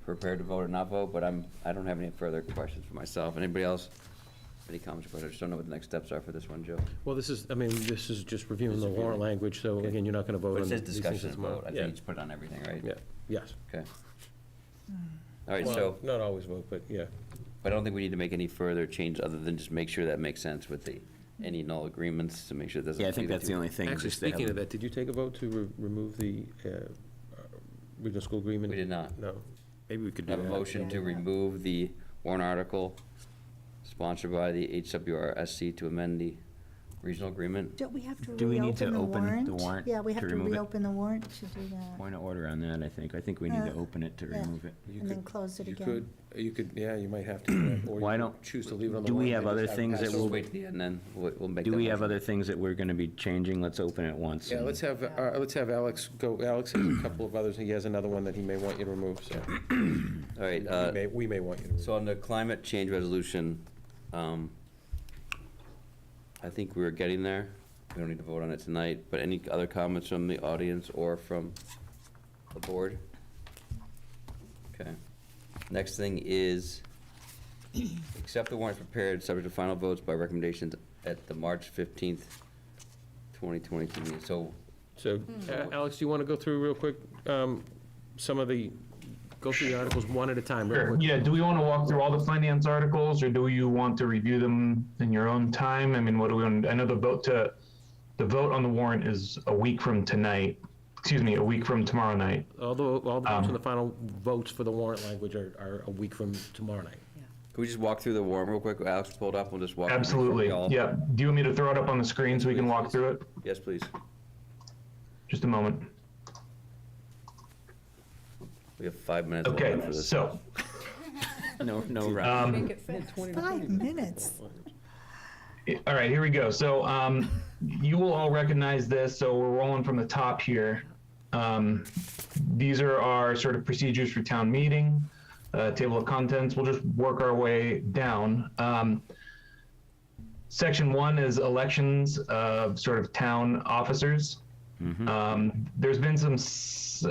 S1: prepared to vote or not vote, but I don't have any further questions for myself. Anybody else? Any comments or questions? I just don't know what the next steps are for this one, Joe.
S3: Well, this is just reviewing the warrant language, so again, you're not gonna vote
S1: But
S3: on
S1: it says
S3: these things
S1: discussion and
S3: tomorrow.
S1: vote. I think you just put it on everything, right?
S3: Yeah, yes.
S1: Okay. All right,
S3: Well,
S1: so,
S3: not always vote, but yeah.
S1: but I don't think we need to make any further change other than just make sure that makes sense with any null agreements to make sure it doesn't.
S7: Yeah, I think that's the only thing.
S3: Actually,
S7: just to have-
S3: speaking of that, did you take a vote to remove the regional school agreement?
S1: We did not.
S3: No. Maybe we could do
S1: Have
S3: that.
S1: a motion to remove the warrant article sponsored by the HWRSC to amend the regional agreement.
S5: Don't we have to
S7: Do we need to
S5: reopen the
S7: open
S5: warrant?
S7: the warrant
S5: Yeah, we
S7: to
S5: have to
S7: remove it?
S5: reopen the warrant to do that,
S7: Point of order on that, I think. I think we need to open it to
S5: yeah.
S7: remove it.
S5: and then close it
S3: You
S5: again.
S3: could, yeah, you might have to, do that, or
S7: Why
S3: you
S7: don't-
S3: could choose to leave it on the
S7: do we
S3: warrant
S7: have
S3: and
S7: other
S3: just
S7: things
S3: pass
S7: that
S1: Let's
S3: over.
S7: will-
S1: wait to the end, then we'll make
S7: Do
S1: that
S7: we have
S1: motion.
S7: other things that we're gonna be changing? Let's open it once.
S3: Yeah,
S7: and-
S3: let's have Alex go. Alex has a couple of others. He has another one that he may want you to remove, so.
S1: All right,
S3: We may want you to remove.
S1: so on the climate change resolution, I think we're getting there. We don't need to vote on it tonight, but any other comments from the audience or from the board? Okay. Next thing is, accept the warrants prepared, subject to final votes by recommendations at the March 15th, 2022 meeting. So,
S3: So, Alex, do you want to go through real quick, some of the, go through the articles one at a time? real
S15: Sure.
S3: quick?
S15: Yeah, do we want to walk through all the finance articles, or do you want to review them in your own time? I mean, what do we want, I know the vote on the warrant is a week from tonight, a week from tomorrow night.
S3: All the votes and the final votes for the warrant language are a week from tomorrow night.
S1: can we just walk through the warrant real quick? Alex pulled up, we'll just walk. through it for
S15: Absolutely,
S1: y'all.
S15: yeah. Do you want me to throw it up on the screen so we can walk through it?
S1: Yes, please.
S15: Just a moment.
S1: We have 5 minutes left
S15: Okay,
S1: for this.
S15: so,
S7: No rush.
S4: Make it fit.
S5: 5 minutes.
S15: all right, here we go. So you will all recognize this, so we're rolling from the top here. These are our sort of procedures for town meeting, table of contents. We'll just work our way down. Section 1 is elections of sort of town officers. There's been some,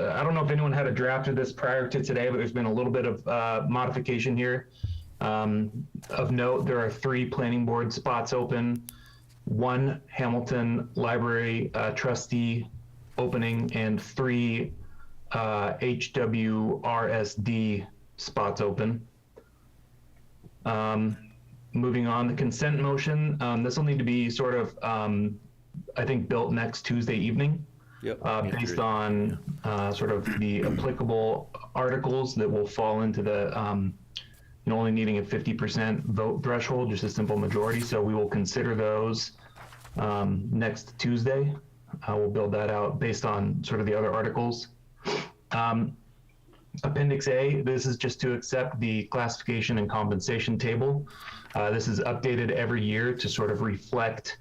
S15: I don't know if anyone had a draft of this prior to today, but there's been a little bit of modification here. Of note, there are 3 planning board spots open, 1 Hamilton Library trustee opening, and 3 HWRSD spots open. Moving on, the consent motion, this will need to be sort of, I think, built next Tuesday evening.
S1: Yep.
S15: Based on sort of the applicable articles that will fall into the, only needing a 50% vote threshold, just a simple majority. So we will consider those next Tuesday. We'll build that out based on sort of the other articles. Appendix A, this is just to accept the classification and compensation table. This is updated every year to sort of reflect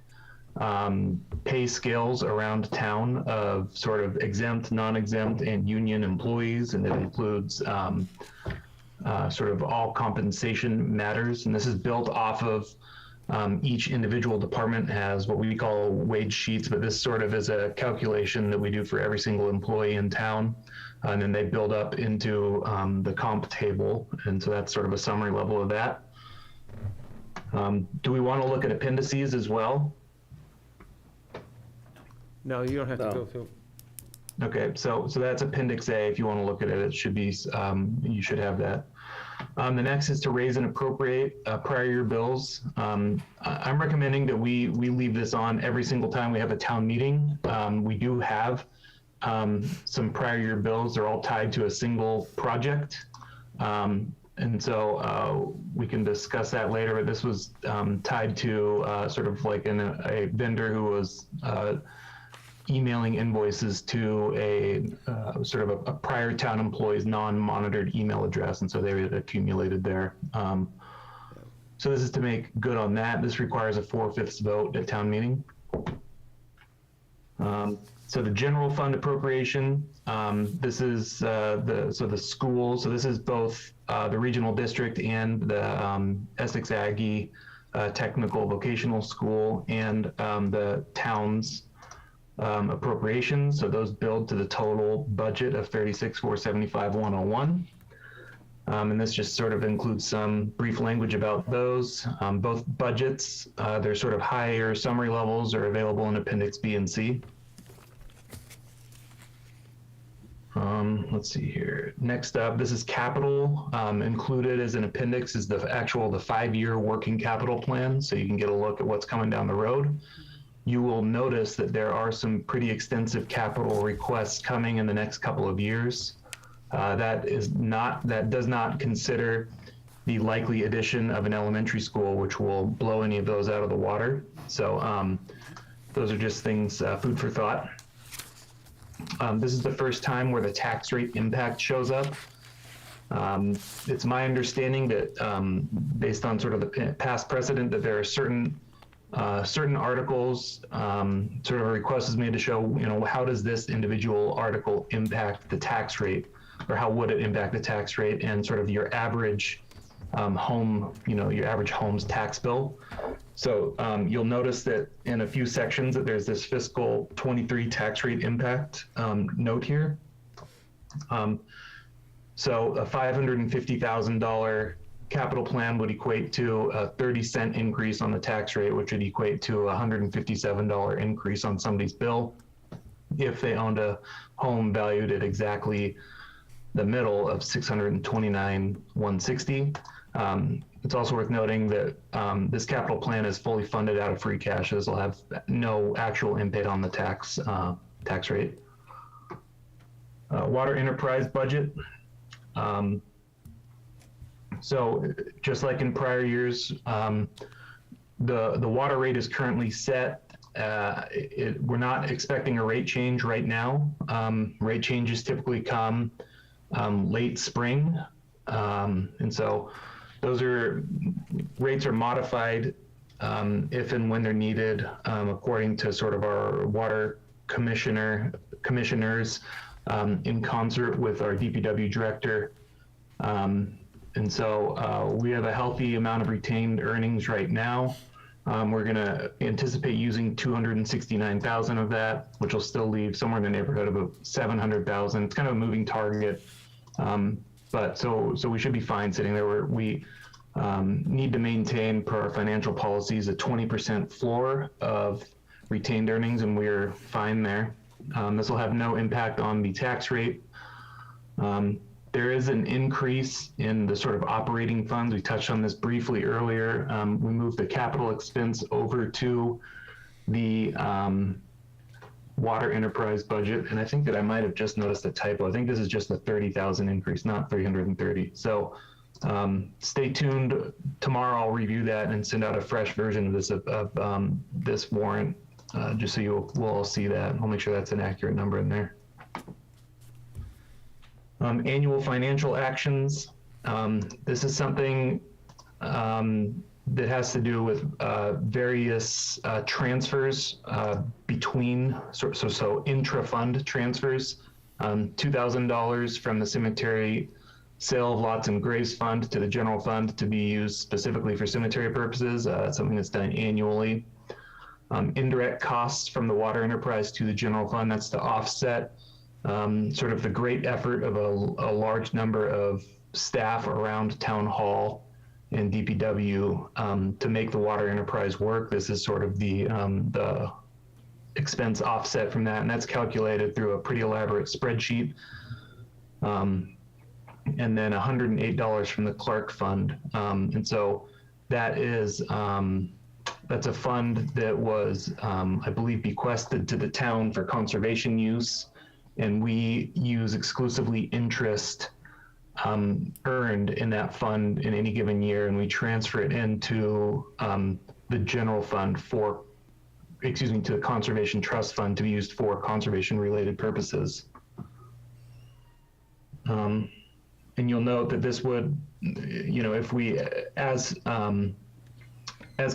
S15: pay scales around town of sort of exempt, non-exempt, and union employees, and it includes sort of all compensation matters. And this is built off of each individual department has what we call wage sheets, but this sort of is a calculation that we do for every single employee in town. And then they build up into the comp table. And so that's sort of a summary level of that. Do we want to look at appendices as well?
S3: No, you don't have to go through.
S15: Okay, so that's Appendix A. If you want to look at it, it should be, you should have that. The next is to raise and appropriate prior year bills. I'm recommending that we leave this on every single time we have a town meeting. We do have some prior year bills. They're all tied to a single project. And so we can discuss that later, but this was tied to sort of like a vendor who was emailing invoices to a sort of a prior town employee's non-monitored email address, and so they had accumulated there. So this is to make good on that. This requires a 4/5 vote at town meeting. So the general fund appropriation, this is the school. So this is both the regional district and the Essex Aggie Technical Vocational School and the town's appropriations. So those build to the total budget of $36,475,101. And this just sort of includes some brief language about those. Both budgets, their sort of higher summary levels are available in Appendix B and C. Let's see here. Next up, this is capital. Included as an appendix is the 5-year working capital plan, so you can get a look at what's coming down the road. You will notice that there are some pretty extensive capital requests coming in the next couple of years. That does not consider the likely addition of an elementary school, which will blow any of those out of the water. So those are just things, food for thought. This is the first time where the tax rate impact shows up. It's my understanding that based on sort of the past precedent that there are certain articles, sort of a request is made to show, how does this individual article impact the tax rate, or how would it impact the tax rate and sort of your average home, your average home's tax bill. So you'll notice that in a few sections that there's this fiscal 23 tax rate impact note here. So a $550,000 capital plan would equate to a 30-cent increase on the tax rate, which would equate to a $157 increase on somebody's bill if they owned a home valued at exactly the middle of $629,160. It's also worth noting that this capital plan is fully funded out of free cash. This will have no actual impact on the tax rate. Water enterprise budget. So just like in prior years, the water rate is currently set. We're not expecting a rate change right now. Rate changes typically come late spring, and so those rates are modified if and when they're needed, according to sort of our water commissioners in concert with our DPW director. And so we have a healthy amount of retained earnings right now. We're going to anticipate using 269,000 of that, which will still leave somewhere in the neighborhood of 700,000. It's kind of a moving target. But so we should be fine sitting there. Where we need to maintain, per our financial policies, a 20% floor of retained earnings, and we're fine there. This will have no impact on the tax rate. There is an increase in the sort of operating funds. We touched on this briefly earlier. We moved the capital expense over to the water enterprise budget, and I think that I might have just noticed a typo. I think this is just a 30,000 increase, not 330. So stay tuned. Tomorrow I'll review that and send out a fresh version of this warrant, just so we'll all see that. I'll make sure that's an accurate number in there. Annual financial actions. This is something that has to do with various transfers between, so intra-fund transfers. $2,000 from the cemetery sale of lots and graves fund to the general fund to be used specifically for cemetery purposes. Something that's done annually. Indirect costs from the water enterprise to the general fund. That's to offset sort of the great effort of a large number of staff around town hall and DPW to make the water enterprise work. This is sort of the expense offset from that, and that's calculated through a pretty elaborate spreadsheet. And then $108 from the Clark Fund. And so that is, that's a fund that was, I believe, bequested to the town for conservation use. And we use exclusively interest earned in that fund in any given year, and we transfer it into the general fund to the Conservation Trust Fund to be used for conservation-related purposes. And you'll note that this would, if we, as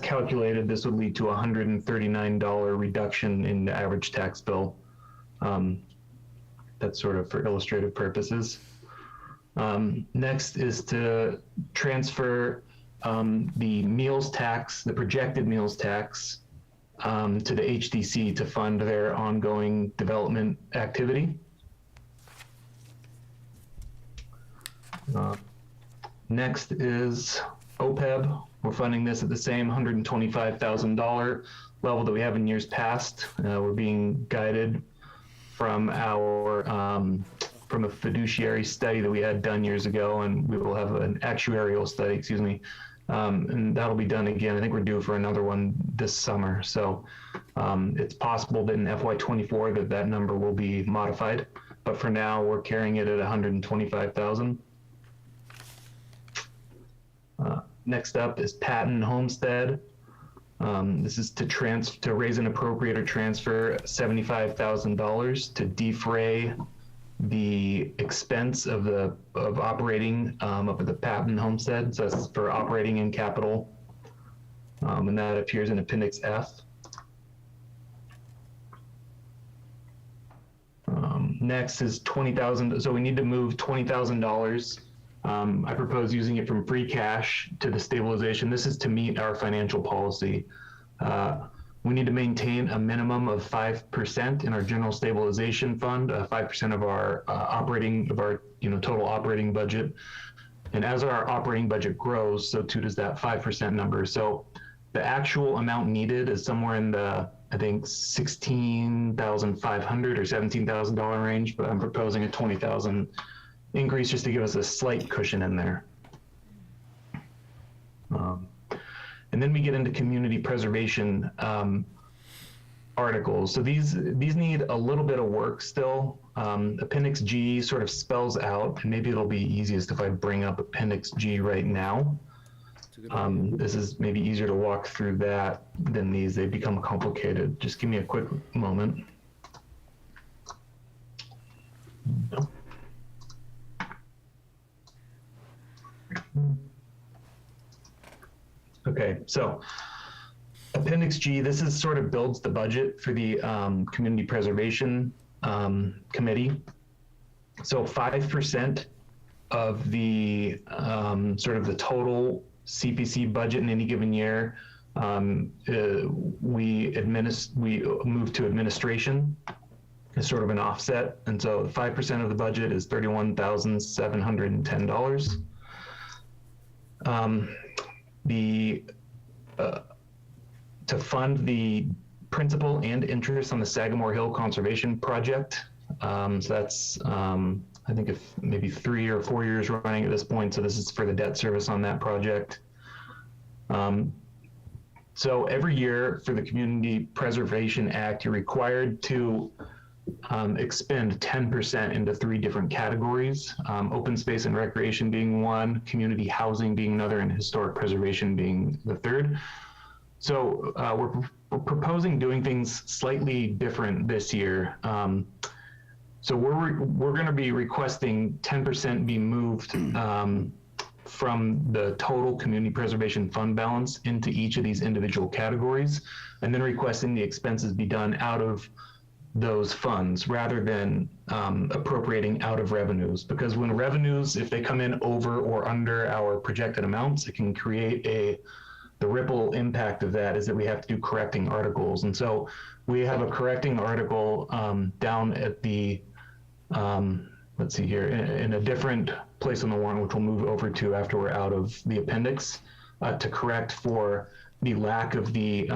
S15: calculated, this would lead to a $139 reduction in the average tax bill. That's sort of for illustrative purposes. Next is to transfer the meals tax, the projected meals tax, to the HDC to fund their ongoing development activity. Next is OPEB. We're funding this at the same $125,000 level that we have in years past. We're being guided from our from a fiduciary study that we had done years ago, and we will have an actuarial study, and that'll be done again. I think we're due for another one this summer. So it's possible that in FY24 that number will be modified, but for now we're carrying it at $125,000. Next up is Patton Homestead. This is to raise and appropriate or transfer $75,000 to defray the expense of operating up at the Patton Homestead. So that's for operating in capital, and that appears in Appendix F. Next is $20,000. So we need to move $20,000. I propose using it from free cash to the stabilization. This is to meet our financial policy. We need to maintain a minimum of 5% in our general stabilization fund, 5% of our total operating budget. And as our operating budget grows, so too does that 5% number. So the actual amount needed is somewhere in the, I think, $16,500 or $17,000 range, but I'm proposing a $20,000 increase just to give us a slight cushion in there. And then we get into community preservation articles. So these need a little bit of work still. Appendix G sort of spells out, and maybe it'll be easiest if I bring up Appendix G right now. This is maybe easier to walk through that than these. They become complicated. Just give me a quick moment. Nope. Okay, so Appendix G, this is sort of builds the budget for the Community Preservation Committee. So 5% of the sort of the total CPC budget in any given year, we move to administration as sort of an offset. And so 5% of the budget is $31,710. To fund the principal and interest on the Sagamore Hill Conservation Project. So that's, I think, maybe 3 or 4 years running at this point. So this is for the debt service on that project. So every year for the Community Preservation Act, you're required to expend 10% into 3 different categories, open space and recreation being one, community housing being another, and historic preservation being the third. So we're proposing doing things slightly different this year. So we're going to be requesting 10% be moved from the total community preservation fund balance into each of these individual categories, and then requesting the expenses be done out of those funds rather than appropriating out of revenues. Because when revenues, if they come in over or under our projected amounts, it can create the ripple impact of that is that we have to do correcting articles. And so we have a correcting article down at the, let's see here, in a different place on the warrant, which we'll move over to after we're out of the appendix, to correct for the lack of the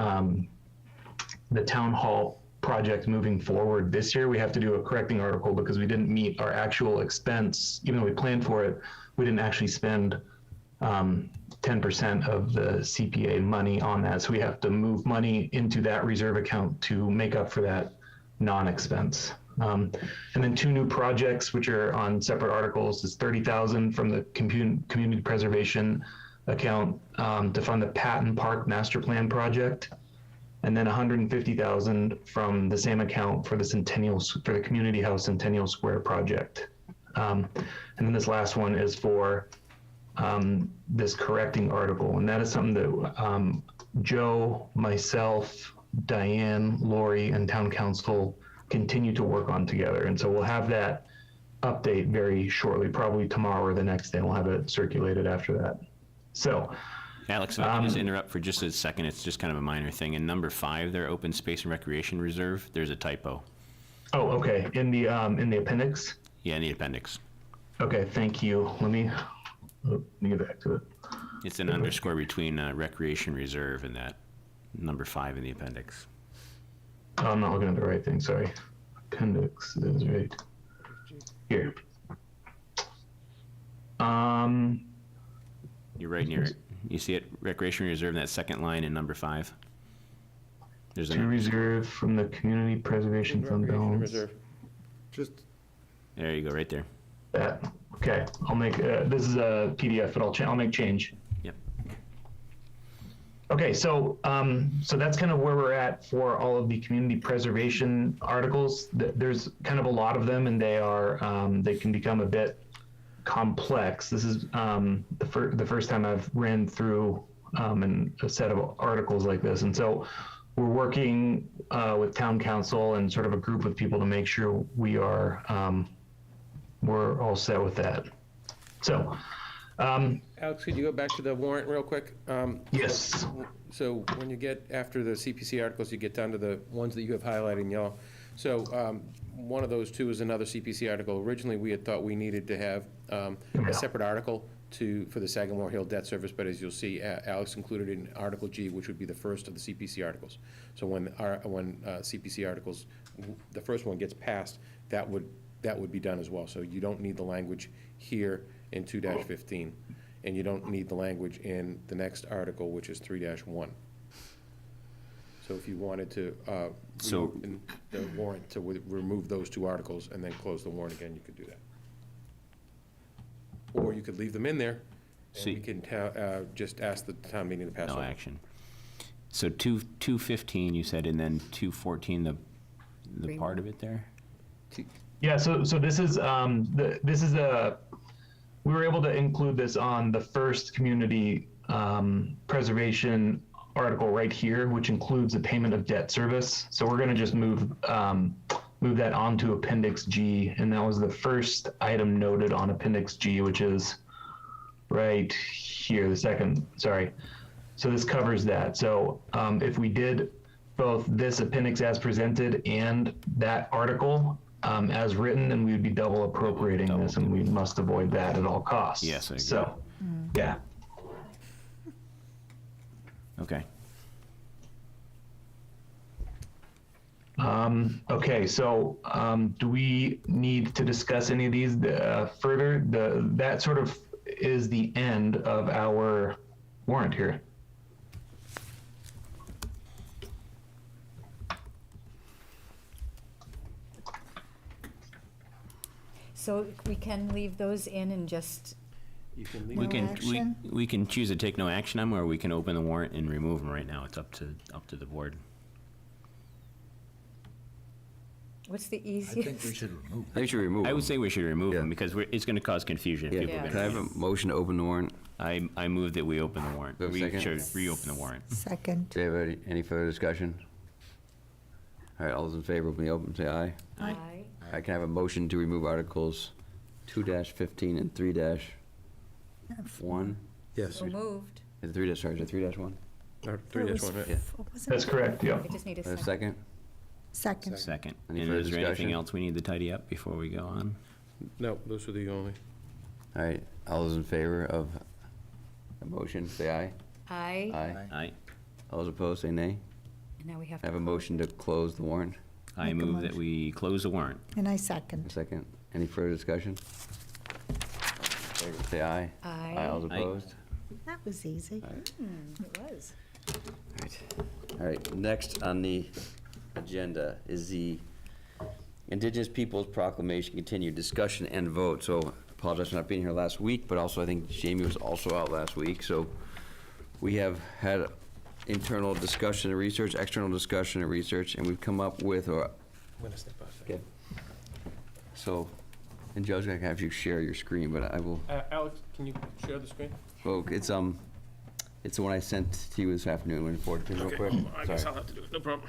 S15: town hall project moving forward this year. We have to do a correcting article because we didn't meet our actual expense. Even though we planned for it, we didn't actually spend 10% of the CPA money on that. So we have to move money into that reserve account to make up for that non-expense. And then 2 new projects, which are on separate articles, is $30,000 from the community preservation account to fund the Patton Park Master Plan project, and then $150,000 from the same account for the Community House Centennial Square project. And then this last one is for this correcting article, and that is something that Joe, myself, Diane, Lori, and Town Council continue to work on together. And so we'll have that update very shortly, probably tomorrow or the next day. We'll have it circulated after that. So,
S7: Alex, if I can just interrupt for just a second, it's just kind of a minor thing. In number 5, there, open space and recreation reserve, there's a typo.
S15: oh, okay, in the appendix?
S7: Yeah, in the appendix.
S15: Okay, thank you. Let me get back to it.
S7: It's an underscore between recreation reserve and that number 5 in the appendix.
S15: Oh, I'm not looking at the right thing, sorry. Appendix is right here.
S7: You're right near it. You see it, recreation reserve, in that second line in number 5. There's
S15: To reserve from the community preservation fund balance.
S7: There you go, right there.
S15: That, okay, I'll make, this is a PDF, but I'll make change.
S7: Yep.
S15: Okay, so that's kind of where we're at for all of the community preservation articles. There's kind of a lot of them, and they can become a bit complex. This is the first time I've ran through a set of articles like this, and so we're working with town council and sort of a group of people to make sure we're all set with that. So,
S3: Alex, could you go back to the warrant real quick?
S15: Yes.
S3: So when you get after the CPC articles, you get down to the ones that you have highlighted in yellow. So one of those 2 is another CPC article. Originally, we had thought we needed to have a separate article for the Sagamore Hill debt service, but as you'll see, Alex included in Article G, which would be the first of the CPC articles. So when CPC articles, the first one gets passed, that would be done as well. So you don't need the language here in 2-15, and you don't need the language in the next article, which is 3-1. So if you wanted to reopen the warrant to remove those 2 articles and then close the warrant again, you could do that. Or you could leave them in there, and we can just ask the town meeting to pass
S7: No
S3: over.
S7: action. So 215 you said, and then 214, the part of it there?
S15: Yeah, so this is we were able to include this on the first community preservation article right here, which includes the payment of debt service. So we're going to just move that onto Appendix G, and that was the first item noted on Appendix G, which is right here, the second, sorry. So this covers that. So if we did both this appendix as presented and that article as written, then we would be double appropriating this, and we must avoid that at all costs.
S7: Yes, I agree.
S15: So, yeah.
S7: Okay.
S15: Okay, so do we need to discuss any of these further? That sort of is the end of our warrant here.
S4: So we can leave those in and just,
S3: You can leave.
S7: We can choose to take no action on them, or we can open the warrant and remove them right now. It's up to the board.
S4: what's the
S6: I
S4: easiest?
S6: think we should remove.
S1: I think we should remove
S7: I
S1: them.
S7: would say we should remove them because it's going to cause confusion. if
S1: Yeah.
S7: people are
S1: Can I
S7: gonna-
S1: have a motion to open the warrant?
S7: I move that we open the warrant.
S1: Do I have a
S7: We
S1: second?
S7: should reopen the warrant.
S5: Second.
S1: Do you have any further discussion? All right, all those in favor of me open, say aye.
S4: Aye.
S1: All right, can I have a motion to remove Articles 2-15 and 3-1?
S3: Yes.
S4: So moved.
S1: Is it 3-, sorry, is it 3-1?
S3: Or 3-1, right?
S1: Yeah.
S15: That's correct, yeah.
S4: I just need a
S1: Do I have a
S4: second.
S1: second?
S5: Second.
S7: Second.
S1: Any
S7: And
S1: further
S7: is there anything
S1: discussion?
S7: else we need to tidy up before we go on?
S3: No, those are the only.
S1: All right, all those in favor of the motion, say aye.
S4: Aye.
S1: Aye.
S7: Aye.
S1: All those opposed, say nay.
S4: And now we have
S1: I
S4: to.
S1: have a motion to close the warrant.
S7: I
S5: Make a
S7: move that
S5: motion.
S7: we close the warrant.
S5: And I
S1: A
S5: second.
S1: second. Any further discussion? Say aye.
S4: Aye.
S1: Aye, all those
S7: Aye.
S1: opposed?
S5: That was easy.
S4: It was.
S1: All right, next on the agenda is the Indigenous Peoples Proclamation continued discussion and vote. So apologize for not being here last week, but also I think Jamie was also out last week. So we have had internal discussion and research, external discussion and research, and we've come up with,
S3: I'm gonna step outside.
S1: okay. So, and Joe's gonna have you share your screen, but I will,
S3: Alex, can you share the screen?
S1: well, it's the one I sent to you this afternoon. Want to forward it to you real quick?
S3: I guess
S1: Sorry.
S3: I'll have to do it, no problem.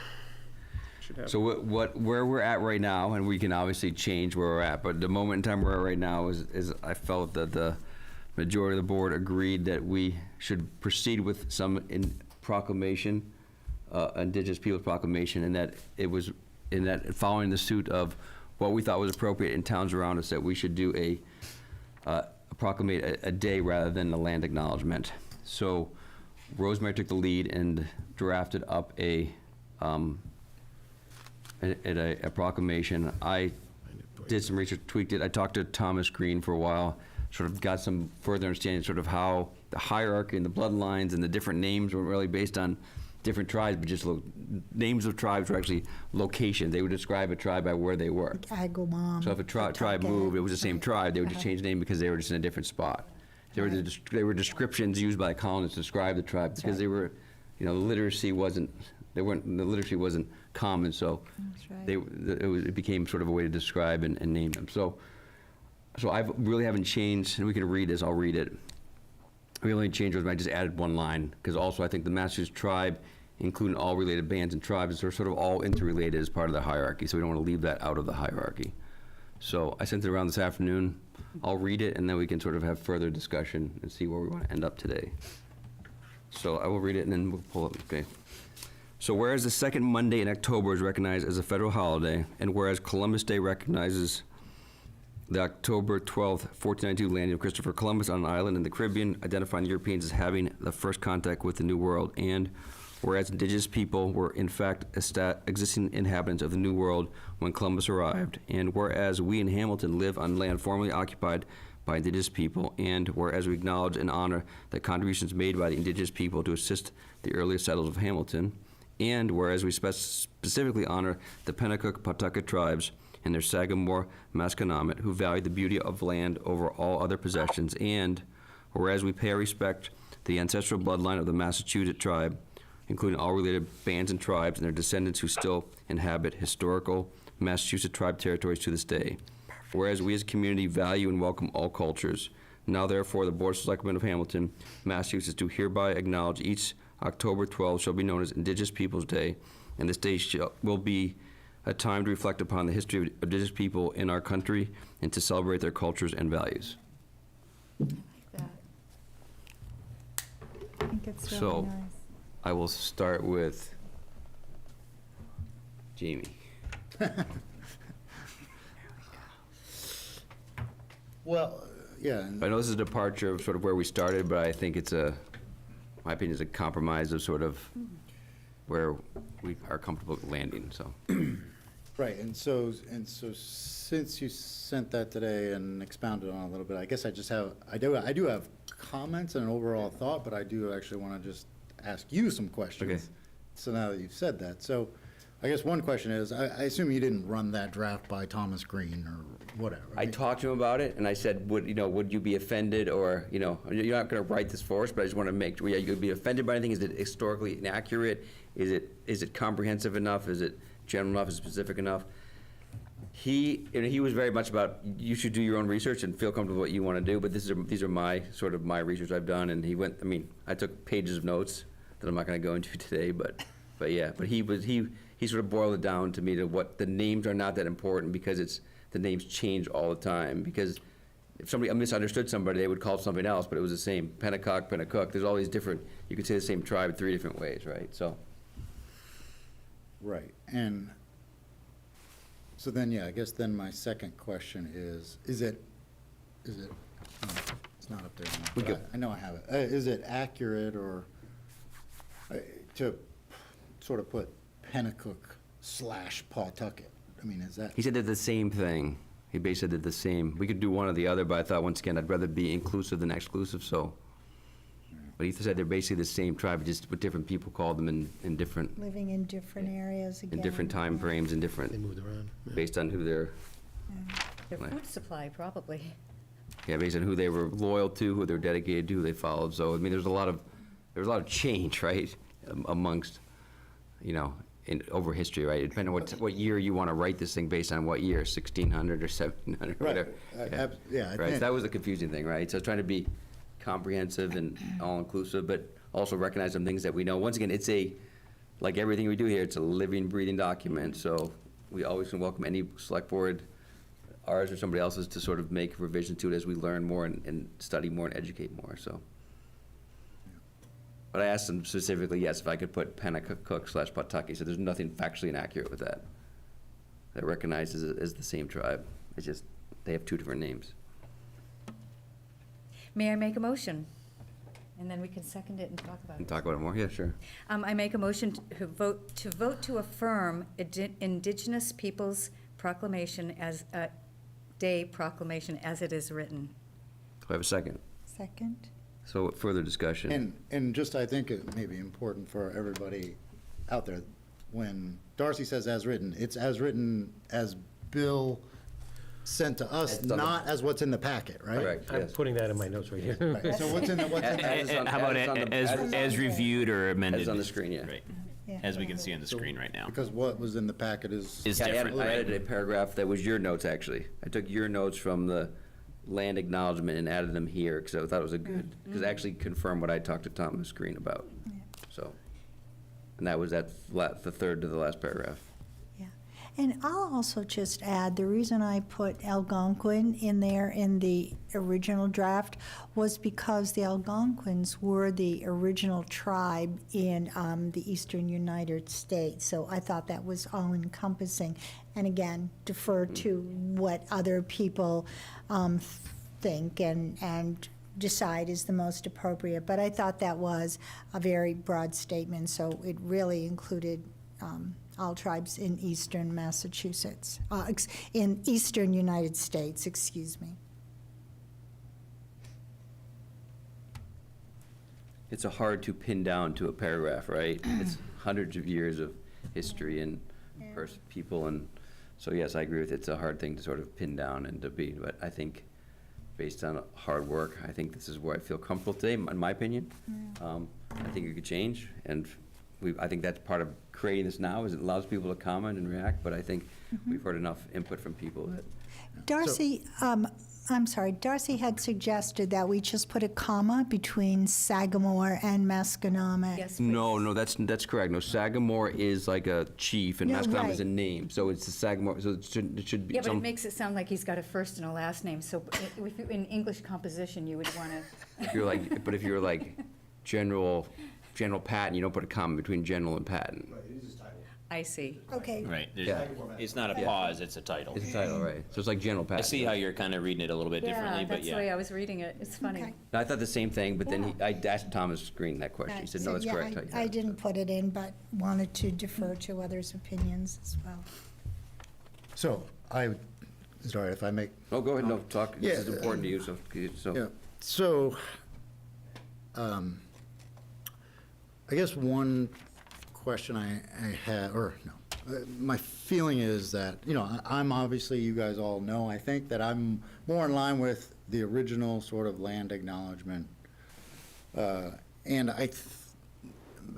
S3: Should have.
S1: So where we're at right now, and we can obviously change where we're at, but the moment in time we're at right now is I felt that the majority of the board agreed that we should proceed with some proclamation, Indigenous Peoples Proclamation, and that it was in that following the suit of what we thought was appropriate in towns around us, that we should do proclamate a day rather than a land acknowledgement. So Rosemary took the lead and drafted up a proclamation. I did some research, tweaked it. I talked to Thomas Green for a while, sort of got some further understanding sort of how the hierarchy and the bloodlines and the different names were really based on different tribes, but just names of tribes were actually locations. They would describe a tribe by where they were.
S5: Agawam.
S1: So if a tribe moved, it was the same tribe. They would just change the name because they were just in a different spot. There were descriptions used by the colonists to describe the tribe because they were, the literacy wasn't common, so it became sort of a way to describe and name them. So I really haven't changed, and we can read this, I'll read it. The only change was I just added one line, because also I think the Massachusetts tribe, including all related bands and tribes, are sort of all interrelated as part of the hierarchy, so we don't want to leave that out of the hierarchy. So I sent it around this afternoon. I'll read it, and then we can sort of have further discussion and see where we want to end up today. So I will read it, and then we'll pull it, okay? So whereas the second Monday in October is recognized as a federal holiday, and whereas Columbus Day recognizes the October 12th, 1492 landing of Christopher Columbus on an island in the Caribbean, identifying Europeans as having the first contact with the New World, and whereas indigenous people were in fact existing inhabitants of the New World when Columbus arrived, and whereas we in Hamilton live on land formerly occupied by indigenous people, and whereas we acknowledge and honor the contributions made by the indigenous people to assist the earliest settlers of Hamilton, and whereas we specifically honor the Pennacook Pawtucket tribes and their Sagamore Masconomet, who valued the beauty of land over all other possessions, and whereas we pay our respect to the ancestral bloodline of the Massachusetts tribe, including all related bands and tribes and their descendants who still inhabit historical Massachusetts tribe territories to this day. Whereas we as a community value and welcome all cultures, now therefore the Board of Selectmen of Hamilton, Massachusetts, do hereby acknowledge each October 12th shall be known as Indigenous Peoples Day, and this day will be a time to reflect upon the history of indigenous people in our country and to celebrate their cultures and values.
S5: I think it's really
S1: So,
S5: nice.
S1: I will start with Jamie.
S6: Well, yeah.
S1: I know this is a departure of sort of where we started, but I think it's my opinion, is a compromise of sort of where we are comfortable landing, so.
S6: Right, and so since you sent that today and expounded on it a little bit, I guess I do have comments and an overall thought, but I do actually want to just ask you some questions.
S1: Okay.
S6: So now that you've said that, so I guess one question is, I assume you didn't run that draft by Thomas Green or whatever.
S1: I talked to him about it, and I said, would you be offended, or, you're not gonna write this for us, but I just wanna make sure, you'd be offended by anything? Is it historically inaccurate? Is it comprehensive enough? Is it general enough? Is it specific enough? He was very much about, you should do your own research and feel comfortable with what you wanna do, but these are my research I've done, and I took pages of notes that I'm not gonna go into today, but he sort of boiled it down to me to what the names are not that important, because the names change all the time, because if somebody misunderstood somebody, they would call it something else, but it was the same, Pennacook, there's all these different, you could say the same tribe 3 different ways, right, so.
S6: Right, and so then, I guess then my second question is it, it's not up there now, but I know I have it. Is it accurate or to sort of put Pennacook/Pawtucket? I mean, is that?
S1: He said they're the same thing. He basically did the same. We could do one or the other, but I thought, once again, I'd rather be inclusive than exclusive, so. But he said they're basically the same tribe, just with different people called them in different,
S5: Living in different areas again.
S1: in different time frames and different,
S3: moved around.
S1: based on who they're,
S4: Their food supply, probably.
S1: yeah, based on who they were loyal to, who they're dedicated to, who they followed. So, I mean, there was a lot of change, right, amongst, over history, right? Depending on what year you want to write this thing based on what year, 1600 or 1700,
S6: Right.
S1: whatever.
S6: Yeah, I
S1: Right,
S6: think-
S1: that was the confusing thing, right? So trying to be comprehensive and all-inclusive, but also recognize some things that we know. Once again, it's like everything we do here, it's a living, breathing document, so we always can welcome any select board, ours or somebody else's, to sort of make revisions to it as we learn more and study more and educate more, so. But I asked them specifically, yes, if I could put Pennacook/Pawtucket, so there's nothing factually inaccurate with that. That recognizes it as the same tribe, it's just, they have two different names.
S4: May I make a motion? And then we can second it and talk about
S1: Can
S4: it.
S1: talk about it more? Yeah, sure.
S4: I make a motion to vote to affirm Indigenous Peoples Proclamation as a Day proclamation as it is written.
S1: Do I have a second?
S5: Second?
S1: So further discussion.
S6: And just, I think it may be important for everybody out there, when Darcy says as written, it's as written as Bill sent to us,
S1: As done.
S6: not as what's in the packet, right?
S1: Correct,
S3: I'm
S1: yes.
S3: putting that in my notes right here.
S6: Right. So what's in the,
S1: As on-
S7: How about
S1: as on the-
S7: as reviewed or amended?
S1: As on the screen, yeah.
S7: Right,
S5: Yeah.
S7: as we can see on the screen right now.
S6: Because what was in the packet is.
S7: Is
S1: Yeah,
S7: different,
S1: I
S7: right?
S1: added a paragraph that was your notes, actually. I took your notes from the land acknowledgement and added them here, because I thought it was a good, because it actually confirmed what I talked to Thomas Green about, so. And that was the third to the last paragraph.
S5: Yeah. And I'll also just add, the reason I put Algonquin in there in the original draft was because the Algonquins were the original tribe in the eastern United States. So I thought that was all-encompassing. And again, defer to what other people think and decide is the most appropriate. But I thought that was a very broad statement, so it really included all tribes in eastern Massachusetts, in eastern United States, excuse me.
S1: It's a hard to pin down to a paragraph, right? It's hundreds of years of history and people, and so yes, I agree with it. It's a hard thing to sort of pin down and to be, but I think based on hard work, I think this is where I feel comfortable today, in my opinion. I think it could change, and I think that's part of creating this now, is it allows people to comment and react, but I think we've heard enough input from people that.
S5: Darcy, I'm sorry, Darcy had suggested that we just put a comma between Sagamore and Masconomet.
S4: Yes, please.
S1: No, that's correct. No, Sagamore is like a chief, and
S5: No,
S1: Masconomet is a
S5: right.
S1: name, so it's the Sagamore, so it should be
S4: Yeah, but
S1: some.
S4: it makes it sound like he's got a first and a last name, so in English composition, you would want to.
S1: If you're like General Patton, you don't put a comma between General and Patton.
S4: I see.
S5: Okay.
S7: Right,
S1: Yeah.
S7: it's not a pause, it's a title.
S1: It's a title, right? So it's like General Patton.
S7: I see how you're kind of reading it a little bit differently,
S4: Yeah,
S7: but
S4: that's the way
S7: yeah.
S4: I was reading it. It's funny.
S5: Okay.
S1: I thought the same thing, but then I asked Thomas Green that question. He said, no, that's
S5: Yeah,
S1: correct.
S5: I didn't put it in, but wanted to defer to others' opinions as well.
S6: So, sorry if I make.
S1: Oh, go ahead, no, talk. This is
S6: Yeah,
S1: important to you, so.
S6: Yeah, so, I guess one question I had, or no, my feeling is that, I'm obviously, you guys all know, I think that I'm more in line with the original sort of land acknowledgement. And I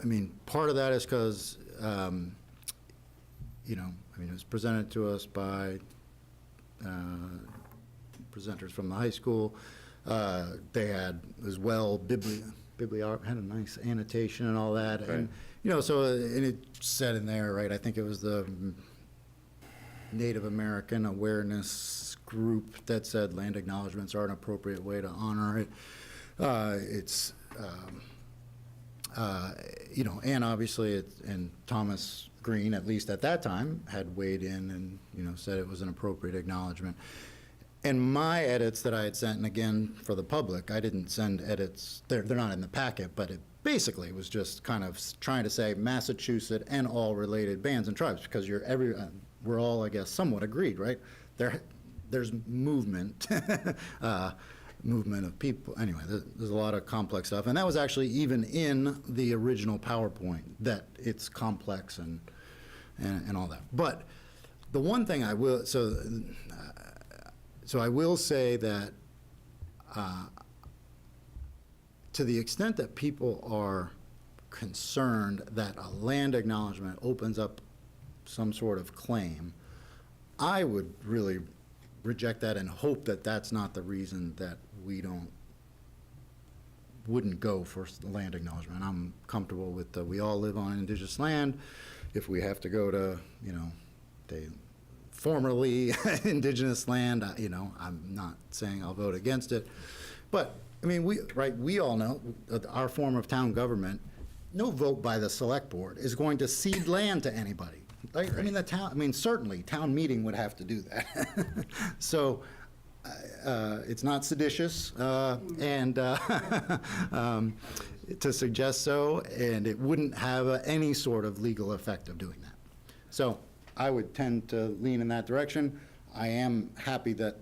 S6: mean, part of that is because, it was presented to us by presenters from the high school. They had as well bibliography, had a nice annotation and all that. And, so, and it said in there, right, I think it was the Native American Awareness Group that said land acknowledgements are an appropriate way to honor it. And obviously, and Thomas Green, at least at that time, had weighed in and, said it was an appropriate acknowledgement. And my edits that I had sent, and again, for the public, I didn't send edits, they're not in the packet, but it basically was just kind of trying to say Massachusetts and all related bands and tribes, because we're all, I guess, somewhat agreed, right? There's movement movement of people. Anyway, there's a lot of complex stuff. And that was actually even in the original PowerPoint, that it's complex and all that. But the one thing I will, so I will say that to the extent that people are concerned that a land acknowledgement opens up some sort of claim, I would really reject that and hope that that's not the reason that we wouldn't go for land acknowledgement. I'm comfortable with we all live on indigenous land. If we have to go to, the formerly indigenous land, I'm not saying I'll vote against it. But, I mean, we all know our form of town government, no vote by the select board is going to cede land to anybody. Right? I mean, certainly, town meeting would have to do that. So, it's not seditious, and to suggest so, and it wouldn't have any sort of legal effect of doing that. So, I would tend to lean in that direction. I am happy that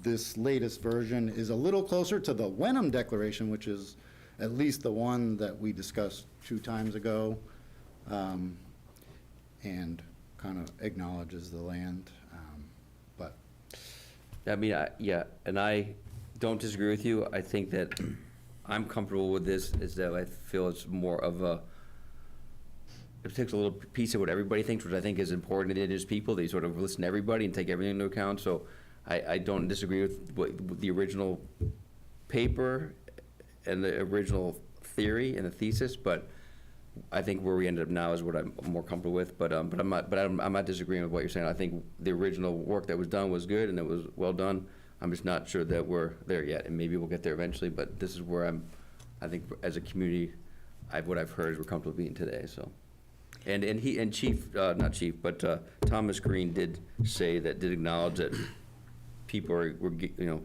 S6: this latest version is a little closer to the Wenham Declaration, which is at least the one that we discussed 2 times ago, and kind of acknowledges the land. But
S1: I mean, yeah, and I don't disagree with you. I think that I'm comfortable with this, is that I feel it's more of it takes a little piece of what everybody thinks, which I think is important to indigenous people. They sort of listen to everybody and take everything into account. So I don't disagree with the original paper and the original theory and the thesis, but I think where we ended up now is what I'm more comfortable with. But I'm not disagreeing with what you're saying. I think the original work that was done was good and it was well done. I'm just not sure that we're there yet, and maybe we'll get there eventually. But this is where I think as a community, what I've heard is we're comfortable being today. So, and Chief, not Chief, but Thomas Green did acknowledge that people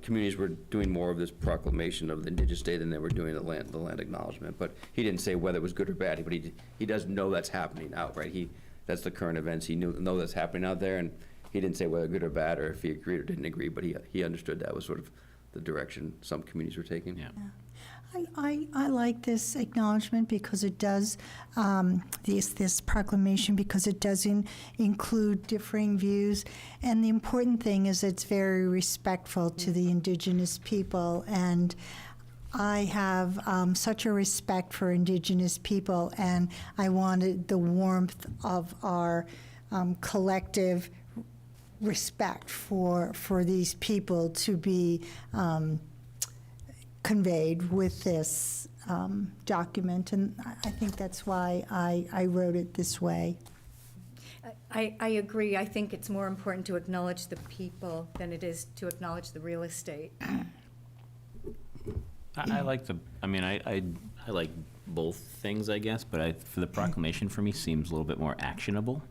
S1: communities were doing more of this proclamation of the Indigenous Day than they were doing the land acknowledgement. But he didn't say whether it was good or bad. But he does know that's happening out, right? That's the current events. He know that's happening out there, and he didn't say whether good or bad or if he agreed or didn't agree. But he understood that was sort of the direction some communities were taking.
S7: Yeah.
S5: I like this acknowledgement because it does, this proclamation, because it does include differing views. And the important thing is it's very respectful to the indigenous people. And I have such a respect for indigenous people, and I wanted the warmth of our collective respect for these people to be conveyed with this document, and I think that's why I wrote it this way.
S4: I agree. I think it's more important to acknowledge the people than it is to acknowledge the real estate.
S7: I like I like both things, I guess, but for the proclamation for me seems a little bit more actionable.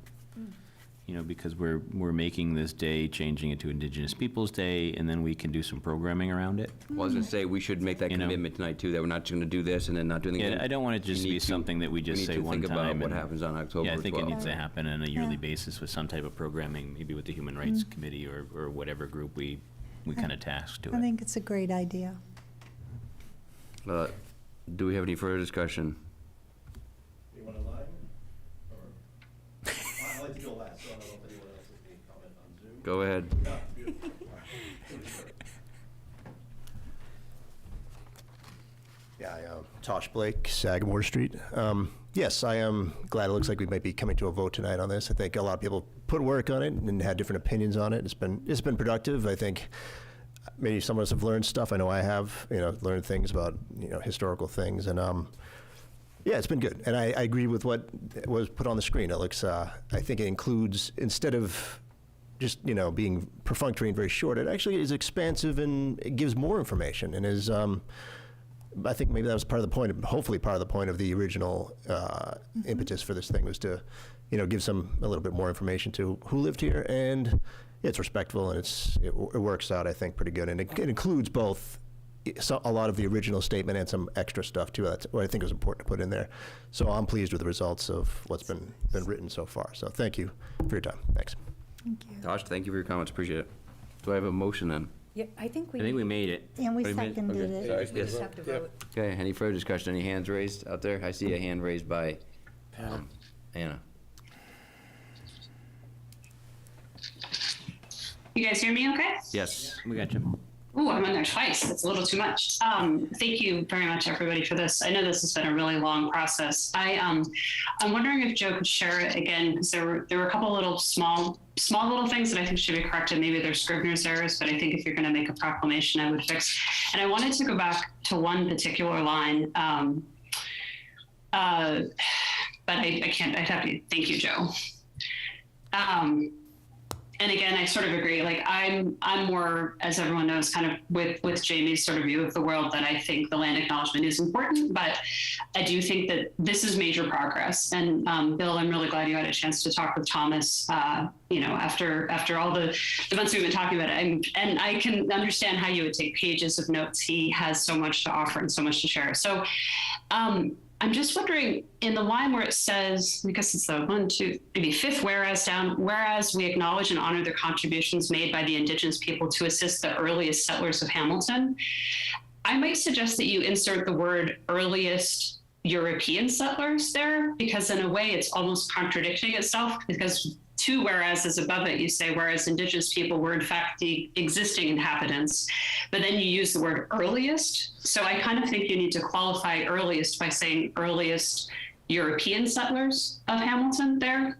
S7: Because we're making this day, changing it to Indigenous Peoples Day, and then we can do some programming around it.
S1: Well, I was going to say, we should make that commitment tonight, too, that we're not just going to do this and then not do anything.
S7: Yeah, I don't want it just to be something that we just say one time.
S1: We need to think about what happens on October 12th.
S7: Yeah, I think it needs to happen on a yearly basis with some type of programming, maybe with the Human Rights Committee or whatever group we kind of task to it.
S5: I think it's a great idea.
S1: Do we have any further discussion?
S18: Do you want to line? I'd like to go last, so I don't know if anyone else has any comment on Zoom.
S1: Go ahead.
S18: Yeah, beautiful. Yeah, Tosh Blake, Sagamore Street. Yes, I am glad it looks like we might be coming to a vote tonight on this. I think a lot of people put work on it and had different opinions on it. It's been productive. I think maybe some of us have learned stuff. I know I have, learned things about, historical things. And yeah, it's been good. And I agree with what was put on the screen. It looks, I think it includes, instead of just, being perfunctory and very short, it actually is expansive and it gives more information and is, I think maybe that was part of the point, hopefully part of the point of the original impetus for this thing was to, give a little bit more information to who lived here, and it's respectful and it works out, I think, pretty good. And it includes both a lot of the original statement and some extra stuff too. That's what I think was important to put in there. So I'm pleased with the results of what's been written so far. So thank you for your time. Thanks.
S5: Thank you.
S1: Tosh, thank you for your comments. Appreciate it. Do I have a motion then?
S4: Yeah, I think
S7: I think we made it.
S5: And we
S1: What do you mean?
S5: seconded
S1: Okay,
S5: it.
S1: sorry,
S4: We
S1: yes.
S4: just have to vote.
S1: Okay, any further discussion? Any hands raised out there? I see a hand raised by Anna.
S19: You guys hear me okay?
S1: Yes.
S7: We got you.
S19: Ooh, I'm on there twice. That's a little too much. Thank you very much, everybody, for this. I know this has been a really long process. I'm wondering if Joe could share it again, because there were a couple little small little things that I think should be corrected. Maybe they're Scrivener's errors, but I think if you're going to make a proclamation, I would fix. And I wanted to go back to one particular line, but I can't. I'd have to. Thank you, Joe. And again, I sort of agree. Like I'm more, as everyone knows, kind of with Jamie's sort of view of the world, that I think the land acknowledgement is important, but I do think that this is major progress. And Bill, I'm really glad you had a chance to talk with Thomas. After all the months we've been talking about it, and I can understand how you would take pages of notes. He has so much to offer and so much to share. So. I'm just wondering, in the line where it says, I guess it's the fifth whereas down, whereas we acknowledge and honor the contributions made by the Indigenous people to assist the earliest settlers of Hamilton, I might suggest that you insert the word earliest European settlers there, because in a way it's almost contradicting itself, because two whereas above it, you say, whereas Indigenous people were in fact the existing inhabitants, but then you use the word earliest. So I kind of think you need to qualify earliest by saying earliest European settlers of Hamilton there.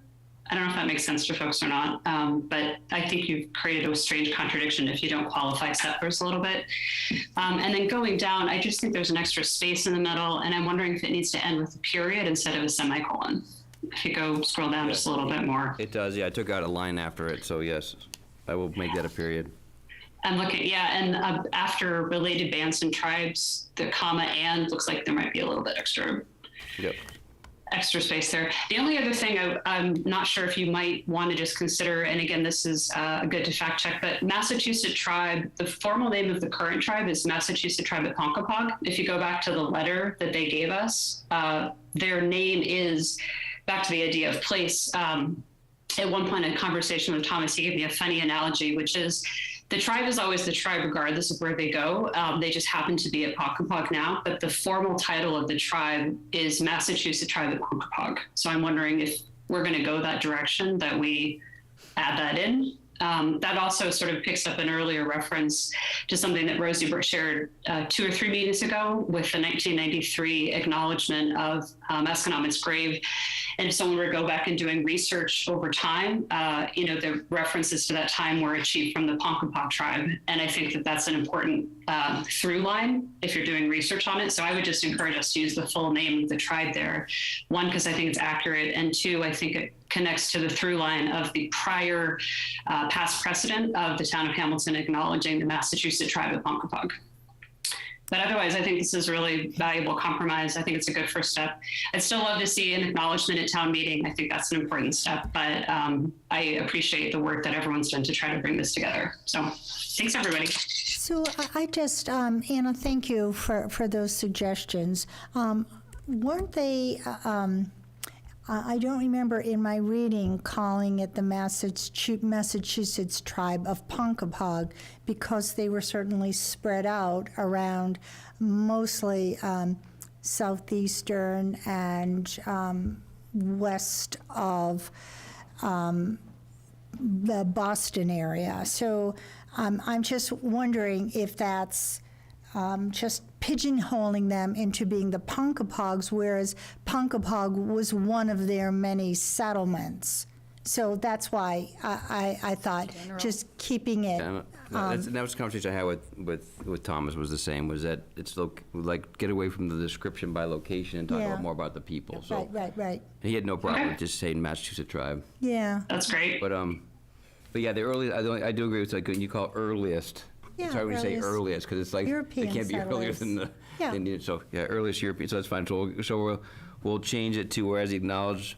S19: I don't know if that makes sense to folks or not, but I think you've created a strange contradiction if you don't qualify settlers a little bit. And then going down, I just think there's an extra space in the middle, and I'm wondering if it needs to end with a period instead of a semicolon. If you go scroll down just a little bit more.
S1: It does, yeah. I took out a line after it, so yes, I will make that a period.
S19: I'm looking, yeah, and after related bands and tribes, the comma and looks like there might be a little bit extra.
S1: Yep.
S19: Extra space there. The only other thing I'm not sure if you might want to just consider, and again, this is good to fact check, but Massachusetts tribe, the formal name of the current tribe is Massachusetts tribe at Ponkapog. If you go back to the letter that they gave us, their name is, back to the idea of place. At one point in a conversation with Thomas, he gave me a funny analogy, which is the tribe is always the tribe regardless of where they go. They just happen to be at Ponkapog now, but the formal title of the tribe is Massachusetts tribe at Ponkapog. So I'm wondering if we're going to go that direction, that we add that in. That also sort of picks up an earlier reference to something that Rosie Burt shared 2 or 3 meetings ago with the 1993 acknowledgement of Esconomet's grave. And if someone were to go back and doing research over time, the references to that time were achieved from the Ponkapog tribe. And I think that that's an important through line if you're doing research on it. So I would just encourage us to use the full name of the tribe there. 1, because I think it's accurate. And 2, I think it connects to the through line of the prior past precedent of the town of Hamilton acknowledging the Massachusetts tribe of Ponkapog. But otherwise, I think this is really valuable compromise. I think it's a good first step. I'd still love to see an acknowledgement at town meeting. I think that's an important step, but I appreciate the work that everyone's done to try to bring this together. So thanks, everybody.
S5: So I just, Anna, thank you for those suggestions. Weren't they, I don't remember in my reading calling it the Massachusetts tribe of Ponkapog, because they were certainly spread out around mostly southeastern and west of the Boston area. So I'm just wondering if that's just pigeonholing them into being the Ponkapogs, whereas Ponkapog was one of their many settlements. So that's why I thought just keeping it.
S1: That was the conversation I had with Thomas, was the same, was that it's like get away from the description by location and talk
S5: Yeah.
S1: more about the people. So
S5: Right.
S1: he had no problem with just saying Massachusetts tribe.
S5: Yeah.
S19: That's great.
S1: But yeah, the early, I do agree with like when you call earliest.
S5: Yeah,
S1: It's hard when you say
S5: earliest
S1: earliest, because it's like,
S5: European
S1: it can't be earlier
S5: settlers.
S1: than the
S5: Yeah.
S1: Indian. So yeah, earliest European, so that's fine. So we'll change it to whereas we acknowledge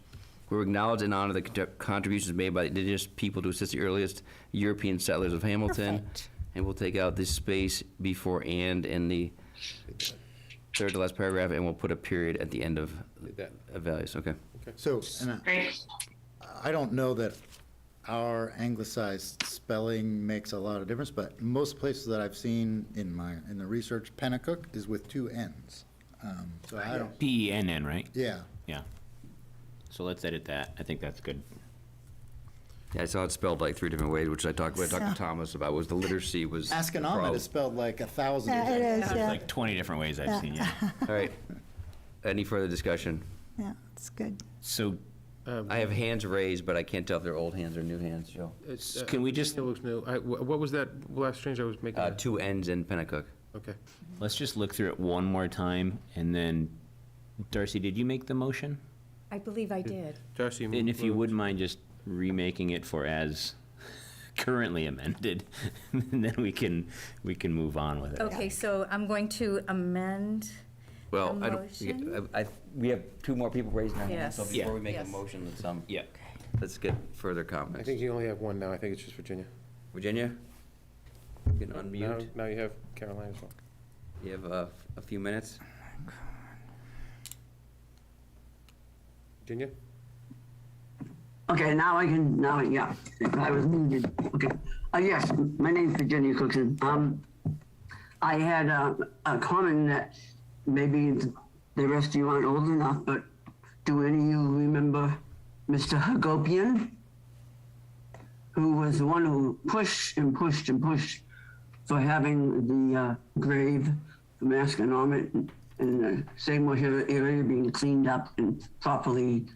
S1: and honor the contributions made by the indigenous people to assist the earliest European settlers of Hamilton.
S5: Perfect.
S1: And we'll take out this space before and in the third to last paragraph, and we'll put a period at the end of values. Okay.
S6: So, and
S19: Great.
S6: I don't know that our anglicized spelling makes a lot of difference, but most places that I've seen in the research, Pennacook is with 2 N's. So I don't,
S7: Penn, right?
S6: yeah.
S7: Yeah. So let's edit that. I think that's good.
S1: Yeah, I saw it spelled like 3 different ways, which I talked to Thomas about, was the literacy was.
S6: Asconomet is spelled like 1,000.
S5: It is,
S7: There's
S5: yeah.
S7: like 20 different ways I've seen, yeah.
S1: All right. Any further discussion?
S5: Yeah, it's good.
S7: So
S1: I have hands raised, but I can't tell if they're old hands or new hands, Joe.
S7: can we just,
S3: It looks new. What was that last change I was making?
S1: 2 N's in Pennacook.
S3: Okay.
S7: let's just look through it one more time, and then, Darcy, did you make the motion?
S4: I believe I did.
S3: Darcy.
S7: And if you wouldn't mind just remaking it for as currently amended, and then we can move on with it.
S4: Okay, so I'm going to amend.
S1: Well,
S4: The
S1: I don't,
S4: motion?
S1: we have 2 more people raising their hands, so
S4: Yes.
S1: before we make a
S4: Yes.
S1: motion,
S7: Yeah.
S1: let's get further
S3: I
S1: comments.
S3: think you only have one now. I think it's just Virginia.
S1: Virginia? You can unmute.
S3: Now you have Caroline as well.
S1: You have a few minutes.
S3: Virginia?
S20: Okay, yeah, I was muted. Okay. Yes, my name's Virginia Cookson. I had a comment that maybe the rest of you aren't old enough, but do any of you remember Mr. Hagopian? Who was the one who pushed and pushed and pushed for having the grave from Asconomet and the Seymour area being cleaned up and properly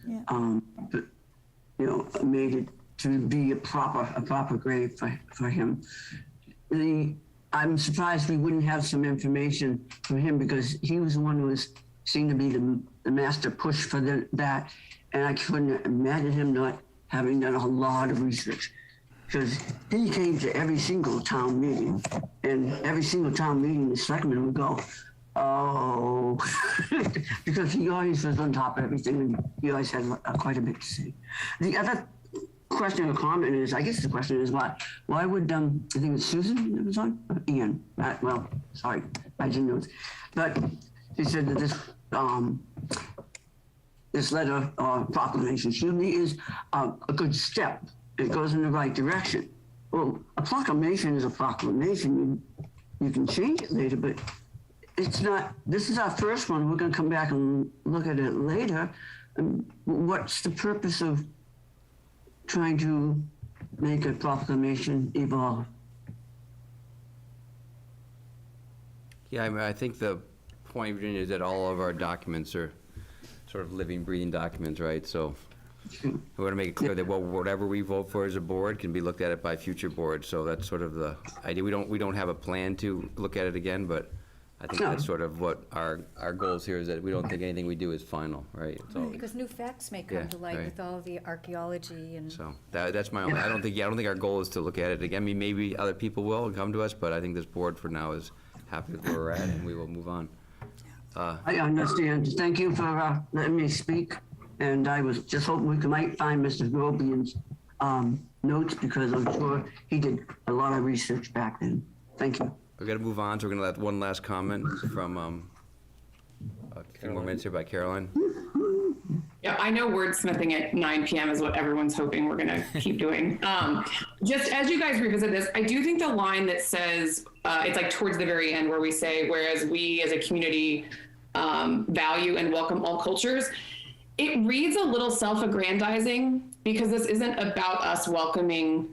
S20: made it to be a proper grave for him. I'm surprised we wouldn't have some information from him because he was the one who was seen to be the master push for that. And I couldn't imagine him not having done a lot of research because he came to every single town meeting, and every single town meeting the selectman would go, oh, because he always was on top of everything and he always had quite a bit to say. The other question or comment is, I guess the question is why would, I think it's Susan that was on? Ian, sorry, I didn't know. But she said that this letter or proclamation, excuse me, is a good step. It goes in the right direction. Well, a proclamation is a proclamation. You can change it later, but it's not, this is our first one. We're gonna come back and look at it later. What's the purpose of trying to make a proclamation evolve?
S1: Yeah, I mean, I think the point, Virginia, is that all of our documents are sort of living, breathing documents, right? So we want to make it clear that whatever we vote for as a board can be looked at it by future boards. So that's sort of the idea. We don't have a plan to look at it again, but I think that's sort of what our goals here is, that we don't think anything we do is final, right? So,
S4: Because new facts may come to light with all the archaeology and.
S1: so that's my own, I don't think our goal is to look at it again. I mean, maybe other people will come to us, but I think this board for now is happy with where we're at, and we will move on.
S20: I understand. Thank you for letting me speak. And I was just hoping we might find Mr. Grobian's notes because I'm sure he did a lot of research back then. Thank you.
S1: We've got to move on, so we're going to let one last comment from a few more minutes here by Caroline.
S12: Yeah, I know wordsmithing at 9 p.m. is what everyone's hoping we're going to keep doing. Just as you guys revisit this, I do think the line that says, it's like towards the very end where we say, whereas we as a community value and welcome all cultures, it reads a little self-aggrandizing because this isn't about us welcoming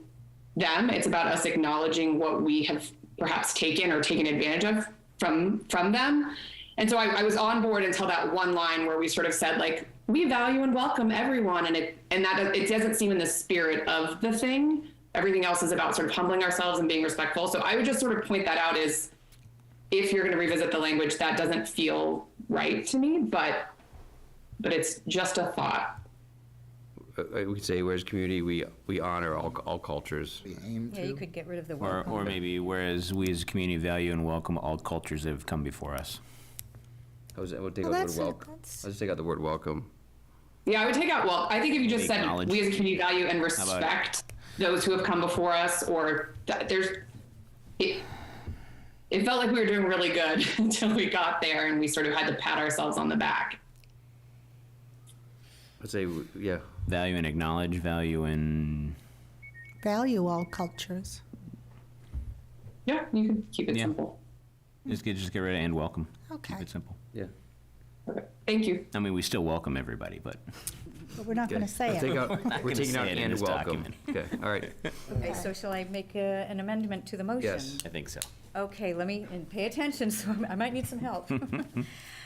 S12: them. It's about us acknowledging what we have perhaps taken or taken advantage of from them. And so I was on board until that one line where we sort of said, like, we value and welcome everyone. And it doesn't seem in the spirit of the thing. Everything else is about sort of humbling ourselves and being respectful. So I would just sort of point that out as, if you're going to revisit the language, that doesn't feel right to me, but it's just a thought.
S1: We could say, whereas community, we honor all cultures.
S4: Yeah, you could get rid of the word.
S7: Or maybe, whereas we as a community value and welcome all cultures that have come before us.
S1: We'll take out the word welcome. Let's just take out the word welcome.
S12: Yeah, I would take out, well, I think if you just said, we as a community value and
S7: about
S12: respect those who have come before us, or it felt like we were doing really good until we got there and we sort of had to pat ourselves on the back.
S1: Let's say, yeah.
S7: Value and acknowledge, value and...
S5: value all cultures.
S12: Yeah, you can keep it
S7: Yeah.
S12: simple.
S7: Just get rid of and welcome.
S5: Okay.
S7: Keep it simple.
S1: Yeah.
S12: Thank you.
S7: I mean, we still welcome everybody, but.
S5: But we're not going to say
S1: Take
S5: it.
S1: out,
S7: not
S1: we're
S7: gonna
S1: taking
S7: say
S1: out
S7: it in
S1: and
S7: this
S1: welcome.
S7: document.
S1: Okay, all right.
S4: Okay, so shall I make an amendment to the motion?
S1: Yes.
S7: I think so.
S4: Okay, let me, and pay attention, so I might need some help.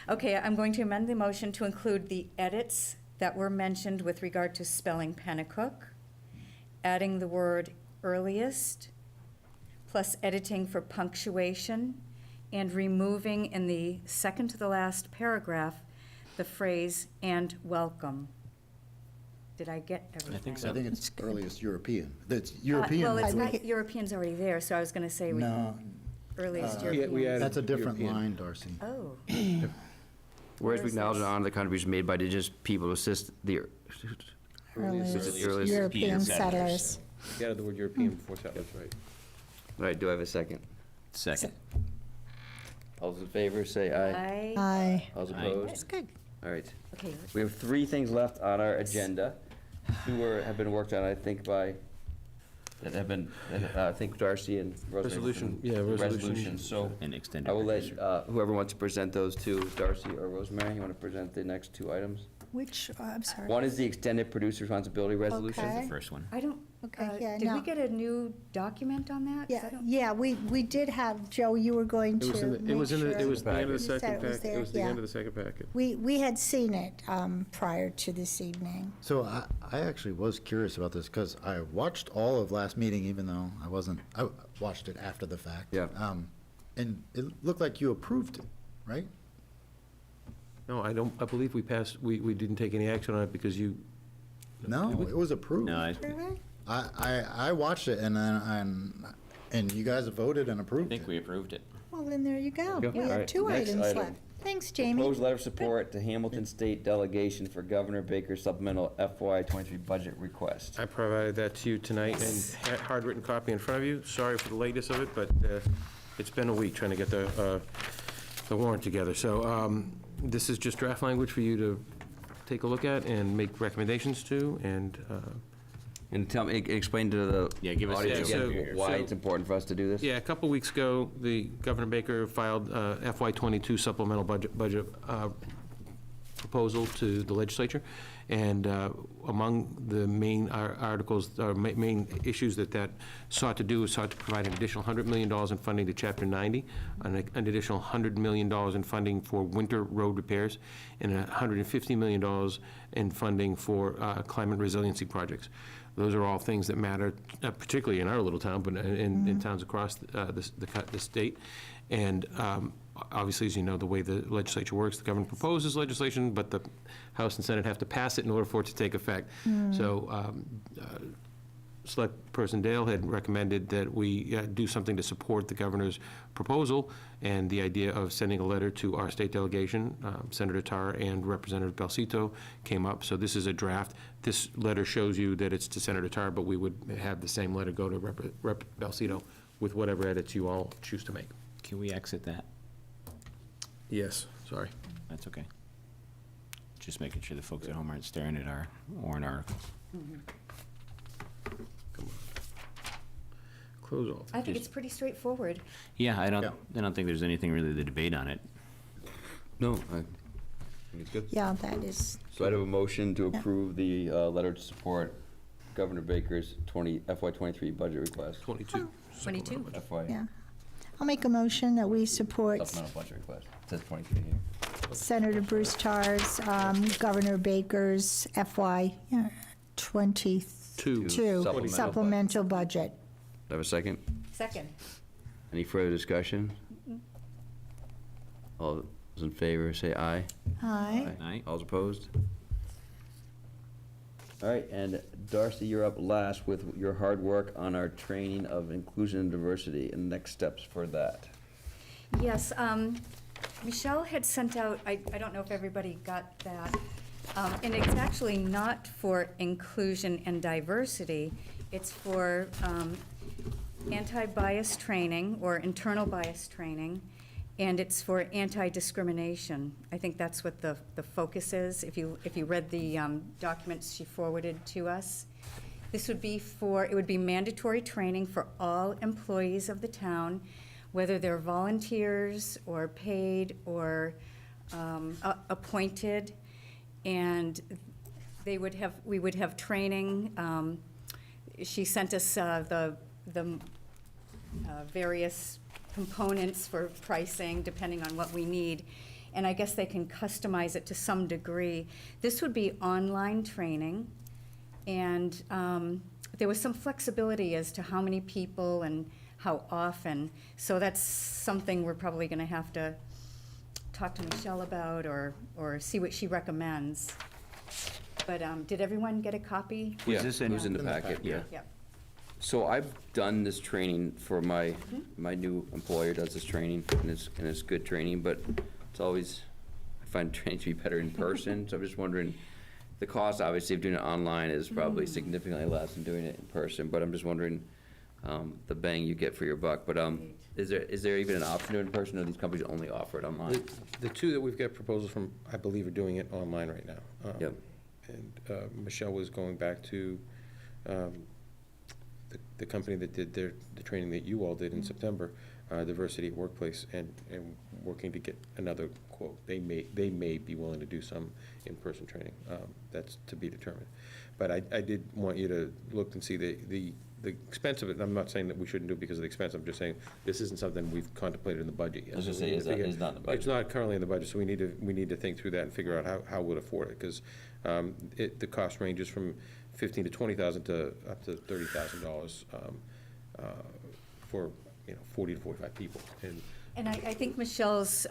S4: Okay, I'm going to amend the motion to include the edits that were mentioned with regard to spelling Pennacook, adding the word earliest, plus editing for punctuation, and removing in the second to the last paragraph the phrase "and welcome." Did I get everything?
S7: I think so.
S6: I think it's earliest European. That's European.
S4: Well, it's
S6: is-
S4: not, European's already there, so I was going to say
S6: No,
S4: earliest
S3: we
S4: European.
S3: added
S6: that's a different
S3: European.
S6: line, Darcy.
S4: Oh.
S1: Whereas we
S4: is
S1: acknowledge
S4: this?
S1: and honor the contributions made by indigenous people to assist the
S5: Earliest
S1: earliest
S5: European
S7: settlers.
S5: settlers.
S3: You added the word European before settlers, right?
S1: All right, do I have a second?
S7: Second.
S1: All those in favor, say aye.
S5: Aye.
S1: All those
S7: Aye.
S1: opposed?
S5: That's good.
S1: All right.
S4: Okay,
S1: We have 3 things left on our agenda. 2 have been worked on, I think, that have been, I think Darcy and Rosemary.
S3: Resolution, yeah, resolution.
S1: So
S7: And extended.
S1: I will let
S7: provision.
S1: whoever wants to present those two, Darcy or Rosemary, you want to present the next 2 items?
S5: Which, I'm sorry.
S1: One is the extended producer responsibility resolution.
S5: Okay.
S7: The first one.
S4: I don't,
S5: Okay, yeah,
S4: did we
S5: no.
S4: get a new document on that? 'Cause I
S5: Yeah,
S4: don't-
S5: yeah, we did have, Joe, you were going to
S3: It was in the, it was in the, it was the end of the
S5: You said
S3: second
S5: it was
S3: packet. It
S5: there,
S3: was the
S5: yeah.
S3: end of the second packet.
S5: We had seen it prior to this evening.
S6: So I actually was curious about this because I watched all of last meeting, even though I watched it after the fact.
S1: Yeah.
S6: And it looked like you approved it, right?
S3: No, I believe we passed, we didn't take any action on it because you,
S6: No, it was approved.
S7: No, I
S6: I watched it and then, and you guys voted and approved it.
S7: think we approved it.
S5: Well, then there you go.
S1: Go.
S5: We
S1: All
S5: have
S1: right,
S5: 2
S1: next
S5: items
S1: item.
S5: left. Thanks, Jamie.
S1: Proposed letter of support to Hamilton State delegation for Governor Baker's supplemental FY23 budget request.
S3: I provided that to you tonight and had hard-written copy in front of you. Sorry for the lateness of it, but it's been a week trying to get the warrant together. So this is just draft language for you to take a look at and make recommendations to, and
S1: And tell me, explain to the
S7: Yeah, give us
S1: audience
S3: the-
S1: again why
S3: so-
S1: it's important for us to do this?
S3: yeah, a couple weeks ago, the Governor Baker filed FY22 supplemental budget proposal to the legislature, and among the main articles, or main issues that sought to do is sought to provide an additional $100 million in funding to Chapter 90, an additional $100 million in funding for winter road repairs, and $150 million in funding for climate resiliency projects. Those are all things that matter, particularly in our little town, but in towns across the state. And obviously, as you know, the way the legislature works, the government proposes legislation, but the House and Senate have to pass it in order for it to take effect. So Select Person Dale had recommended that we do something to support the governor's proposal, and the idea of sending a letter to our state delegation, Senator Tarr and Representative Belcito, came up. So this is a draft. This letter shows you that it's to Senator Tarr, but we would have the same letter go to Rep. Belcito with whatever edits you all choose to make.
S7: Can we exit that?
S3: Yes, sorry.
S7: That's okay. Just making sure the folks at home aren't staring at our warrant articles.
S3: Close all.
S4: I think it's pretty straightforward.
S7: Yeah, I don't think there's anything really to debate on it.
S1: No, I think it's good.
S5: Yeah, that is,
S1: So I have a motion to approve the letter to support Governor Baker's FY23 budget request.
S3: 22.
S4: 22.
S1: FY
S5: yeah. I'll make a motion that we support
S1: supplemental budget request. It says 23 here.
S5: Senator Bruce Tarr's, Governor Baker's FY '22
S1: Supplemental
S5: supplemental budget.
S1: Do I have a second?
S4: Second.
S1: Any further discussion? All those in favor, say aye.
S5: Aye.
S7: Aye.
S1: All those opposed? All right, and Darcy, you're up last with your hard work on our training of inclusion and diversity and next steps for that.
S4: Yes, Michelle had sent out, I don't know if everybody got that, and it's actually not for inclusion and diversity, it's for anti-bias training or internal bias training, and it's for anti-discrimination. I think that's what the focus is, if you read the documents she forwarded to us. This would be it would be mandatory training for all employees of the town, whether they're volunteers or paid or appointed. And we would have training. She sent us the various components for pricing, depending on what we need. And I guess they can customize it to some degree. This would be online training. And there was some flexibility as to how many people and how often. So that's something we're probably going to have to talk to Michelle about or see what she recommends. But did everyone get a copy?
S1: Yeah, it was in the packet, yeah.
S4: Yep.
S1: So I've done this training for my new employer does this training, and it's good training, but it's always, I find training to be better in person, so I'm just wondering, the cost, obviously, of doing it online is probably significantly less than doing it in person, but I'm just wondering the bang you get for your buck. But is there even an option to do it in person, or these companies only offer it online?
S3: The two that we've got proposals from, I believe, are doing it online right now.
S1: Yep.
S3: And Michelle was going back to the company that did the training that you all did in September, Diversity at Workplace, and working to get another quote. They may be willing to do some in-person training. That's to be determined. But I did want you to look and see the expense of it. And I'm not saying that we shouldn't do it because of the expense. I'm just saying this isn't something we've contemplated in the budget yet.
S1: I was just
S3: So we
S1: saying,
S3: need to figure-
S1: it's not in the budget.
S3: It's not currently in the budget, so we need to think through that and figure out how we'll afford it, because the cost ranges from $15,000 to $20,000 to up to $30,000 for 40 to 45 people.
S4: And I think Michelle's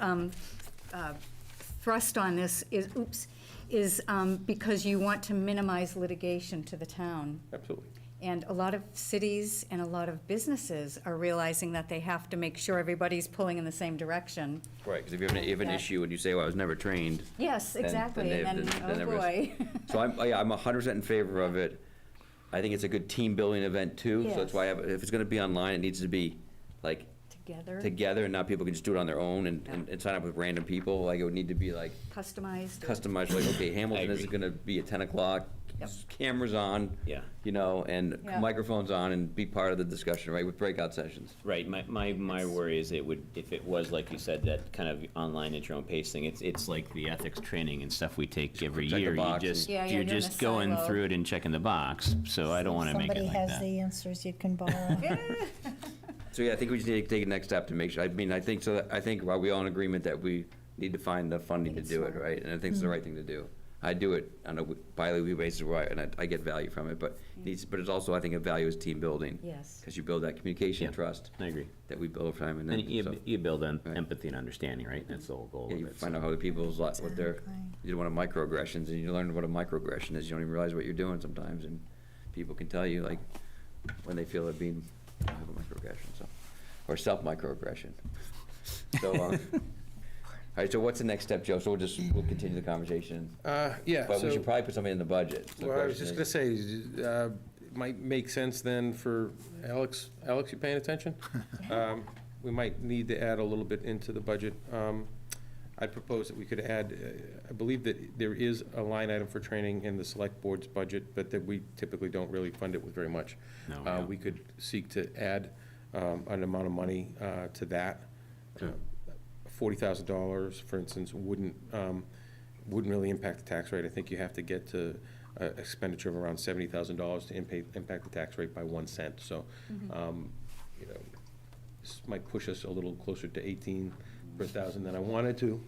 S4: thrust on this is because you want to minimize litigation to the town.
S3: Absolutely.
S4: And a lot of cities and a lot of businesses are realizing that they have to make sure everybody's pulling in the same direction.
S1: Right, because if you have an issue and you say, well, I was never trained.
S4: Yes,
S1: then-
S4: exactly, and then, oh
S1: there
S4: boy.
S1: is. So I'm 100% in favor of it. I think it's a good team-building event, too. So that's why if it's going to be online, it needs to be, like, together, and not people can just do it on their own and sign up with random people. Like, it would need to be, like,
S4: Customized.
S1: like, okay, Hamilton is going to be at 10 o'clock, cameras on, and microphones on, and be part of the discussion, right, with breakout sessions.
S7: Right, my worry is if it was, like you said, that kind of online at your own pace thing, it's like the ethics training and stuff we take every
S1: check the
S7: year.
S1: box
S7: You're just going through it and checking the box, so I don't want to make it like
S5: Somebody has
S7: that.
S5: the answers you can borrow.
S1: So, I think we just need to take a next step to make sure, I think are we all in agreement that we need to find the funding to do it, right? And I think it's the right thing to do. I do it on a bi-weekly basis, and I get value from it, but it's also, I think, a value is team building.
S4: Yes.
S1: Because you build that communication, trust.
S7: I agree.
S1: That we build over time, and
S7: And
S1: then.
S7: you build empathy and understanding, right? That's the whole goal
S1: Yeah,
S7: of
S1: you
S7: it.
S1: find out how other people's, what you don't want microaggressions, and you learn what a microaggression is. You don't even realize what you're doing sometimes, and people can tell you, like, when they feel they're being, have a microaggression, so, or self-microaggression. So, all right, so what's the next step, Joe? So we'll continue the conversation.
S3: Yeah.
S1: But we
S3: so-
S1: should probably put something in the budget. So the
S3: Well, I was
S1: question
S3: just
S1: is-
S3: gonna say, it might make sense then for Alex, you paying attention? We might need to add a little bit into the budget. I'd propose that we could add, I believe that there is a line item for training in the select board's budget, but that we typically don't really fund it with very much.
S7: No, we don't.
S3: We could seek to add an amount of money to that. $40,000, for instance, wouldn't really impact the tax rate. I think you have to get to expenditure of around $70,000 to impact the tax rate by 1 cent. So, this might push us a little closer to 18 per thousand than I wanted to,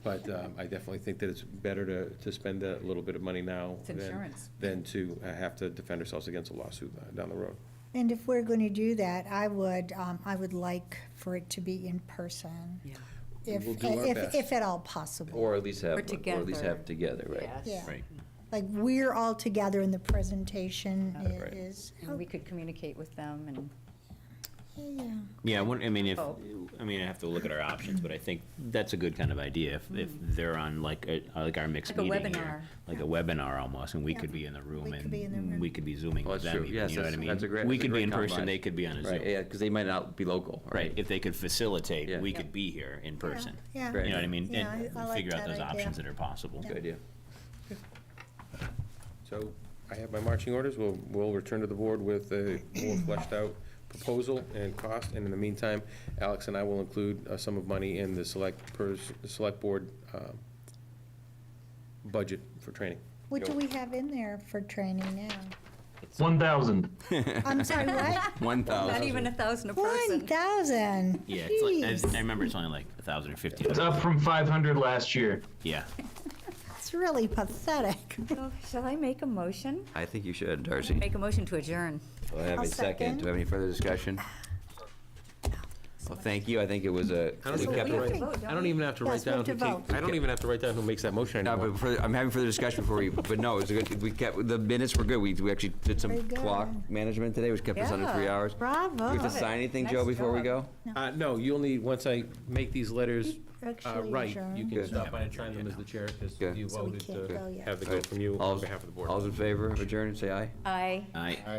S3: but I definitely think that it's better to spend a little bit of money now
S4: It's insurance.
S3: than to have to defend ourselves against a lawsuit down the road.
S5: And if we're going to do that, I would like for it to be in person. Yeah.
S3: We'll do our best.
S5: If at all possible.
S1: Or at least have,
S4: together.
S1: together, right?
S5: Yeah.
S7: Right.
S5: Like, we're all together in the presentation
S1: Right.
S5: is,
S4: And we could communicate with them and.
S7: Yeah, I have to look at our options, but I think that's a good kind of idea. If they're on like our mixed
S4: Like a
S7: meeting here,
S4: webinar.
S7: like a webinar almost, and we could be in the room
S5: could be in the room.
S7: and we could be zooming
S1: Well,
S7: with
S1: that's
S7: them.
S1: true.
S7: even,
S1: Yes,
S7: you know what I mean?
S1: that's a great.
S7: We
S1: that's a
S7: could be
S1: great
S7: in person,
S1: compromise.
S7: they could be on a Zoom.
S1: Right, yeah, because they might not be local.
S7: Right, if they could facilitate,
S1: Yeah.
S7: we could be here in person.
S5: yeah.
S1: Great.
S7: You know what I mean?
S5: Yeah,
S7: And
S5: I like
S7: figure out
S5: that
S7: those
S5: idea.
S7: options that are possible.
S1: Good idea.
S3: So I have my marching orders. We'll return to the board with a more fleshed out proposal and cost, and in the meantime, Alex and I will include a sum of money in the select board budget for training.
S5: What do we have in there for training now?
S15: 1,000.
S5: I'm sorry, what?
S1: 1,000.
S4: Not even 1,000 a person.
S5: 1,000.
S7: Yeah, it's like, I remember it's only like 1,000 or 1,500.
S15: It's up from 500 last year.
S7: Yeah.
S5: It's really pathetic.
S4: So, shall I make a motion?
S1: I think you should, Darcy.
S4: Make a motion to adjourn.
S1: Do I have
S5: I'll
S1: a second?
S5: second.
S1: Do we have any further discussion? Well, thank you. I think it was a.
S3: I don't even have to write, I don't even have to write
S5: Yes, we
S3: down
S5: have to
S3: who
S5: vote.
S3: I don't even have to write down who makes that motion
S1: No,
S3: anymore.
S1: but I'm having further discussion before we, but no, it was a good, we kept, the minutes were good. We actually did some
S5: Very good.
S1: clock management today, which kept us under 3
S4: Yeah.
S1: hours.
S5: Bravo.
S1: Do we have to sign anything, Joe,
S4: Nice
S1: before we
S4: job.
S1: go?
S3: No, you'll need, once I make these letters
S5: Actually
S3: right,
S5: adjourn.
S3: you can
S1: Good.
S3: stop by and sign them as the chair, because
S1: Good.
S3: you
S5: So we
S3: voted
S5: can't go
S3: to
S5: yet.
S3: have the go from you
S1: All
S3: on behalf of the board.
S1: All's in favor of adjourning, say aye.
S4: Aye.
S7: Aye.